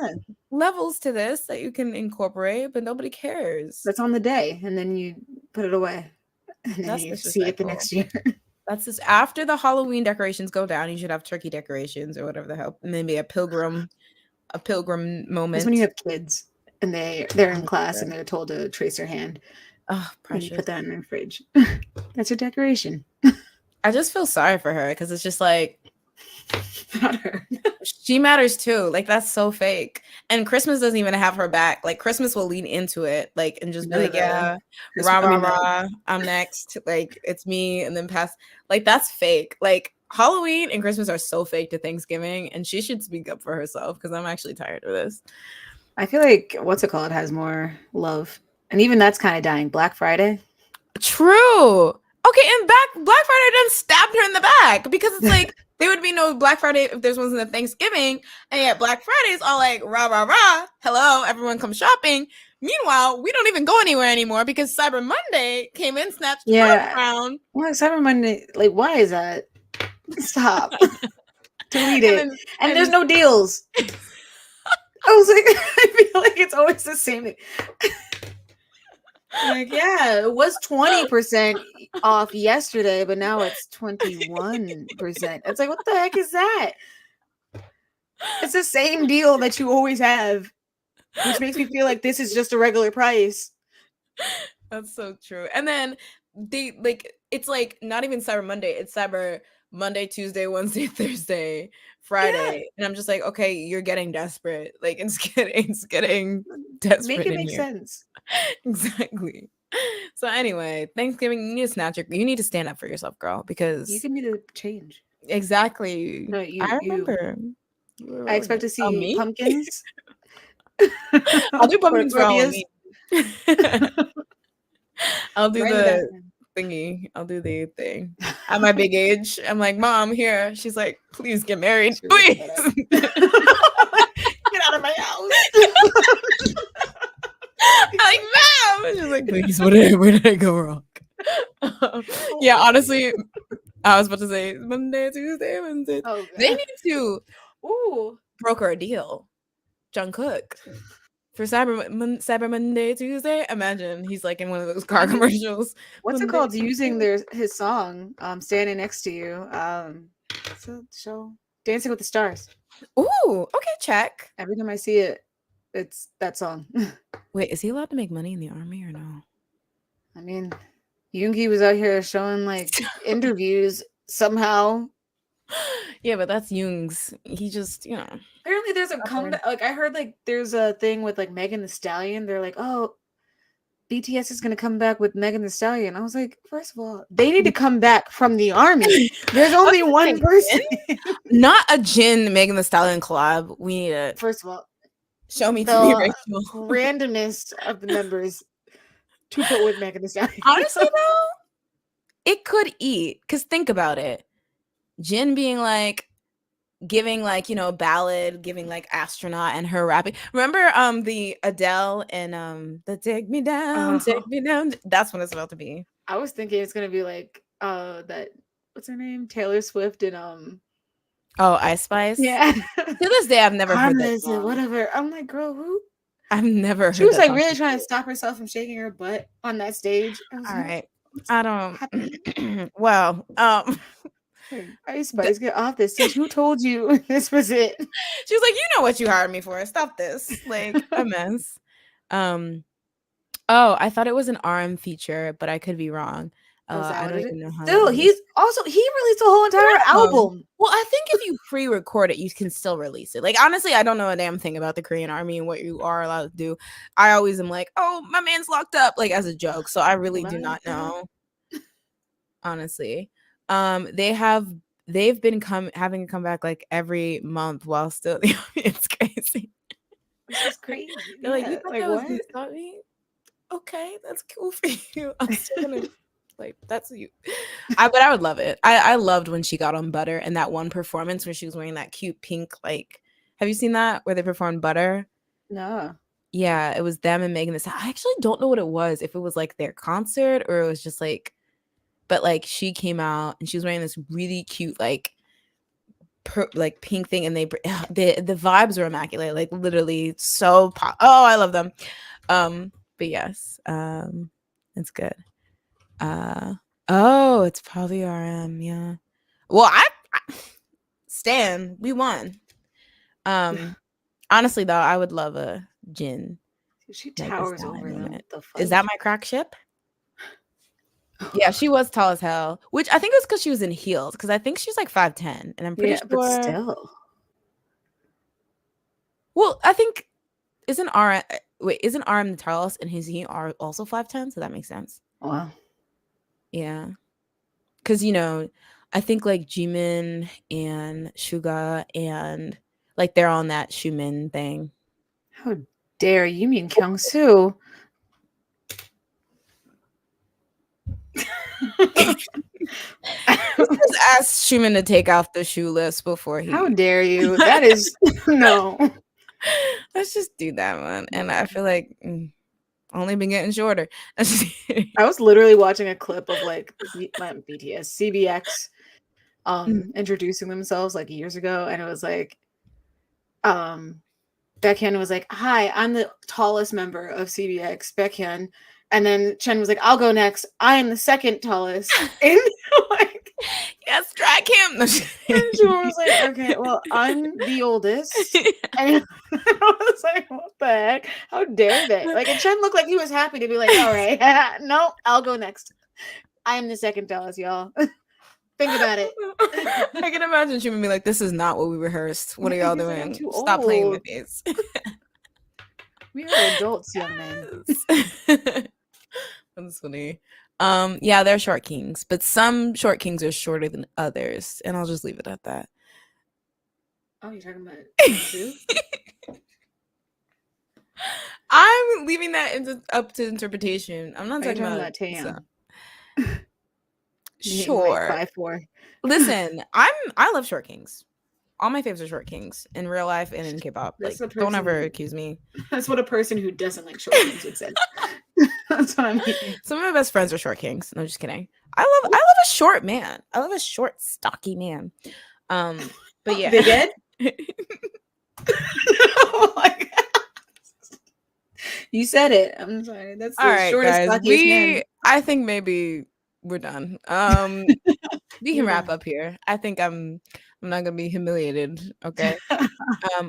levels to this that you can incorporate, but nobody cares. That's on the day, and then you put it away, and then That's you see it the next year. That's just after the Halloween decorations go down. You should have turkey decorations or whatever the hell. Maybe a pilgrim moment. That's when you have kids and they're in class and they're told to trace their hand. Oh, precious. And you put that in their fridge. That's your decoration. I just feel sorry for her because it's just like not her. She matters too. Like that's so fake. And Christmas doesn't even have her back. Like Christmas will lean into it, like and just be like, yeah, rah, I'm next. Like it's me, and then pass. Like that's fake. Like Halloween and Christmas are so fake to Thanksgiving, and she should speak up for herself because I'm actually tired of this. I feel like what's it called has more love, and even that's kind of dying. Black Friday. True. Okay, and Black Friday done stabbed her in the back because it's like There would be no Black Friday if there wasn't a Thanksgiving, and yet Black Friday's all like rah rah rah. Hello, everyone, come shopping. Meanwhile, we don't even go anywhere anymore because Cyber Monday came in, snatched the first Yeah. round, Well, Cyber Monday, like, why is that? Stop. Delete and it. then And there's no deals. I was like, I feel like it's always the same thing. Like, yeah, it was 20% off yesterday, but now it's 21%. It's like, what the heck is that? It's the same deal that you always have, which makes me feel like this is just a regular price. That's so true. And then they like it's like not even Cyber Monday, it's Cyber Monday, Tuesday, Wednesday, Thursday, Friday. Yeah. And I'm just like, okay, you're getting desperate. Like it's getting Make desperate it in make here. sense. Exactly. So anyway, Thanksgiving, you need to you need to stand up for yourself, girl, You because give me the change. exactly. No, I you. remember. You were I really expect good. to Oh, see me? pumpkins. I'll do pumpkins for Cornrobias. Halloween. I'll do Right in the the background. thingy. I'll do the thing. At my big age, I'm like, Mom, here. She's like, please get married. She was like, Please. shut up. Get out of my house. I'm like, Mom. She's like, please, where did I go wrong? Yeah, honestly, I was about to say Monday, Tuesday, Wednesday. Oh, They God. need to Ooh. broker a deal. Jungkook. For Cyber Monday, Tuesday. Imagine he's like in one of those car commercials. What's it Monday, called? Tuesday. Using his song, "Standing Next to You." What's the show? Dancing with the Stars. Ooh, okay, check. Every time I see it, it's that song. Wait, is he allowed to make money in the army or no? I mean, Yoongi was out here showing like interviews somehow. Yeah, but that's Jung's. He just, Apparently, there's a comeback. Like I heard, like there's a thing with like Megan Thee Stallion. They're like, oh, BTS is gonna come back with Megan Thee Stallion. I was like, first of all, they need to come back from the army. There's only one person. Not a Jin Megan Thee Stallion collab. We need it. First of all, Show me to be the Rachel. randomness of the members to put with Megan Thee Stallion. Honestly, though, it could eat. Because think about it. Jin being like, giving like, ballad, giving like astronaut and her rapping. Remember the Adele and the Take Me Down, Take Me Down? That's what it's about to be. I was thinking it's gonna be like that what's her name? Taylor Swift and Oh, Ice Spice? yeah. To this day I've never heard that song. Whatever. I'm like, girl, who? I've never heard She was that like song. really trying to stop herself from shaking her butt on that stage. I was all like, right. I don't well, Ice Spice, get off this stage. Who told you this was it? She was like, you know what you hired me for. Stop this. Like a mess. Oh, I thought it was an RM feature, but I could be wrong. I don't even know how. Still, he released a whole entire album. Well, I think if you pre-record it, you can still release it. Like honestly, I don't know a damn thing about the Korean army and what you are allowed to do. I always am like, oh, my man's locked up, like as a joke. So I really do not know. Honestly, they've been having to come back like every month while still. It's crazy. It's crazy. They're like, what? Okay, that's cool for you. I'm still gonna like that's you. But I would love it. I loved when she got on Butter and that one performance where she was wearing that cute pink, like, have you seen that where they performed Butter? No. Yeah, it was them and Megan Thee Stallion. I actually don't know what it was, if it was like their concert or it was just like, but like she came out and she was wearing this really cute like pink thing, and the vibes were immaculate, like literally so pop. Oh, I love them. But yes, it's good. Oh, it's probably RM. Yeah. Well, I Stan, we won. Honestly though, I would love a Jin. She towers over him. Is that my crack ship? Yeah, she was tall as hell, which I think it was because she was in heels, because I think she's like 5'10", and I'm pretty sure. But still. Well, I think isn't RM the tallest, and he are also 5'10", so that makes sense. Wow. Yeah, because I think like Jimin and Suga and like they're on that Xiumin thing. How dare you mean Kyungsoo? Let's just ask Schumann to take off the shoe list before How he. dare you? That is no. Let's just do that one. And I feel like only been getting shorter. I was literally watching a clip of like BTS, CBX, introducing themselves like years ago, and it was like, Baekhyun was like, "Hi, I'm the tallest member of CBX, Baekhyun," and then Chen was like, "I'll go next. I am the second tallest." And like, yes, drag him. and Jewel was like, "Okay, well, I'm the oldest," and I was like, "What the heck? How dare they?" Like, and Chen looked like he was happy to be like, "All right, no, I'll go next. I am the second tallest, y'all." Think about it. I can imagine she would be like, "This is not what we rehearsed. What are y'all He's like, doing? I'm too Stop playing in my old. face." We are adults, young man. That's funny. Yeah, they're short kings, but some short kings are shorter than others, and I'll just leave it at that. Oh, you're talking about Zoo? I'm leaving that up to interpretation. I'm not Are you talking talking about Taeyang? sure. 5'4". Listen, I love short kings. All my faves are short kings in real life and in K-pop. Like, don't ever accuse me. That's what a person who doesn't like short kings would say. That's what I mean. Some of my best friends are short kings. No, just kidding. I love a short man. I love a short, stocky man. But yeah. Big Ed? Oh my god. You said it. I'm sorry. That's the all right, shortest, guys. stockiest man. I think maybe we're done. We can wrap up here. I think I'm not gonna be humiliated. Okay.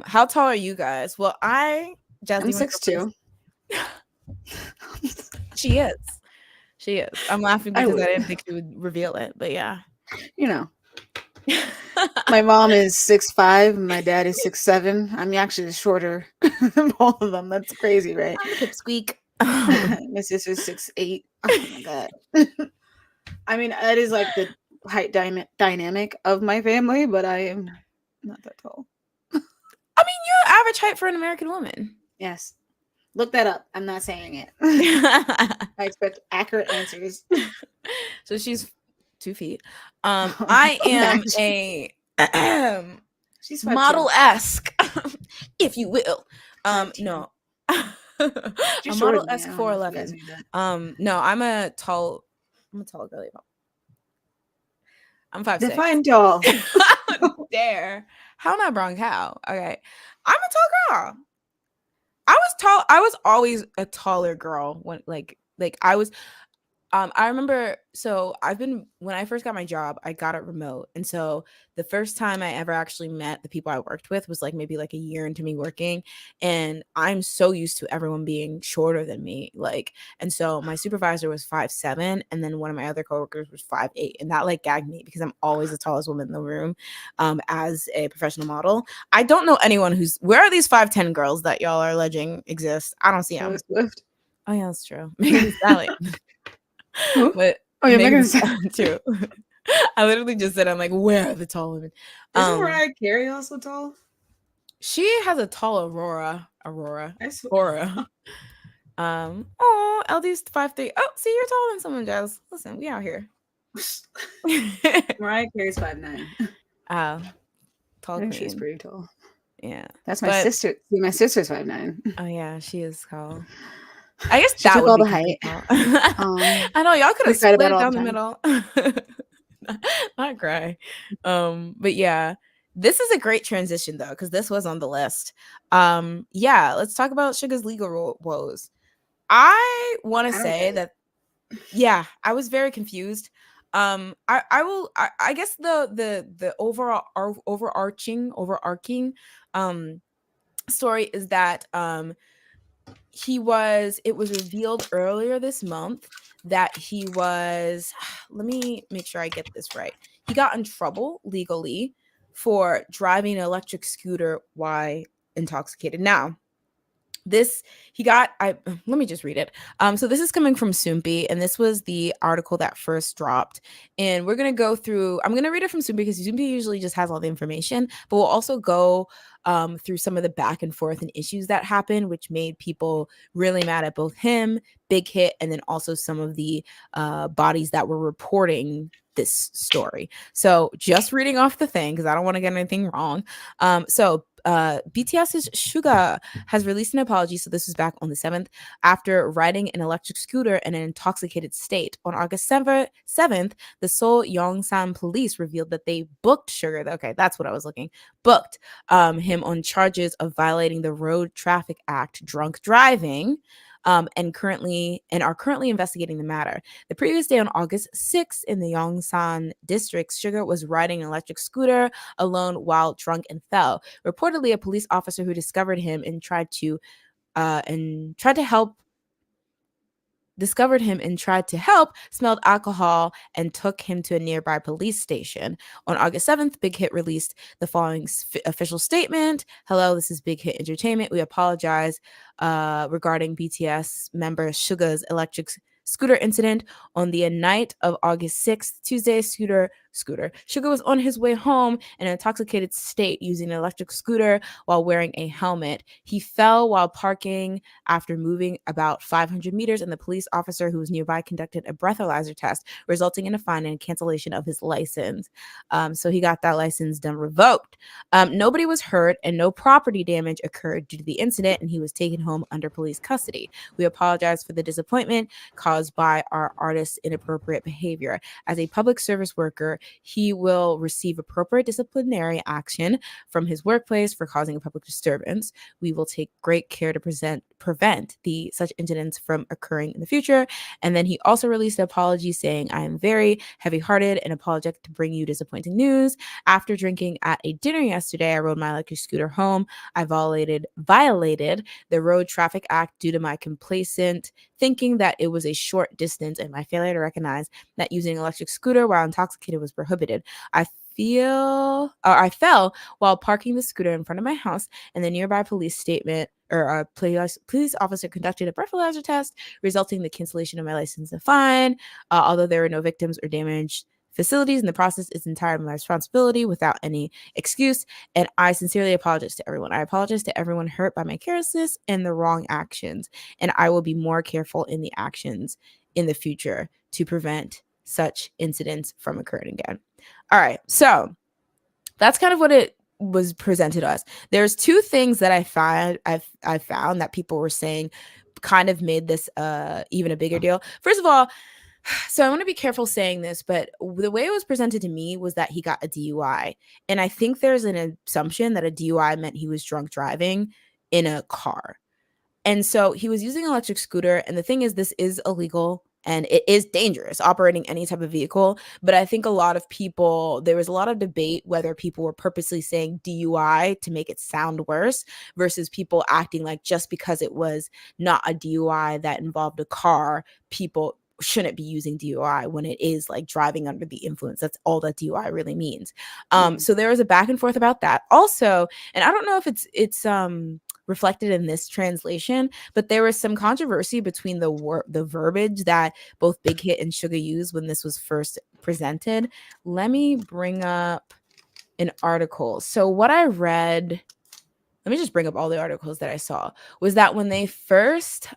How tall are you guys? Well, I'm 6'2". She is. She is. I'm laughing because I didn't think she would reveal it, but yeah. You know. My mom is 6'5", my dad is 6'7". I'm actually shorter than both of them. That's crazy, right? Pipsqueak. My sister's 6'8". Oh my god. I mean, that is like the height dynamic of my family, but I am not that tall. I mean, you're average height for an American woman. Yes. Look that up. I'm not saying it. I expect accurate answers. So she's 2 feet. I am a she's model-esque, if you will. No. A model-esque 4'11". No, I'm a tall girl. I'm 5'6". Define tall. Dare. How not brown cow? Okay. I'm a tall girl. I was tall. I was always a taller girl when like I was I remember, so when I first got my job, I got it remote. And so the first time I ever actually met the people I worked with was like maybe like a year into me working. And I'm so used to everyone being shorter than me. Like, and so my supervisor was 5'7", and then one of my other coworkers was 5'8". And that like gagged me because I'm always the tallest woman in the room as a professional model. I don't know anyone where are these 5'10" girls that y'all are alleging exist? I don't see them. Swift. Oh yeah, that's true. Megan Thee Stallion. But oh yeah, Megan Thee Stallion too. I literally just said, I'm like, where are the tall women? Isn't Mariah Carey also tall? She has a tall Aurora. Oh, LD's 5'3". Oh, see, you're taller than someone, Jazz. Listen, we out here. Mariah Carey's 5'9". Tall queen. She's pretty tall. Yeah, that's my sister. See, my sister's 5'9". Oh yeah, she is tall. I guess she that took would all be the height. I know y'all could have split down the middle. Not cry. But yeah, this is a great transition though, because this was on the list. Yeah, let's talk about Suga's legal woes. I want to say that, yeah, I was very confused. I guess the overarching story is that it was revealed earlier this month that he was, let me make sure I get this right. He got in trouble legally for driving an electric scooter while intoxicated. Now, let me just read it. So this is coming from Soompi, and this was the article that first dropped. And we're going to go through, I'm going to read it from Soompi because Soompi usually just has all the information, but we'll also go through some of the back and forth and issues that happened, which made people really mad at both him, Big Hit, and then also some of the bodies that were reporting this story. So just reading off the thing because I don't want to get anything wrong. BTS's Suga has released an apology. So this was back on the 7th after riding an electric scooter in an intoxicated state. On August 7th, the Seoul Yongsan police revealed that they booked Sugar. Okay, that's what I was looking. Booked him on charges of violating the Road Traffic Act, drunk driving. And are currently investigating the matter. The previous day on August 6th in the Yongsan district, Sugar was riding an electric scooter alone while drunk and fell. Reportedly, a police officer who discovered him and tried to help smelled alcohol and took him to a nearby police station. On August 7th, Big Hit released the following official statement. Hello, this is Big Hit Entertainment. We apologize regarding BTS member Suga's electric scooter incident on the night of August 6th, Tuesday. Suga was on his way home in an intoxicated state using an electric scooter while wearing a helmet. He fell while parking after moving about 500 meters, and the police officer who was nearby conducted a breathalyzer test, resulting in a fine and cancellation of his license. So he got that license then revoked. Nobody was hurt and no property damage occurred due to the incident, and he was taken home under police custody. We apologize for the disappointment caused by our artist's inappropriate behavior. As a public service worker, he will receive appropriate disciplinary action from his workplace for causing a public disturbance. We will take great care to prevent such incidents from occurring in the future. And then he also released an apology saying, I am very heavy-hearted and apologetic to bring you disappointing news. After drinking at a dinner yesterday, I rode my electric scooter home. I violated the Road Traffic Act due to my complacent thinking that it was a short distance and my failure to recognize that using an electric scooter while intoxicated was prohibited. I fell while parking the scooter in front of my house, and the nearby police officer conducted a breathalyzer test, resulting in the cancellation of my license and fine. Although there were no victims or damaged facilities in the process, is entirely my responsibility without any excuse, and I sincerely apologize to everyone. I apologize to everyone hurt by my carelessness and the wrong actions, and I will be more careful in the actions in the future to prevent such incidents from occurring again. All right, so that's kind of what it was presented to us. There's two things that I found that people were saying kind of made this even a bigger deal. First of all, so I want to be careful saying this, but the way it was presented to me was that he got a DUI. And I think there's an assumption that a DUI meant he was drunk driving in a car. And so he was using an electric scooter. And the thing is, this is illegal and it is dangerous operating any type of vehicle. But I think there was a lot of debate whether people were purposely saying DUI to make it sound worse versus people acting like just because it was not a DUI that involved a car, people shouldn't be using DUI when it is like driving under the influence. That's all that DUI really means. So there was a back and forth about that. Also, and I don't know if it's reflected in this translation, but there was some controversy between the verbiage that both Big Hit and Suga used when this was first presented. Let me bring up an article. So what I read, let me just bring up all the articles that I saw, was that when they first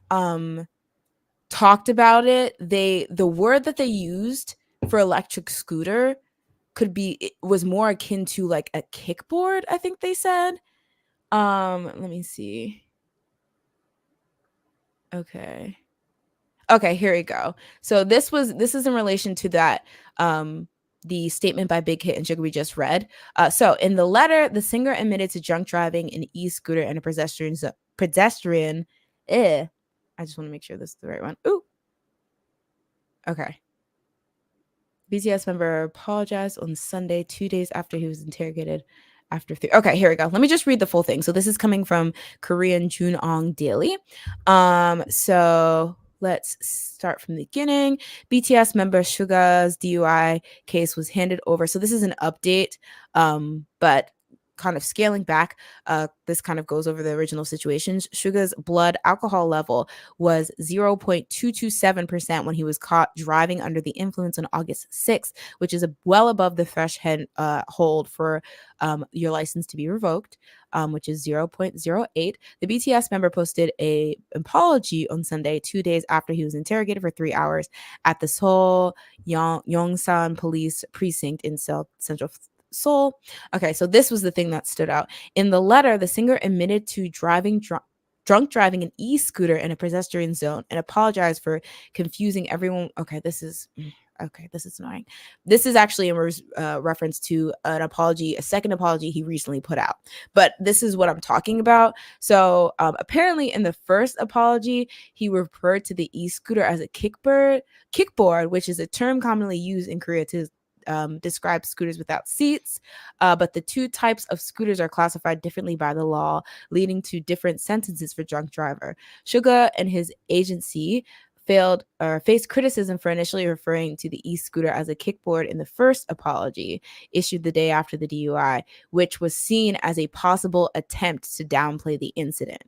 talked about it, the word that they used for electric scooter was more akin to like a kickboard, I think they said. Let me see. Okay, here we go. So this is in relation to that the statement by Big Hit and Suga we just read. So in the letter, the singer admitted to drunk driving an e-scooter and a pedestrian. I just want to make sure this is the right one. Ooh. Okay. BTS member apologized on Sunday, 2 days after he was interrogated after 3. Okay, here we go. Let me just read the full thing. So this is coming from Korean Junong Daily. So let's start from the beginning. BTS member Suga's DUI case was handed over. So this is an update, but kind of scaling back, this kind of goes over the original situations. Suga's blood alcohol level was 0.227% when he was caught driving under the influence on August 6th, which is well above the threshold hold for your license to be revoked, which is 0.08. The BTS member posted an apology on Sunday, 2 days after he was interrogated for 3 hours at the Seoul Yongsan Police Precinct in Central Seoul. Okay, so this was the thing that stood out. In the letter, the singer admitted to drunk driving an e-scooter in a pedestrian zone and apologized for confusing everyone. Okay, this is annoying. This is actually in reference to a second apology he recently put out. But this is what I'm talking about. So apparently in the first apology, he referred to the e-scooter as a kickboard, which is a term commonly used in Korea to describe scooters without seats. But the two types of scooters are classified differently by the law, leading to different sentences for drunk driver. Suga and his agency faced criticism for initially referring to the e-scooter as a kickboard in the first apology issued the day after the DUI, which was seen as a possible attempt to downplay the incident.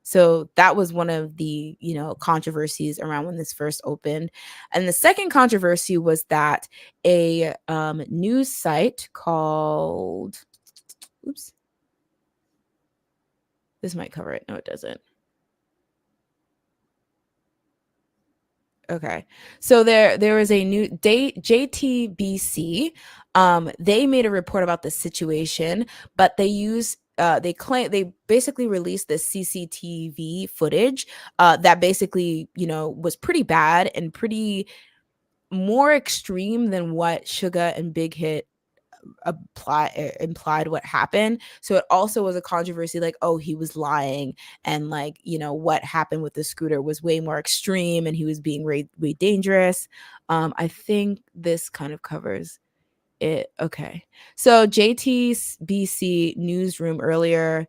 So that was one of the, controversies around when this first opened. And the second controversy was that a news site called, oops, this might cover it. No, it doesn't. Okay. So there was a new JTBC. They made a report about the situation, but they basically released this CCTV footage that basically, was pretty bad and pretty more extreme than what Suga and Big Hit implied what happened. So it also was a controversy, like, oh, he was lying, and like, what happened with the scooter was way more extreme and he was being way dangerous. I think this kind of covers it. Okay, so JTBC newsroom's earlier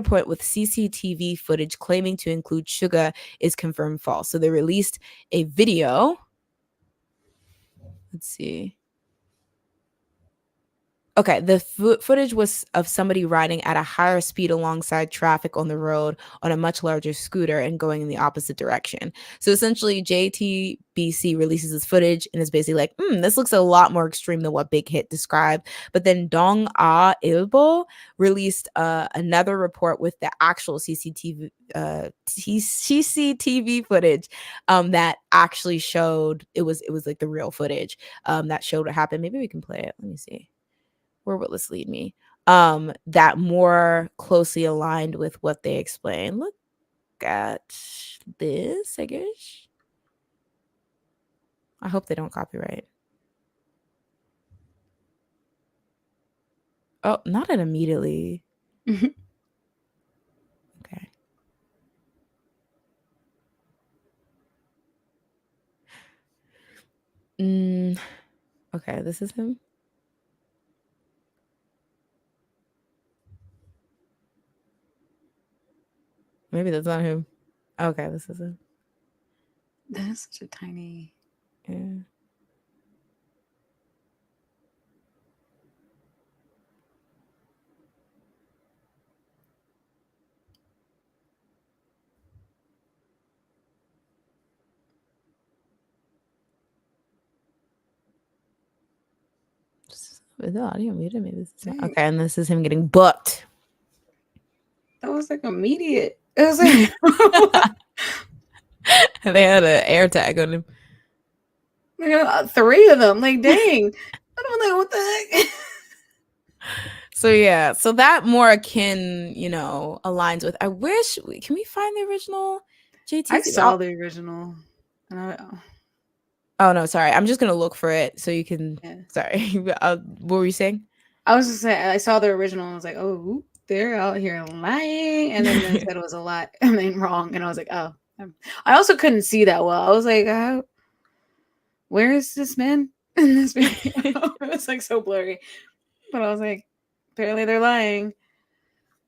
point with CCTV footage claiming to include Suga is confirmed false. So they released a video. Let's see. Okay, the footage was of somebody riding at a higher speed alongside traffic on the road on a much larger scooter and going in the opposite direction. So essentially, JTBC releases this footage and is basically like, this looks a lot more extreme than what Big Hit described. But then Dong Ah Ilbo released another report with the actual CCTV footage that actually showed it was like the real footage that showed what happened. Maybe we can play it. Let me see. Where will this lead me? That more closely aligned with what they explain. Look at this, I guess. I hope they don't copyright. Oh, not it immediately. Okay. Okay, this is him. Maybe that's not him. Okay, this is him. That's such a tiny. Yeah. Is the audio muted? Maybe this is not. Okay, and this is him getting booked. That was like immediate. It was like They had an air tag on him. Like, 3 of them. Like, dang. I'm like, what the heck? So yeah, so that more akin, aligns with. I wish can we find the original JT? I saw the original. Oh no, sorry. I'm just gonna look for it so you can. Yeah. Sorry, what were you saying? I was just saying I saw the original and I was like, oh, they're out here lying, and then they said it was a lie and then wrong, and I was like, oh. I also couldn't see that well. I was like, where is this man in this video? It was like so blurry, but I was like, apparently they're lying.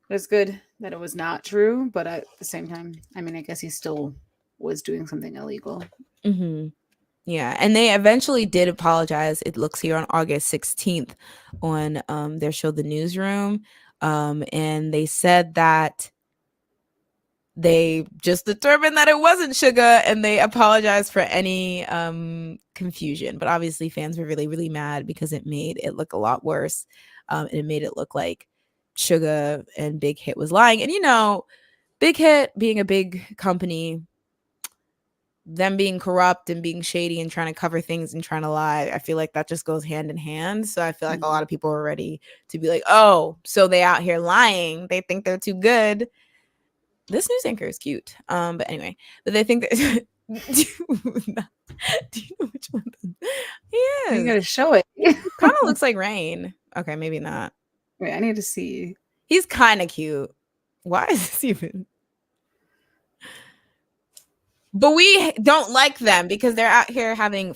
But it's good that it was not true, but at the same time, I mean, I guess he still was doing something illegal. Mm-hmm. Yeah, and they eventually did apologize. It looks here on August 16th on their show The Newsroom. And they said that they just determined that it wasn't Suga and they apologized for any confusion. But obviously fans were really, really mad because it made it look a lot worse. And it made it look like Suga and Big Hit was lying. And you know, Big Hit being a big company, them being corrupt and being shady and trying to cover things and trying to lie, I feel like that just goes hand in hand. So I feel like a lot of people are ready to be like, oh, so they out here lying. They think they're too good. This news anchor is cute. But anyway, but they think that do you know which one he You is? gotta show it. He kind of looks like Rain. Okay, maybe not. Wait, I need to see. He's kind of cute. Why is this even? But we don't like them because they're out here having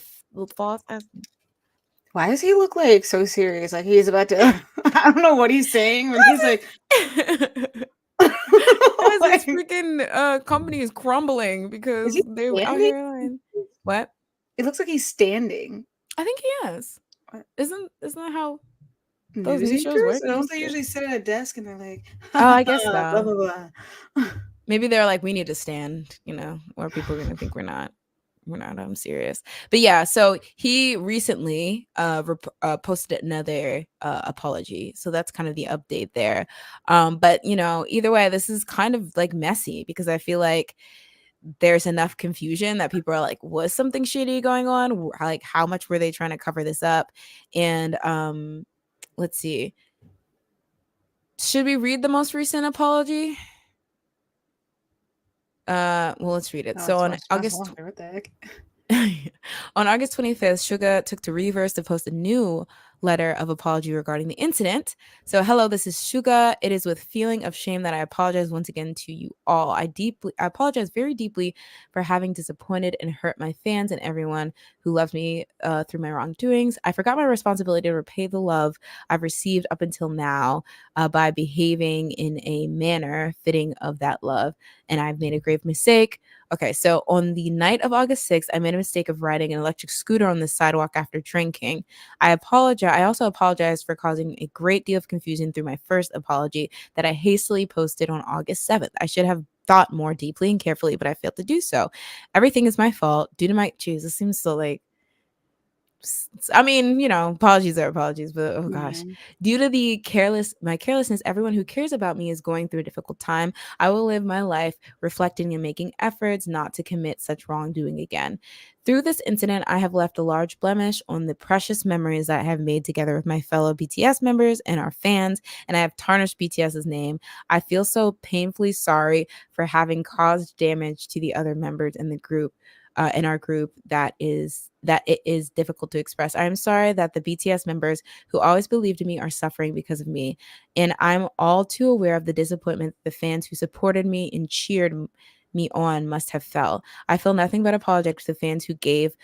false. Why does he look like so serious? Like he's about to. I don't know what he's saying, but he's like. Guys, this like, freaking company is crumbling is because he they out standing? here lying. What? It looks like he's standing. I think he is. What? Isn't that how those News news shows anchors? work? Don't they usually sit at a desk and they're like, Oh, I guess blah blah so. blah. Maybe they're like, we need to stand, you know, or people are gonna think we're not serious. But yeah, so he recently posted another apology, so that's kind of the update there. But you know, either way, this is kind of like messy because I feel like there's enough confusion that people are like, was something shady going on? Like, how much were they trying to cover this up? And let's see, should we read the most recent apology? Well, let's read it. Oh, So it's on Josh August Walker. What the heck? on August 25th, Suga took to Reverse to post a new letter of apology regarding the incident. So, hello, this is Suga. It is with feeling of shame that I apologize once again to you all. I apologize very deeply for having disappointed and hurt my fans and everyone who loved me through my wrongdoings. I forgot my responsibility to repay the love I've received up until now by behaving in a manner fitting of that love, and I've made a grave mistake. Okay, so on the night of August 6th, I made a mistake of riding an electric scooter on the sidewalk after drinking. I apologize. I also apologize for causing a great deal of confusion through my first apology that I hastily posted on August 7th. I should have thought more deeply and carefully, but I failed to do so. Everything is my fault due to my this seems so like, I mean, you know, apologies are apologies, but oh gosh. Yeah. Due to my carelessness, everyone who cares about me is going through a difficult time. I will live my life reflecting and making efforts not to commit such wrongdoing again. Through this incident, I have left a large blemish on the precious memories that I have made together with my fellow BTS members and our fans, and I have tarnished BTS's name. I feel so painfully sorry for having caused damage to the other members in the group. In our group, that it is difficult to express. I am sorry that the BTS members who always believed in me are suffering because of me, and I'm all too aware of the disappointment the fans who supported me and cheered me on must have felt. I feel nothing but apologetic to the fans who gave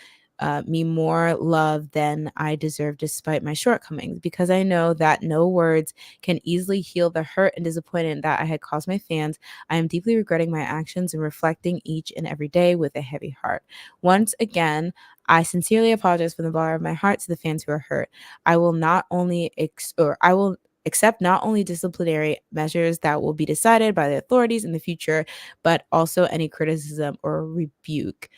me more love than I deserve despite my shortcomings, because I know that no words can easily heal the hurt and disappointment that I had caused my fans. I am deeply regretting my actions and reflecting each and every day with a heavy heart. Once again, I sincerely apologize from the bottom of my heart to the fans who are hurt. I will not only I will accept not only disciplinary measures that will be decided by the authorities in the future, but also any criticism or rebuke.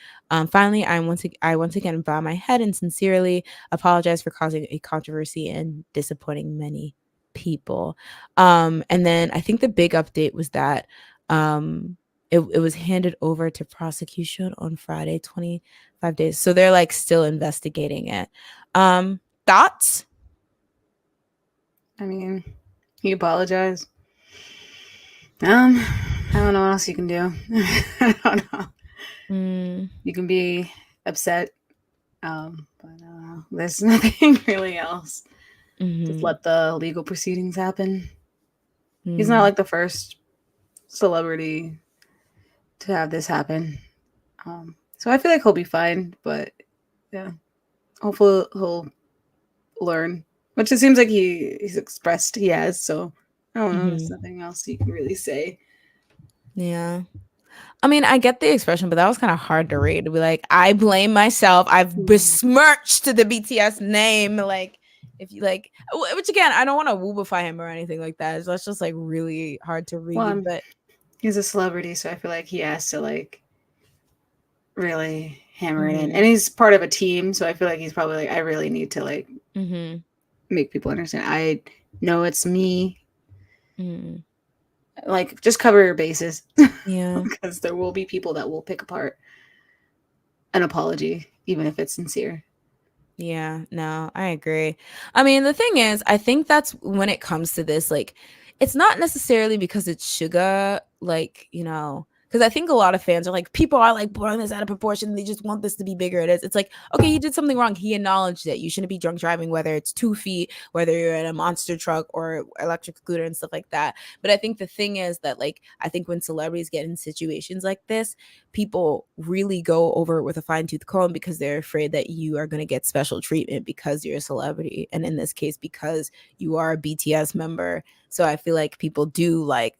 Finally, I once again bow my head and sincerely apologize for causing a controversy and disappointing many people. And then I think the big update was that it was handed over to prosecution on Friday, 25 days. So they're like still investigating it. Thoughts? I mean, he apologized. I don't know what else you can do. I don't know. You can be upset, but there's nothing really else. Just let the legal proceedings happen. He's not like the first celebrity to have this happen. So I feel like he'll be fine, but yeah, hopefully he'll learn, which it seems like he's expressed he has. So I don't know. There's nothing else you can really say. Yeah. I mean, I get the expression, but that was kind of hard to read. To be like, I blame myself. I've besmirched the BTS name. Like, if you like, which again, I don't want to woobify him or anything like that. That's just like really hard to Well, read. But he's a celebrity, so I feel like he has to like really hammer it in. mm-hmm, And he's part of a team, so I feel like he's probably like, I really need to like mm-hmm, make people understand. I know it's me. mm-hmm. Like, just cover your bases. Yeah. Because there will be people that will pick apart an apology, even if it's sincere. Yeah, no, I agree. I mean, the thing is, I think that's when it comes to this, like, it's not necessarily because it's sugar, like, because I think a lot of fans are like, people are like blowing this out of proportion. They just want this to be bigger. It's like, okay, he did something wrong. He acknowledged it. You shouldn't be drunk driving, whether it's 2 feet, whether you're in a monster truck or electric scooter and stuff like that. But I think the thing is that, like, I think when celebrities get in situations like this, people really go over it with a fine tooth comb because they're afraid that you are going to get special treatment because you're a celebrity. And in this case, because you are a BTS member. So I feel like people do like,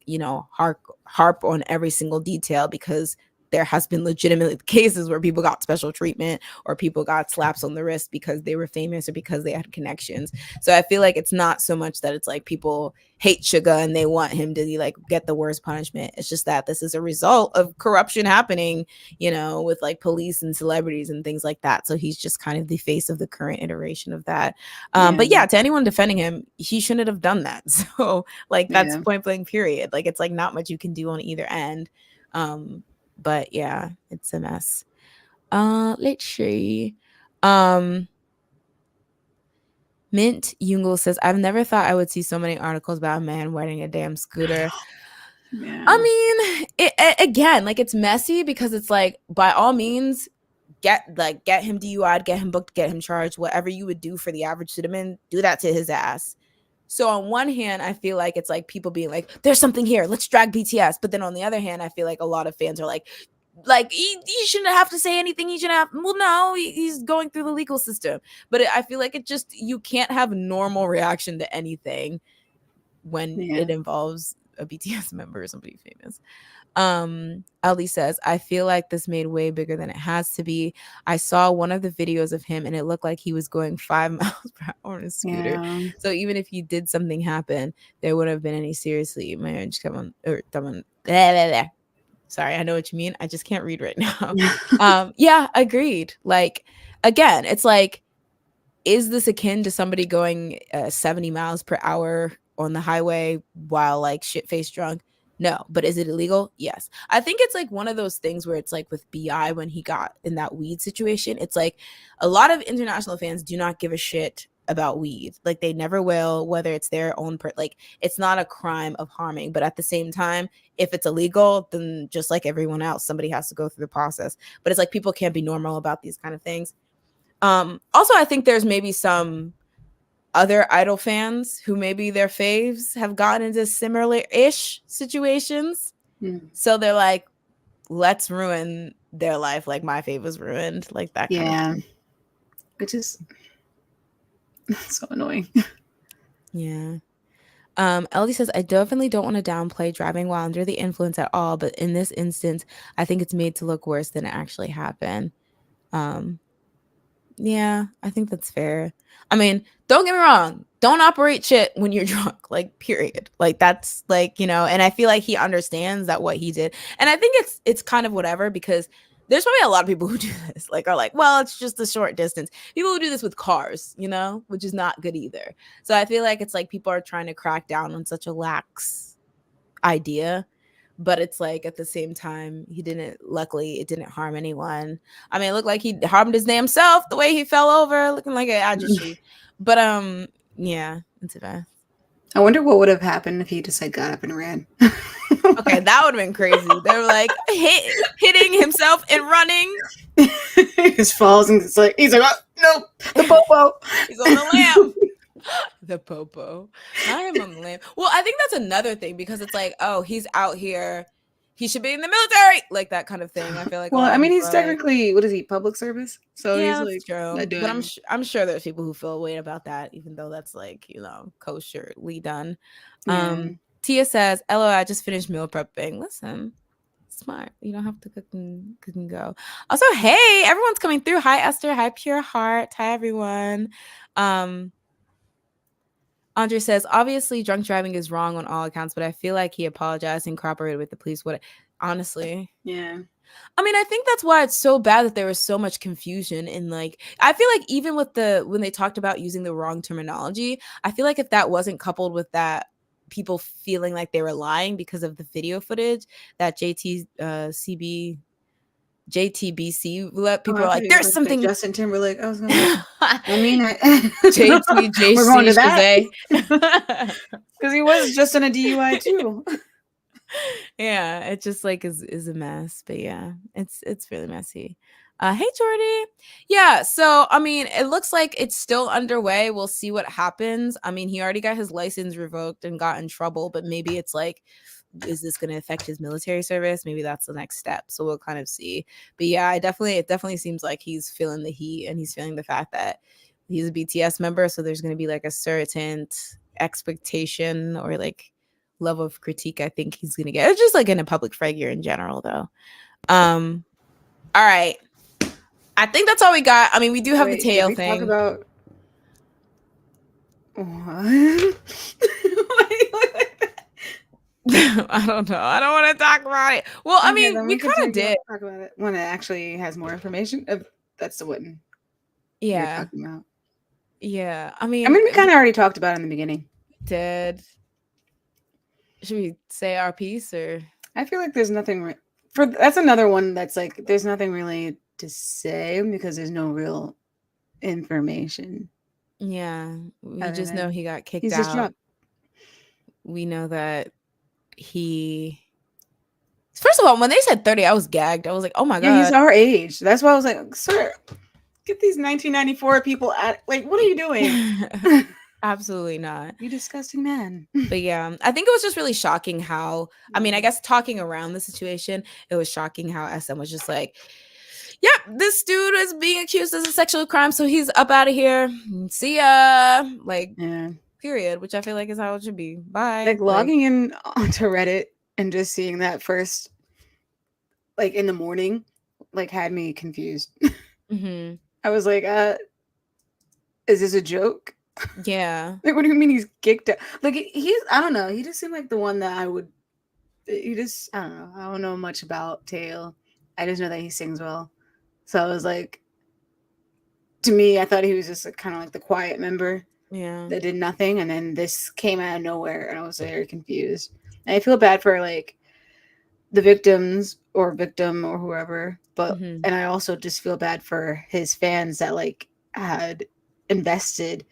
harp on every single detail because there has been legitimate cases where people got special treatment or people got slaps on the wrist because they were famous or because they had connections. So I feel like it's not so much that it's like people hate Suga and they want him to like get the worst punishment. It's just that this is a result of corruption happening, with like police and celebrities and things like that. So he's just kind of the face of the current iteration of that. But yeah, to anyone defending him, he shouldn't have done that. So like that's point blank period. Like it's like not much you can do on either end. But yeah, it's a mess. Let's see. Mint Yungle says, I've never thought I would see so many articles about a man wearing a damn scooter. Yeah. I mean, again, like it's messy because it's like, by all means, get him DUI'd, get him booked, get him charged, whatever you would do for the average citizen, do that to his ass. So on one hand, I feel like it's like people being like, there's something here, let's drag BTS. But then on the other hand, I feel like a lot of fans are like he shouldn't have to say anything. He shouldn't have. Well, no, he's going through the legal system. But I feel like it just, you can't have normal reaction to anything when it involves a BTS member or somebody famous. Ali says, I feel like this made way bigger than it has to be. I saw one of the videos of him and it looked like he was going 5 miles per hour on a scooter. Yeah. So even if he did something happen, there wouldn't have been any seriously marriage come on or someone. Sorry, I know what you mean. I just can't read right now. Yeah, agreed. Like, again, it's like, is this akin to somebody going 70 miles per hour on the highway while like shit-faced drunk? No. But is it illegal? Yes. I think it's like one of those things where it's like with BI when he got in that weed situation, it's like a lot of international fans do not give a shit about weed. Like they never will, whether it's their own like it's not a crime of harming. But at the same time, if it's illegal, then just like everyone else, somebody has to go through the process. But it's like people can't be normal about these kind of things. Also, I think there's maybe some other Idol fans who maybe their faves have gotten into similar-ish situations. So they're like, let's ruin their life like my fave was ruined. Like that kind of thing. Which is so annoying. Yeah. Ellie says, I definitely don't want to downplay driving while under the influence at all, but in this instance, I think it's made to look worse than it actually happened. Yeah, I think that's fair. I mean, don't get me wrong. Don't operate shit when you're drunk, like period. Like that's like, and I feel like he understands that what he did. And I think it's kind of whatever because there's probably a lot of people who do this, like are like, well, it's just a short distance. People who do this with cars, which is not good either. So I feel like it's like people are trying to crack down on such a lax idea. But it's like at the same time, luckily it didn't harm anyone. I mean, it looked like he harmed his damn self the way he fell over, looking like an ajushi. But yeah, it's a mess. I wonder what would have happened if he just like got up and ran. Okay, that would have been crazy. They were like hitting himself and running. He just falls and he's like, oh, no, the popo. He's on the lamp. The popo. I am on the lamp. Well, I think that's another thing because it's like, oh, he's out here. He should be in the military, like that kind of thing. I feel like. Well, I mean, he's technically what is he? Public service. So yeah, he's like true. But I'm sure there's people who feel weird about that, even though that's like kosherly done. Tia says, "LOL, I just finished meal prepping. Listen, Smart. You don't have to cook and go. Also, hey, everyone's coming through. Hi, Esther. Hi, Pure Heart. Hi, everyone. Andre says, obviously, drunk driving is wrong on all accounts, but I feel like he apologized and cooperated with the police. What? Honestly, Yeah. I mean, I think that's why it's so bad that there was so much confusion in like I feel like even with when they talked about using the wrong terminology, I feel like if that wasn't coupled with that people feeling like they were lying because of the video footage that JTBC let Oh, people I are thought like, he was there's about to say something Justin Timberlake. I was gonna be like, I mean, we're going JTJC to that Shazay. because he was just in a DUI too. Yeah, it just like is a mess. But yeah, it's really messy. Hey Jordy. Yeah, so I mean, it looks like it's still underway. We'll see what happens. I mean, he already got his license revoked and got in trouble, but maybe it's like, is this going to affect his military service? Maybe that's the next step. So we'll kind of see. But yeah, it definitely seems like he's feeling the heat and he's feeling the fact that he's a BTS member. So there's going to be like a certain expectation or like level of critique I think he's gonna get. It's just like in a public figure in general, though. All right. I think that's all we got. I mean, we do have the Wait, did tail we talk thing. about what? I don't know. I don't want to talk about it. Well, I Okay, mean, then we we could kind of did. talk about it when it actually has more information. That's the one you're Yeah. talking about. Yeah. I mean, we kind of already talked about it in the beginning. Did. Should we say our piece or? I feel like there's nothing that's another one that's like there's nothing really to say because there's no real information. Yeah. We just know he got kicked he's just out. drunk. We know that he. First of all, when they said 30, I was gagged. I was like, oh my God. Yeah, he's our age. That's why I was like, sir, get these 1994 people at like, what are you doing? Absolutely not. You disgusting man. But yeah, I think it was just really shocking how, I mean, I guess talking around the situation, it was shocking how SM was just like, yeah, this dude is being accused of a sexual crime, so he's up out of here. See ya. Like, Yeah. period, which I feel like is how it should be. Bye. Like logging in onto Reddit and just seeing that first, like in the morning, like had me confused. Mm-hmm. I was like, is this a joke? Yeah. Like, what do you mean he's kicked out? Like, I don't know. He just seemed like the one that I would, I don't know. I don't know much about Tail. I just know that he sings well. So I was like, to me, I thought he was just kind of like the quiet member that did nothing. And then this came out of nowhere and I was very confused. And I feel bad for like the victims or victim or whoever. But, and I also just feel bad for his fans that like had invested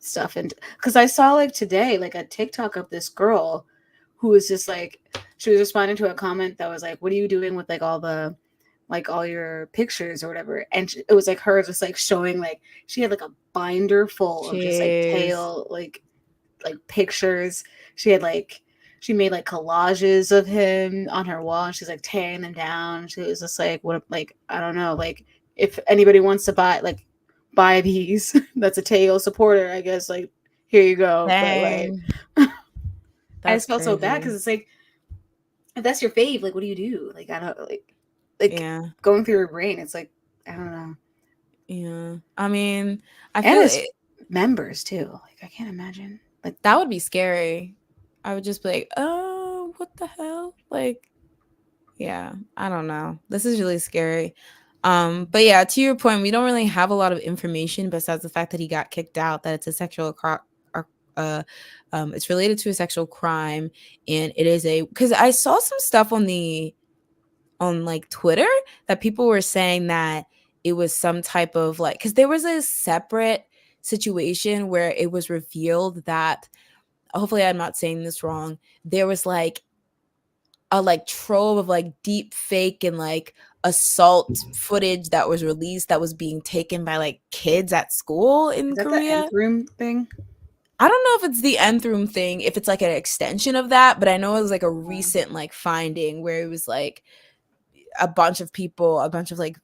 stuff and because I saw like today like a TikTok of this girl who was just like she was responding to a comment that was like, what are you doing with like all your pictures or whatever, and it was like her just like showing like she had like a binder full of just like Tail like pictures. She made like collages of him on her wall and she's like tearing them down. She was just like, what, like I don't know, like if anybody wants to buy these that's a Tail supporter, I guess, like here you go. Dang. But like I just felt crazy. so bad because it's like if that's your fave, like what do you do? Like I don't like going through your brain, it's like I don't know. Yeah, I mean, I and feel members too. Like I can't imagine. Like that would be scary. I would just be like, oh, what the hell? Like, yeah, I don't know. This is really scary. But yeah, to your point, we don't really have a lot of information besides the fact that he got kicked out, that it's a sexual it's related to a sexual crime, and it is because I saw some stuff on like Twitter that people were saying that it was some type of like, because there was a separate situation where it was revealed that, hopefully I'm not saying this wrong, there was like a like trove of like deep fake and like assault footage that was released that was being taken by like kids at school in Korea. The Nth Room thing? I don't know if it's the Nth Room thing, if it's like an extension of that, but I know it was like a recent like finding where it was like a bunch of like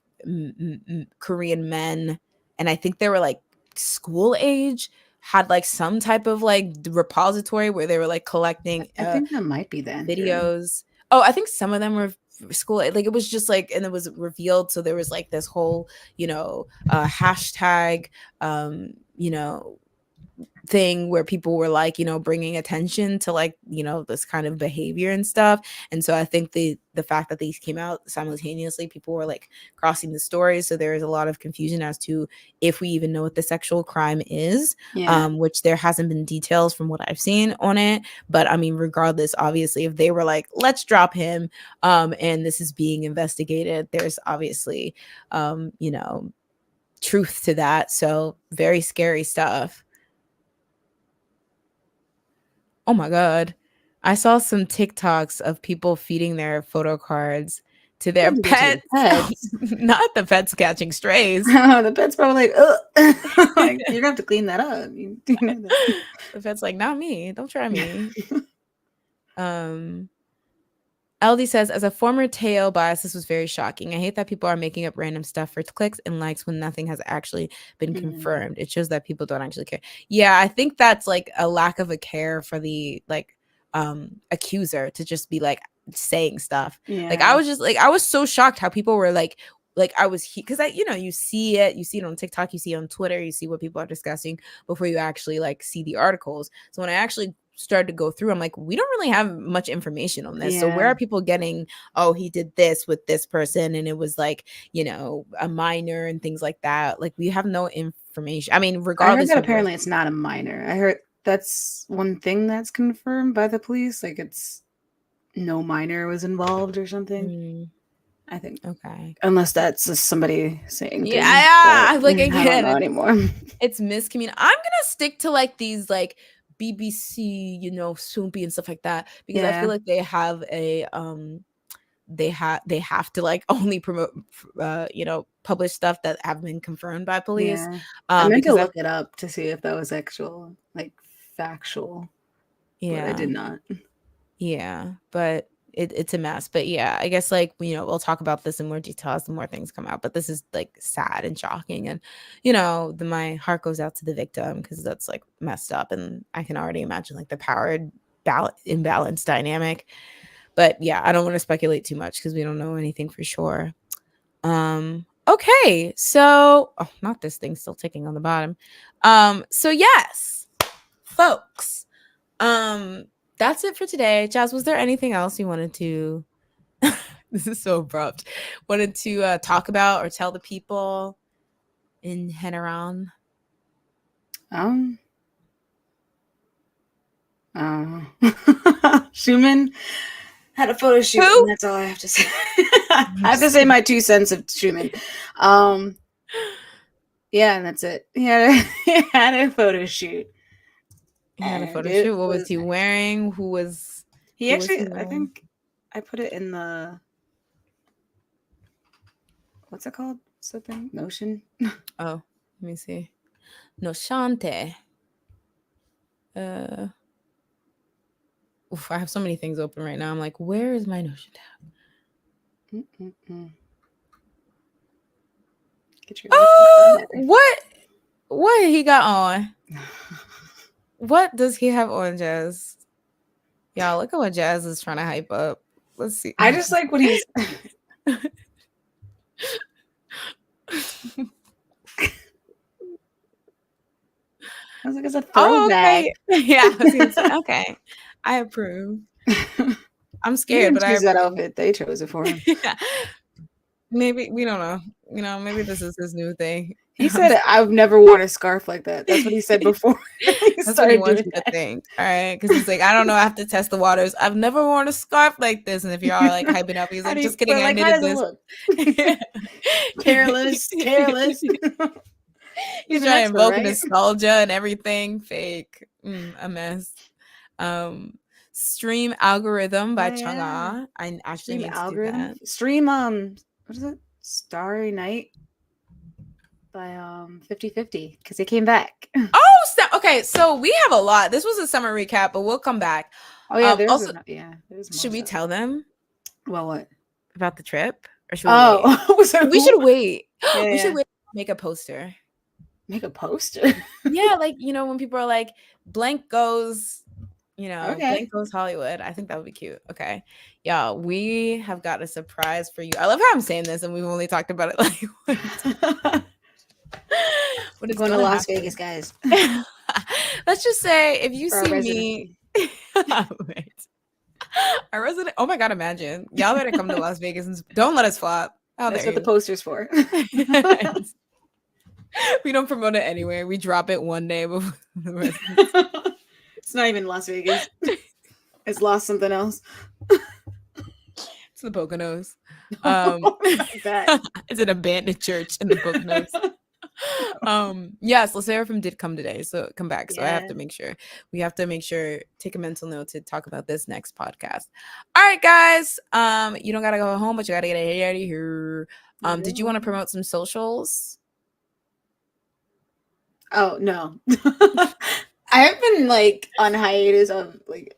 Korean men, and I think they were like school age, had like some type of like repository where they were like collecting I think that might be the videos. Oh, I think some of them were school, like it was just like, and it was revealed, so there was like this whole, hashtag, you know, thing where people were like, bringing attention to like, this kind of behavior and stuff. And so I think the fact that these came out simultaneously, people were like crossing the stories, so there is a lot of confusion as to if we even know what the sexual crime is. Which there hasn't been details from what I've seen on it, but I mean, regardless, obviously if they were like, let's drop him, and this is being investigated, there's obviously truth to that. So very scary stuff. Oh my God. I saw some TikToks of people feeding their photo cards to their pets. Not the pets catching strays. The pet's probably like, ugh. Like, you're gonna have to clean that up. You know that. The pet's like, not me. Don't try me. LD says, as a former Teo bias, this was very shocking. I hate that people are making up random stuff for clicks and likes when nothing has actually been confirmed. It shows that people don't actually care. Yeah, I think that's like a lack of a care for the like accuser to just be like saying stuff. Like I was so shocked how people were like I was, because you see it on TikTok, you see it on Twitter, you see what people are discussing before you actually like see the articles. So when I actually started to go through, I'm like, we don't really have much information on this. So where are people getting, oh, he did this with this person and it was like, a minor and things like that? Like we have no information. I mean, regardless. I heard that apparently it's not a minor. I heard that's one thing that's confirmed by the police. Like it's no minor was involved or something. I think. Okay. Unless that's just somebody saying. Yeah. Like again, I don't know anymore. It's miscommunication. I'm gonna stick to like these like BBC, Soompi and stuff like that, because I feel like they have a they have to like only promote publish stuff that have been confirmed by police. I meant to look it up to see if that was actual, like factual. But I did not. Yeah, but it's a mess. But yeah, I guess like we'll talk about this in more detail as the more things come out. But this is like sad and shocking, and my heart goes out to the victim because that's like messed up, and I can already imagine like the power imbalance dynamic. But yeah, I don't want to speculate too much because we don't know anything for sure. Okay, so not this thing still ticking on the bottom. So yes, folks. That's it for today. Jas, was there anything else you wanted to this is so abrupt, wanted to talk about or tell the people in Henaran? Schumann had a photo shoot. And that's all I have to say. I have to say my 2 cents of Schumann. Yeah, and that's it. He had a photo shoot. He had a photo shoot. What was he wearing? Who was he? Actually, I think I put it in the, what's it called? Something? Notion? Oh, let me see. Noshante. Oof, I have so many things open right now. I'm like, where is my Notion tab? Get your what he got on? What does he have on, Jas? Y'all, look at what Jas is trying to hype up. Let's see. I just like what he's. I was like, it's a throwback. Oh, okay. Yeah. Okay. I approve. I'm scared, but I choose that outfit. They chose it for him. Yeah. Maybe we don't know. Maybe this is his new thing. He said, "I've never worn a scarf like that." That's what he said before. That's what he wants you to think. All right, because he's like, I don't know. I have to test the waters. I've never worn a scarf like this. And if you're all like hyping up, he's like, just kidding. I knitted this. Careless. He's trying to invoke nostalgia and everything. Fake. A mess. Stream Algorithm by Chang'e. I actually need to do that. Stream what is it? Starry Night by 50/50 because they came back. Oh, okay. So we have a lot. This was a summer recap, but we'll come back. Oh yeah, there's should we tell them? Well, what about the trip? Or should we wait? We should wait. Yeah, we should wait. Make a poster. Make a poster. Yeah, like when people are like, blank goes You know, Okay. blank goes Hollywood. I think that would be cute. Okay. Y'all, we have got a surprise for you. I love how I'm saying this and we've only talked about it like once. But it's Going to gonna Las happen. Vegas, guys, Let's just say if you for our see me residency. wait. Our resident, oh my god, imagine. Y'all better come to Las Vegas and don't let us flop. How That's dare what the you? poster's for. We don't promote it anywhere. We drop it one day before the rest. It's not even Las Vegas. It's lost something else. It's the Poconos. Like that. It's an abandoned church in the Poconos. Yes, La Seraphim did come today, so come back. So I have Yeah. to make sure take a mental note to talk about this next podcast. All right, guys. You don't gotta go home, but you gotta get out of here. Did you want to promote some socials? Oh no. I've been like on hiatus of like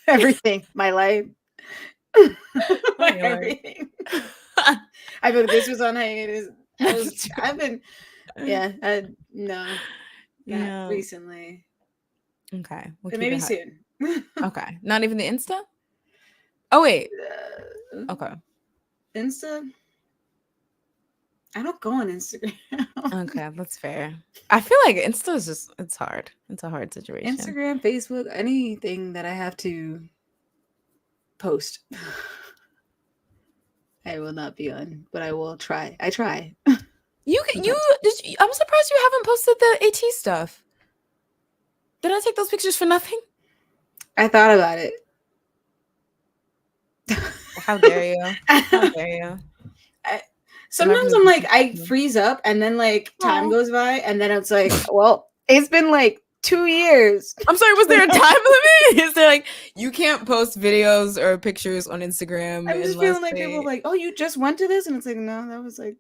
everything. My life. Everything. I feel like this was on hiatus. I've been no, not recently. Okay. We'll But keep maybe it soon. Okay. Not even the Insta? Oh wait. Okay. Insta? I don't go on Instagram. Okay, that's fair. I feel like Insta is just it's hard. It's a hard situation. Instagram, Facebook, anything that I have to post. I will not be on, but I will try. I try. I'm surprised you haven't posted the AT stuff. Did I take those pictures for nothing? I thought about it. How dare you? How dare you? Sometimes I'm like, I freeze up and then like time goes by and then it's like, well, it's been like 2 years. I'm sorry, was there a time limit? Is there like you can't post videos or pictures on Instagram? I'm just feeling like people are like, oh, you just went to this? And it's like, no, that was like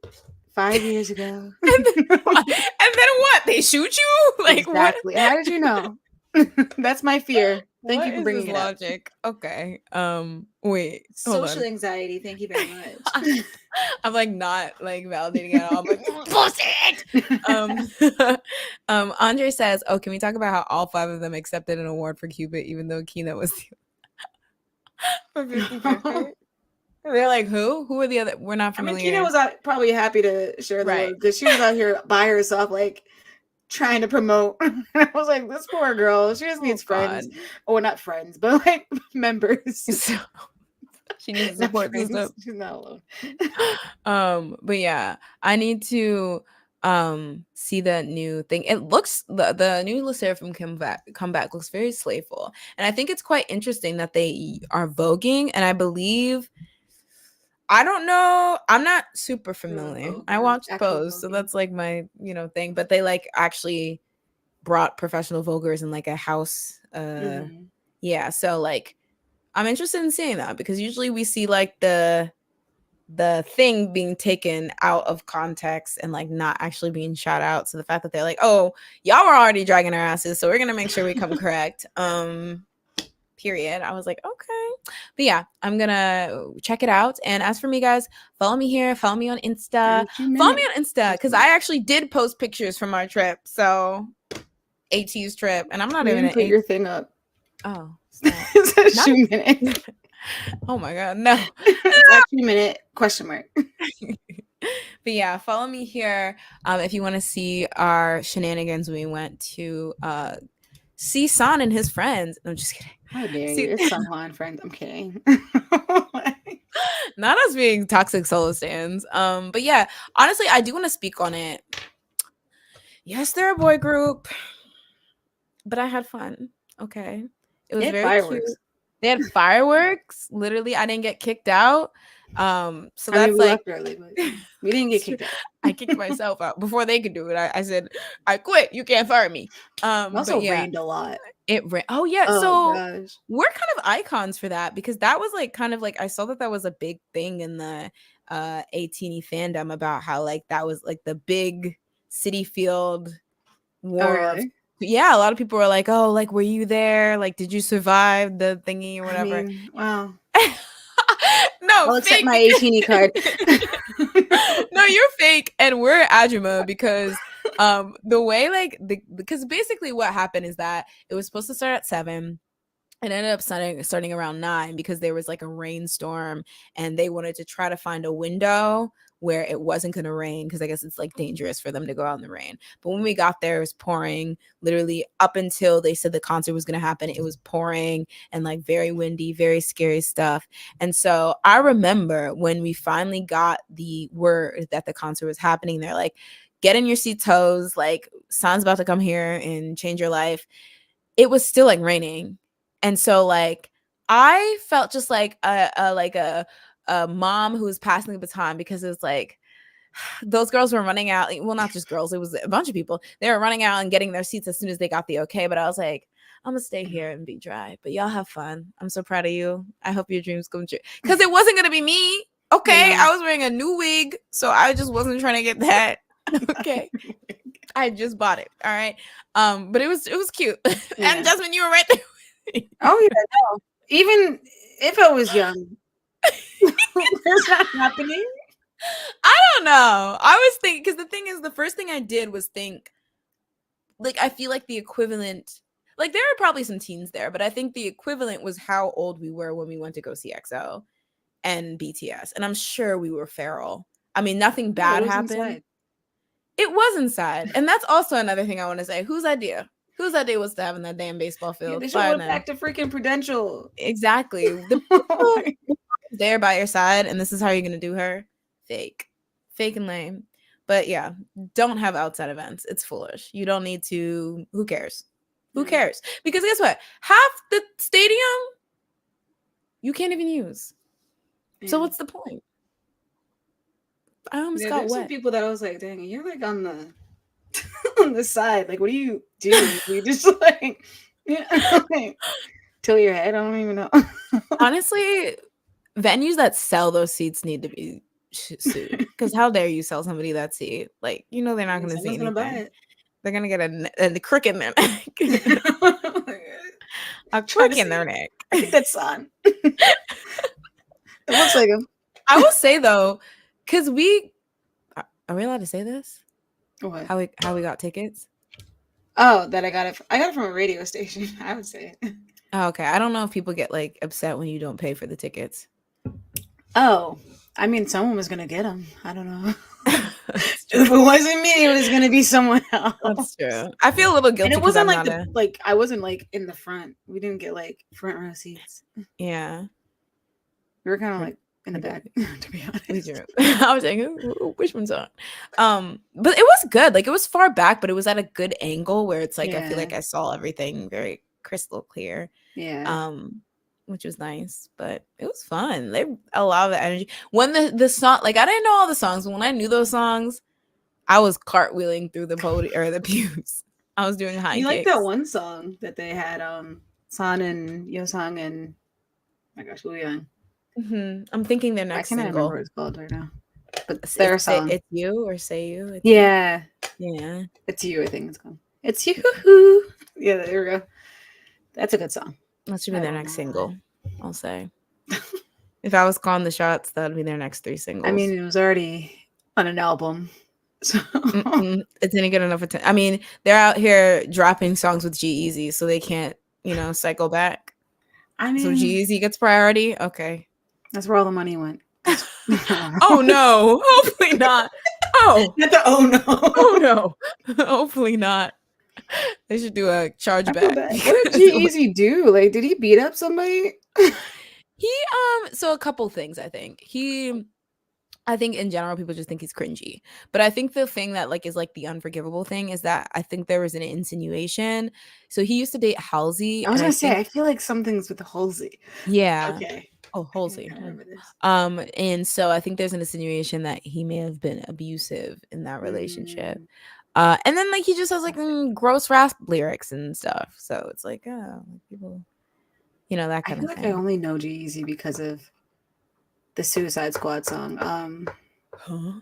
5 years ago. and then what? They shoot you? Like exactly. What? How did you know? That's my fear. Thank you for bringing it logic. Up. Okay. Wait. Social anxiety. Thank you very much. I'm like not like validating it at all. I'm like bullshit. Andre says, "Oh, can we talk about how all 5 of them accepted an award for Cupid, even though Kina was for 50/50?" They're like, who? Who are the other? We're not familiar. I mean, Kina was probably happy to share the load because she was out here by herself, like trying to promote. I was like, this poor girl, she just needs friends. Or not friends, but like members. So, she needs support system. She's not alone. But yeah, I need to see the new thing. It looks the new Le Seraphim comeback looks very slayful. And I think it's quite interesting that they are voguing, and I believe I don't know. I'm not super familiar. I watched Pose, so that's like my, thing. But they like actually brought professional voguers in like a house. Yeah. So like, I'm interested in seeing that because usually we see like the thing being taken out of context and like not actually being shot out. So the fact that they're like, oh, y'all were already dragging our asses, so we're gonna make sure we come correct. Period. I was like, okay. But yeah, I'm gonna check it out. And as for me, guys, follow me here, follow me on Insta. Follow me on Insta because I actually did post pictures from our trip. So AT's trip. And I'm not even put your thing up. Oh. It's a shoe minute. Oh my god, no. It's a 2-minute question mark. But yeah, follow me here if you want to see our shenanigans. We went to see San and his friends. No, I'm just kidding. How dare you? It's Sunhwa and friends. I'm kidding. Not us being toxic solo stands. But yeah, honestly, I do want to speak on it. Yes, they're a boy group, but I had fun. Okay, it was very fireworks. Cute. They had fireworks. Literally, I didn't get kicked out. So that's like left early, but we didn't get kicked out. I kicked myself out before they could do it. I said, I quit. You can't fire me. It also rained a lot. It rained. Oh yeah. So gosh. We're kind of icons for that because that was like kind of like I saw that was a big thing in the 18 fandom about how like that was like the big City Field war. Oh, really? Yeah, a lot of people were like, "Oh, like were you there? Like, did you survive the thingy or whatever?" I mean, wow. No, I'll accept my 18 card. No, you're fake, and we're Ajuma because the way like because basically what happened is that it was supposed to start at 7. It ended up starting around 9 because there was like a rainstorm and they wanted to try to find a window where it wasn't going to rain because I guess it's like dangerous for them to go out in the rain. But when we got there, it was pouring literally up until they said the concert was going to happen. It was pouring and like very windy, very scary stuff. And so I remember when we finally got the word that the concert was happening, they're like, get in your seat toes, like San's about to come here and change your life. It was still like raining. And so like I felt just like a mom who was passing the baton because it was like those girls were running out. Well, not just girls, it was a bunch of people. They were running out and getting their seats as soon as they got the okay. But I was like, I'm gonna stay here and be dry. But y'all have fun. I'm so proud of you. I hope your dreams come true. Because it wasn't gonna be me. Okay. Yeah. I was wearing a new wig, so I just wasn't trying to get that. Okay. I just bought it. All right. But it was cute. Yeah. And Jasmine, you were right there. Oh yeah, no. Even if I was young, that's not happening. I don't know. I was thinking because the thing is, the first thing I did was think, like, I feel like the equivalent, like, there are probably some teens there, but I think the equivalent was how old we were when we went to go see EXO and BTS, and I'm sure we were feral. I mean, nothing bad happened. Inside. It was inside, and that's also another thing I want to say. Whose idea? Whose idea was to have in that damn baseball field? Yeah, they should have went back to freaking Prudential. Exactly. The people there by your side, and this is how you're gonna do her. Fake and lame. But yeah, don't have outside events. It's foolish. You don't need to. Who cares? Who cares? Because guess what? Half the stadium you can't even use. Yeah. So what's the point? I almost got wet. Some people that I was like, dang, you're like on the on the side. Like, what do you do? You just like, like tilt your head. I don't even know. Honestly, venues that sell those seats need to be sued. Because how dare you sell somebody that seat? Like, you know, they're not going to see anything. Buy it. They're going to get a crick in their neck. A crick in their neck. I think that's on. It looks like him. I will say though, because are we allowed to say this? What? How we got tickets? Oh, that I got it from a radio station. I would say it. Oh, okay. I don't know if people get like upset when you don't pay for the tickets. Oh, I mean, someone was gonna get them. I don't know. If it wasn't me, it was gonna be someone else. That's true. I feel a little guilty. And it wasn't like I wasn't like in the front. We didn't get like front row seats. Yeah, we were kind of like in the back, to be honest. I was like, which one's on? But it was good. Like, it was far back, but it was at a good angle where it's like I feel like I saw everything very crystal clear. Yeah. Which was nice, but it was fun. They a lot of the energy. When the song, like, I didn't know all the songs, but when I knew those songs, I was cartwheeling through the podium or the pews. I was doing high kicks. You like that one song that they had, San and Yosang and my gosh, Woo Young. Mm-hmm. I'm thinking their next single. I can't remember what it's called right now. But it's their song. It's You or Say You. It's yeah. You. Yeah. It's You, I think it's called. It's You. Yeah, there we go. That's a good song. That should be their next single, I'll say. If I was calling the shots, that would be their next 3 singles. I mean, it was already on an album. So it didn't get enough attention. I mean, they're out here dropping songs with G-Eazy, so they can't, cycle back. I mean, so G-Eazy gets priority? Okay. That's where all the money went. Oh, no. Hopefully not. Oh. Not the oh, no. Oh, no. Hopefully not. They should do a chargeback. What did G-Eazy do? Like, did he beat up somebody? He so a couple things. I think in general people just think he's cringy, but I think the thing that like is like the unforgivable thing is that I think there was an insinuation. So he used to date Halsey. I was gonna say I feel like something's with Halsey. Yeah. Okay. Oh, Halsey. And so I think there's an insinuation that he may have been abusive in that relationship. And then like he just has like gross rap lyrics and stuff. So it's like, people, that kind of thing. I only know G-Eazy because of the Suicide Squad song.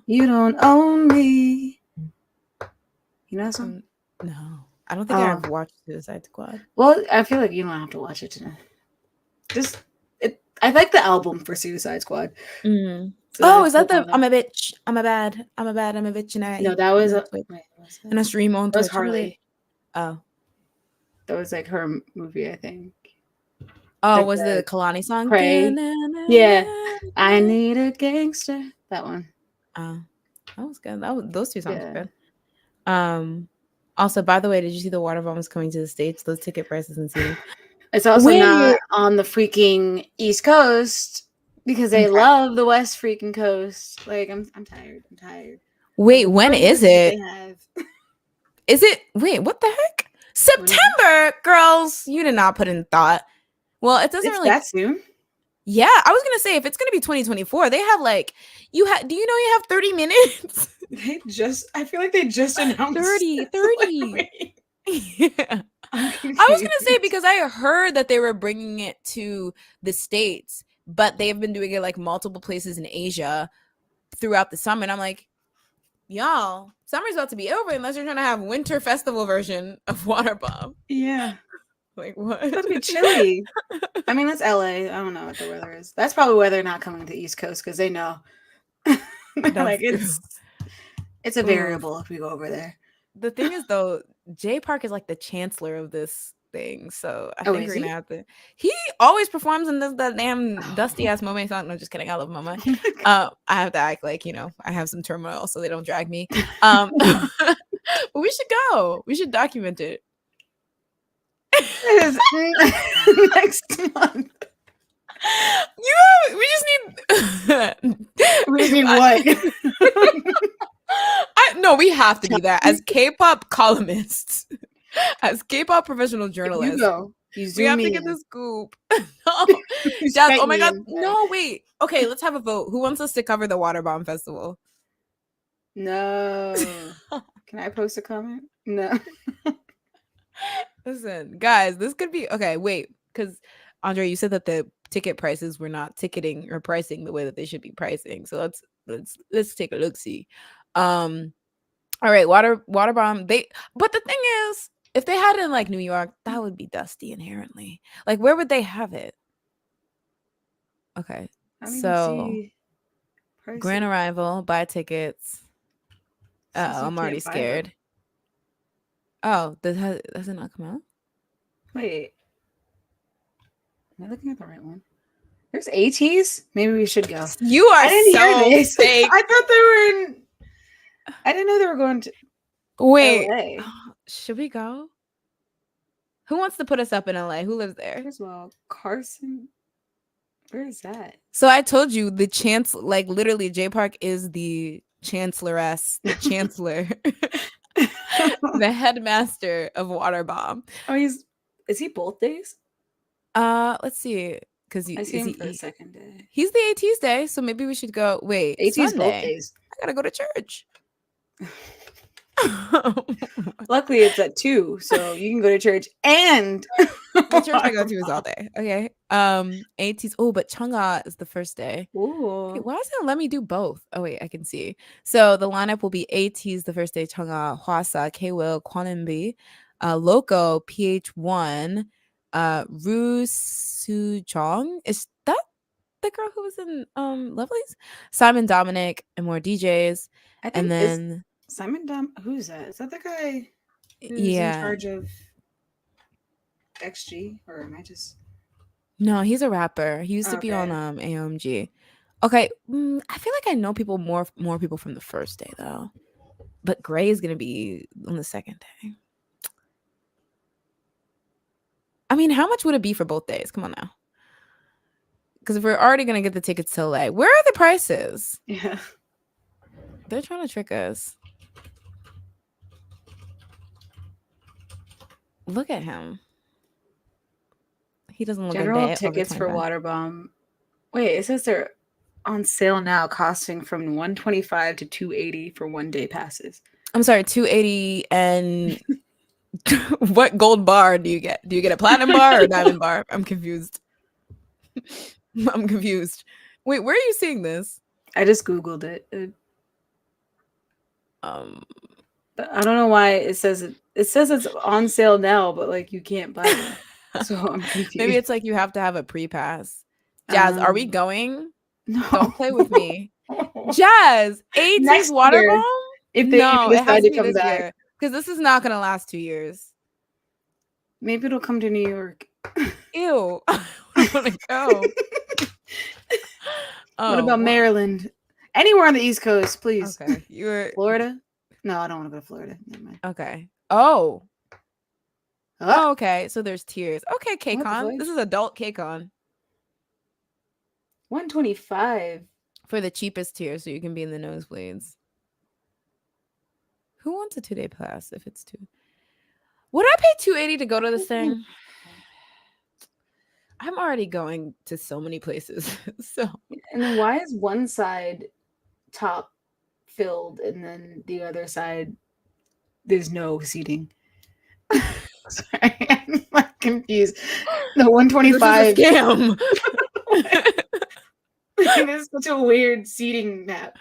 You don't own me. You know that song? No, I don't think I've watched Suicide Squad. Well, I feel like you don't have to watch it tonight. I like the album for Suicide Squad. Mm-hmm. So is that the I'm a bitch, I'm a bad, I'm a bitch, and no, that was and a stream on Twitch. Harley. Oh, that was like her movie, I think. Oh, Like was the the Kalani song? Pray. Yeah. I need a gangster. That one. Oh, that was good. Those two songs were Yeah. good. Also, by the way, did you see the water bombs coming to the States? Those ticket prices insane. It's also not Wait, on the freaking East Coast because they love the West freaking coast. Like I'm tired. I'm tired of wait, the when is prices that it? they have. Is it? Wait, what the heck? When is it? September, girls. You did not put in thought. Well, it doesn't It's really. that soon. Yeah, I was gonna say if it's gonna be 2024, they have like you have. Do you know you have 30 minutes? I feel like they just announced 30, this. 30. Like, Yeah. I'm I was gonna say confused. because I heard that they were bringing it to the States, but they've been doing it like multiple places in Asia throughout the summer. And I'm like, y'all, summer's about to be over unless you're trying to have winter festival version of Water Bomb. Yeah. Like what? It's about to be chilly. I mean, that's LA. I don't know what the weather is. That's probably why they're not coming to the East Coast because they know. That's Like true. it's a Oof. variable if we go over there. The thing is though, Jay Park is like the chancellor of this thing. So I Oh, think is we're gonna he? have to he always performs and does that damn dusty Oh. ass Monet song. No, just kidding. I love Monet. I have to act like, I have some turmoil so they don't drag me. But we should go. We should document it. It is next month. We just need We just need what? no, we have to do that as K-pop columnists, as K-pop professional If you journalists. go, you We zoom have to me get the in. scoop. No. You Jazz, Skype oh my me god. in. No, wait. Okay, let's have a vote. Who wants us to cover the Water Bomb Festival? No. Can I post a comment? No. Listen, guys, this could be okay. Wait, because Andre, you said that the ticket prices were not ticketing or pricing the way that they should be pricing. So let's take a look. See, all right, water bomb. But the thing is, if they had it in like New York, that would be dusty inherently. Like, where would they have it? Okay, I don't even so see prices. Grand Arrival, buy tickets. Says you I'm already can't buy them. scared. Oh, does it not come out? Wait. Am I looking at the right one? There's ATs? Maybe we should go. You are I didn't hear so this. fake. I thought they were in. I didn't know they were going to Wait, LA. should we go? Who wants to put us up in LA? Who lives there? First of all, Carson. Where is that? So I told you the like literally J Park is the chancelloress, the chancellor, the headmaster of Water Bomb. Oh, is he both days? Let's see, because I see him for the second day. He's the AT's day, so maybe we should go. Wait, AT's Sunday. both days. I gotta go to church. Luckily, it's at 2, so you can go to church and the church I go to is all day. Okay. AT's. Oh, but Chang'a is the first day. Ooh. Wait, why doesn't it let me do both? Oh wait, I can see. So the lineup will be AT's the first day, Chang'a, Hwasa, K-Will, Kwanimbi, Loco, PH1, Ru Soo-jong. Is that the girl who was in Lovelies? Simon Dominic and more DJs. I think And then Simon who's that? Is that the guy who's yeah. in charge of XG? Or am I just No, he's a rapper. He used to be on AOMG. Okay, I feel like I know more people from the first day though. But Gray is gonna be on the second day. I mean, how much would it be for both days? Come on now. Because if we're already gonna get the tickets to LA, where are the prices? Yeah. They're trying to trick us. Look at him. He doesn't look General a day tickets for Water Bomb. Wait, it says they're on sale now, costing from $125 to $280 for 1 day passes. I'm sorry, $280 and what gold bar do you get? Do you get a platinum bar or a diamond bar? I'm confused. I'm confused. Wait, where are you seeing this? I just Googled it. But I don't know why it says it's on sale now, but like you can't buy it. So I'm confused. Maybe it's like you have to have a pre-pass. Jazz, are we going? No. Don't play with me. Jazz, AT's Water Bomb? If they decide to come back. Because this is not going to last 2 years. Maybe it'll come to New York. Ew. I want to go. What about wow. Maryland? Anywhere on the East Coast, please. Okay, you were Florida? No, I don't want to go to Florida. Never mind. okay. Oh, Oh, okay. So there's tiers. Okay, what the KCON. fuck? This is adult KCON 125. for the cheapest tier, so you can be in the nosebleeds. Who wants a 2-day pass if it's 2? Would I pay $280 to go to this thing? I'm already going to so many places. So And then why is one side top filled and then the other side there's no seating? Sorry, I'm like confused. The 125 this is a scam. it is such a weird seating map.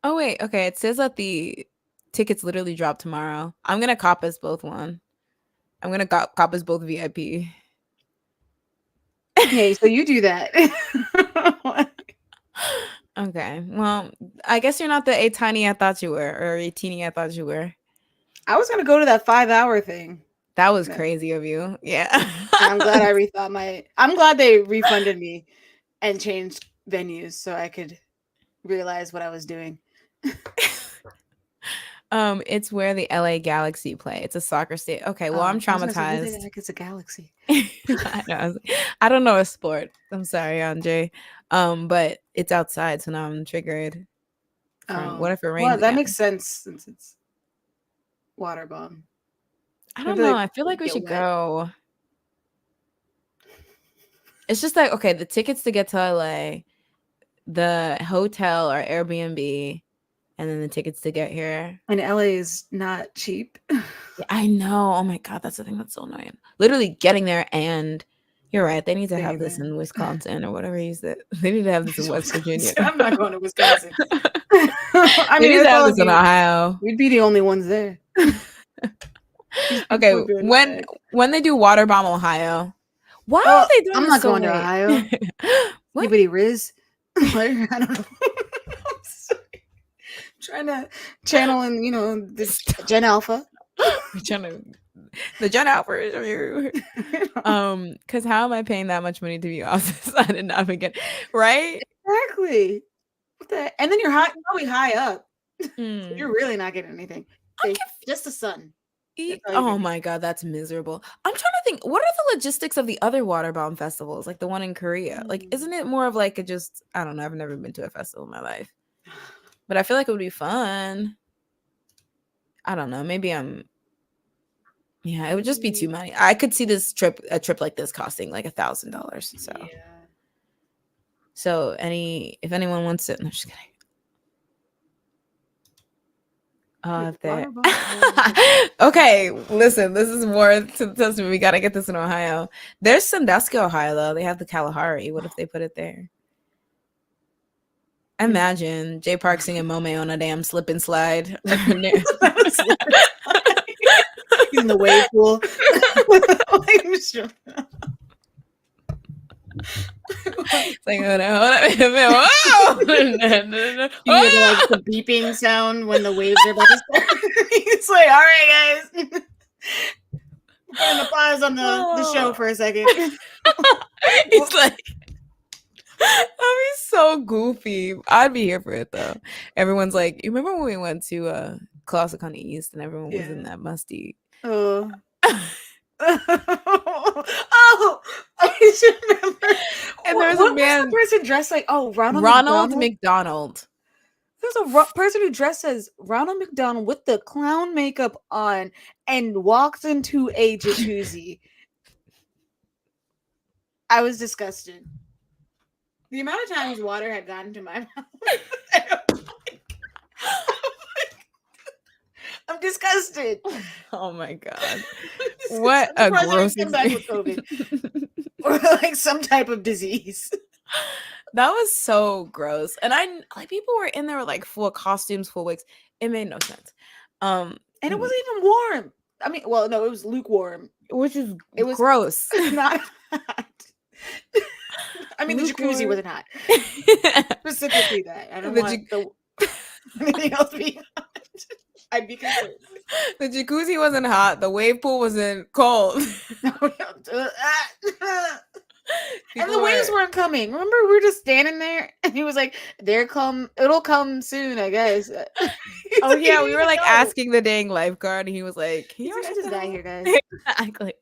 Oh wait, okay. It says that the tickets literally drop tomorrow. I'm gonna cop us both one. I'm gonna cop us both VIP. Okay, so you do that. Okay. Well, I guess you're not the a tiny I thought you were, or a teeny I thought you were. I was gonna go to that 5-hour thing. That was Yeah. crazy of you. Yeah. I'm glad I rethought my. I'm glad they refunded me and changed venues so I could realize what I was doing. It's where the LA Galaxy play. It's a soccer stadium. Okay, well, I'm I was gonna say, who the traumatized. heck is a galaxy? I know. I don't know a sport. I'm sorry, Andre. But it's outside, so now I'm triggered. What if it rains? Well, that again? makes sense since it's water bomb. I don't know. I feel like we should go. It's just like, okay, the tickets to get to LA, the hotel or Airbnb, and then the tickets to get here. And LA is not cheap. I know. Oh my God, that's the thing that's so annoying. Literally getting there, and you're right. They need to have this in Wisconsin or whatever you said. They need to have this in West Virginia. I'm not going to Wisconsin. I mean, they need to have this in Ohio. We'd be the only ones there. Okay, when they do Water Bomb Ohio, why are they doing I'm this not so going to late? Ohio. What? Anybody Riz? I don't know. I'm sorry. I'm trying to channel in, this Gen Alpha. The Gen Alpha is here. Because how am I paying that much money to be off this side and not again? Right? Exactly. And then you're probably high up. You're really not getting anything. Just the sun. Oh my God, that's miserable. I'm trying to think, what are the logistics of the other water bomb festivals, like the one in Korea? Like, isn't it more of like I don't know, I've never been to a festival in my life. But I feel like it would be fun. I don't know. Maybe it would just be too many. I could see a trip like this costing like $1,000. So if anyone wants it, no, I'm just kidding. Okay, listen, this is more to the testament. We gotta get this in Ohio. There's Sandusky, Ohio, though. They have the Kalahari. What if they put it there? Imagine Jay Park singing Mome on a damn slip and slide. He's in the wave pool. It's like, hold on. You hear like the beeping sound when the waves are about to start. It's like, all right, guys. Putting the pause on the show for a second. He's like, that'd be so goofy. I'd be here for it though. Everyone's like, you remember when we went to Classic on the East and everyone was in that musty? Oh, I should remember. And there's a man. Was the person dressed like Ronald McDonald. There's a person who dressed as Ronald McDonald with the clown makeup on and walks into a jacuzzi. I was disgusted. The amount of times water had gotten to my mouth. I'm disgusted. Oh my God. What a gross comeback with COVID. Or like some type of disease. That was so gross. And people were in there with like full costumes, full wigs. It made no sense. And it wasn't even warm. I mean, well, no, it was lukewarm. It was gross. Not hot. I mean, lukewarm. The jacuzzi wasn't hot. Specifically that. I don't want anything else to be hot. I'd be concerned. The jacuzzi wasn't hot. The wave pool wasn't cold. And the waves weren't coming. Remember, we were just standing there, and he was like, it'll come soon, I guess." Oh yeah, we were like asking the dang lifeguard, and he was like, "Can you I just got here, guys." Exactly.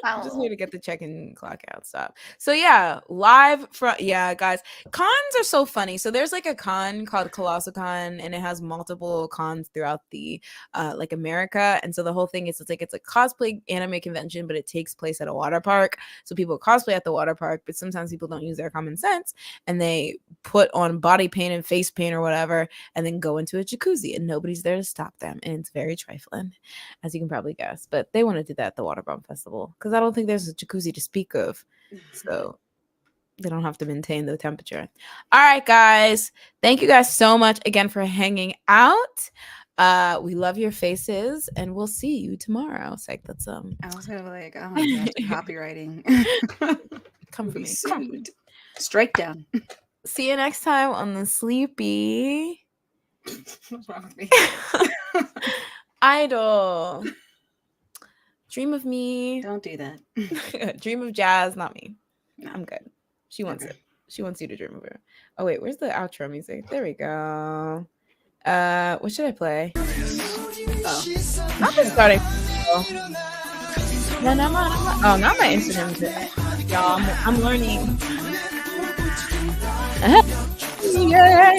I'm just here to get the check-in clock out. Stop. So yeah, live from guys. Cons are so funny. So there's like a con called Colossal Con, and it has multiple cons throughout the like America. And so the whole thing is it's a cosplay anime convention, but it takes place at a water park. So people cosplay at the water park, but sometimes people don't use their common sense and they put on body paint and face paint or whatever, and then go into a jacuzzi, and nobody's there to stop them. And it's very trifling, as you can probably guess. But they want to do that at the Water Bomb Festival because I don't think there's a jacuzzi to speak of. So they don't have to maintain the temperature. All right, guys. Thank you guys so much again for hanging out. We love your faces, and we'll see you tomorrow. It's like that's I was gonna be like, oh my gosh, copywriting. Come for me. Strike down. See you next time on the Sleepy. What's wrong with me? Idol. Dream of me. Don't do that. Dream of Jas, not me. No. I'm good. She wants it. She wants you to dream of her. Oh wait, where's the outro music? There we go. What should I play? Oh, not the starting. No, oh, not my instrument. Y'all, I'm learning. Yeah.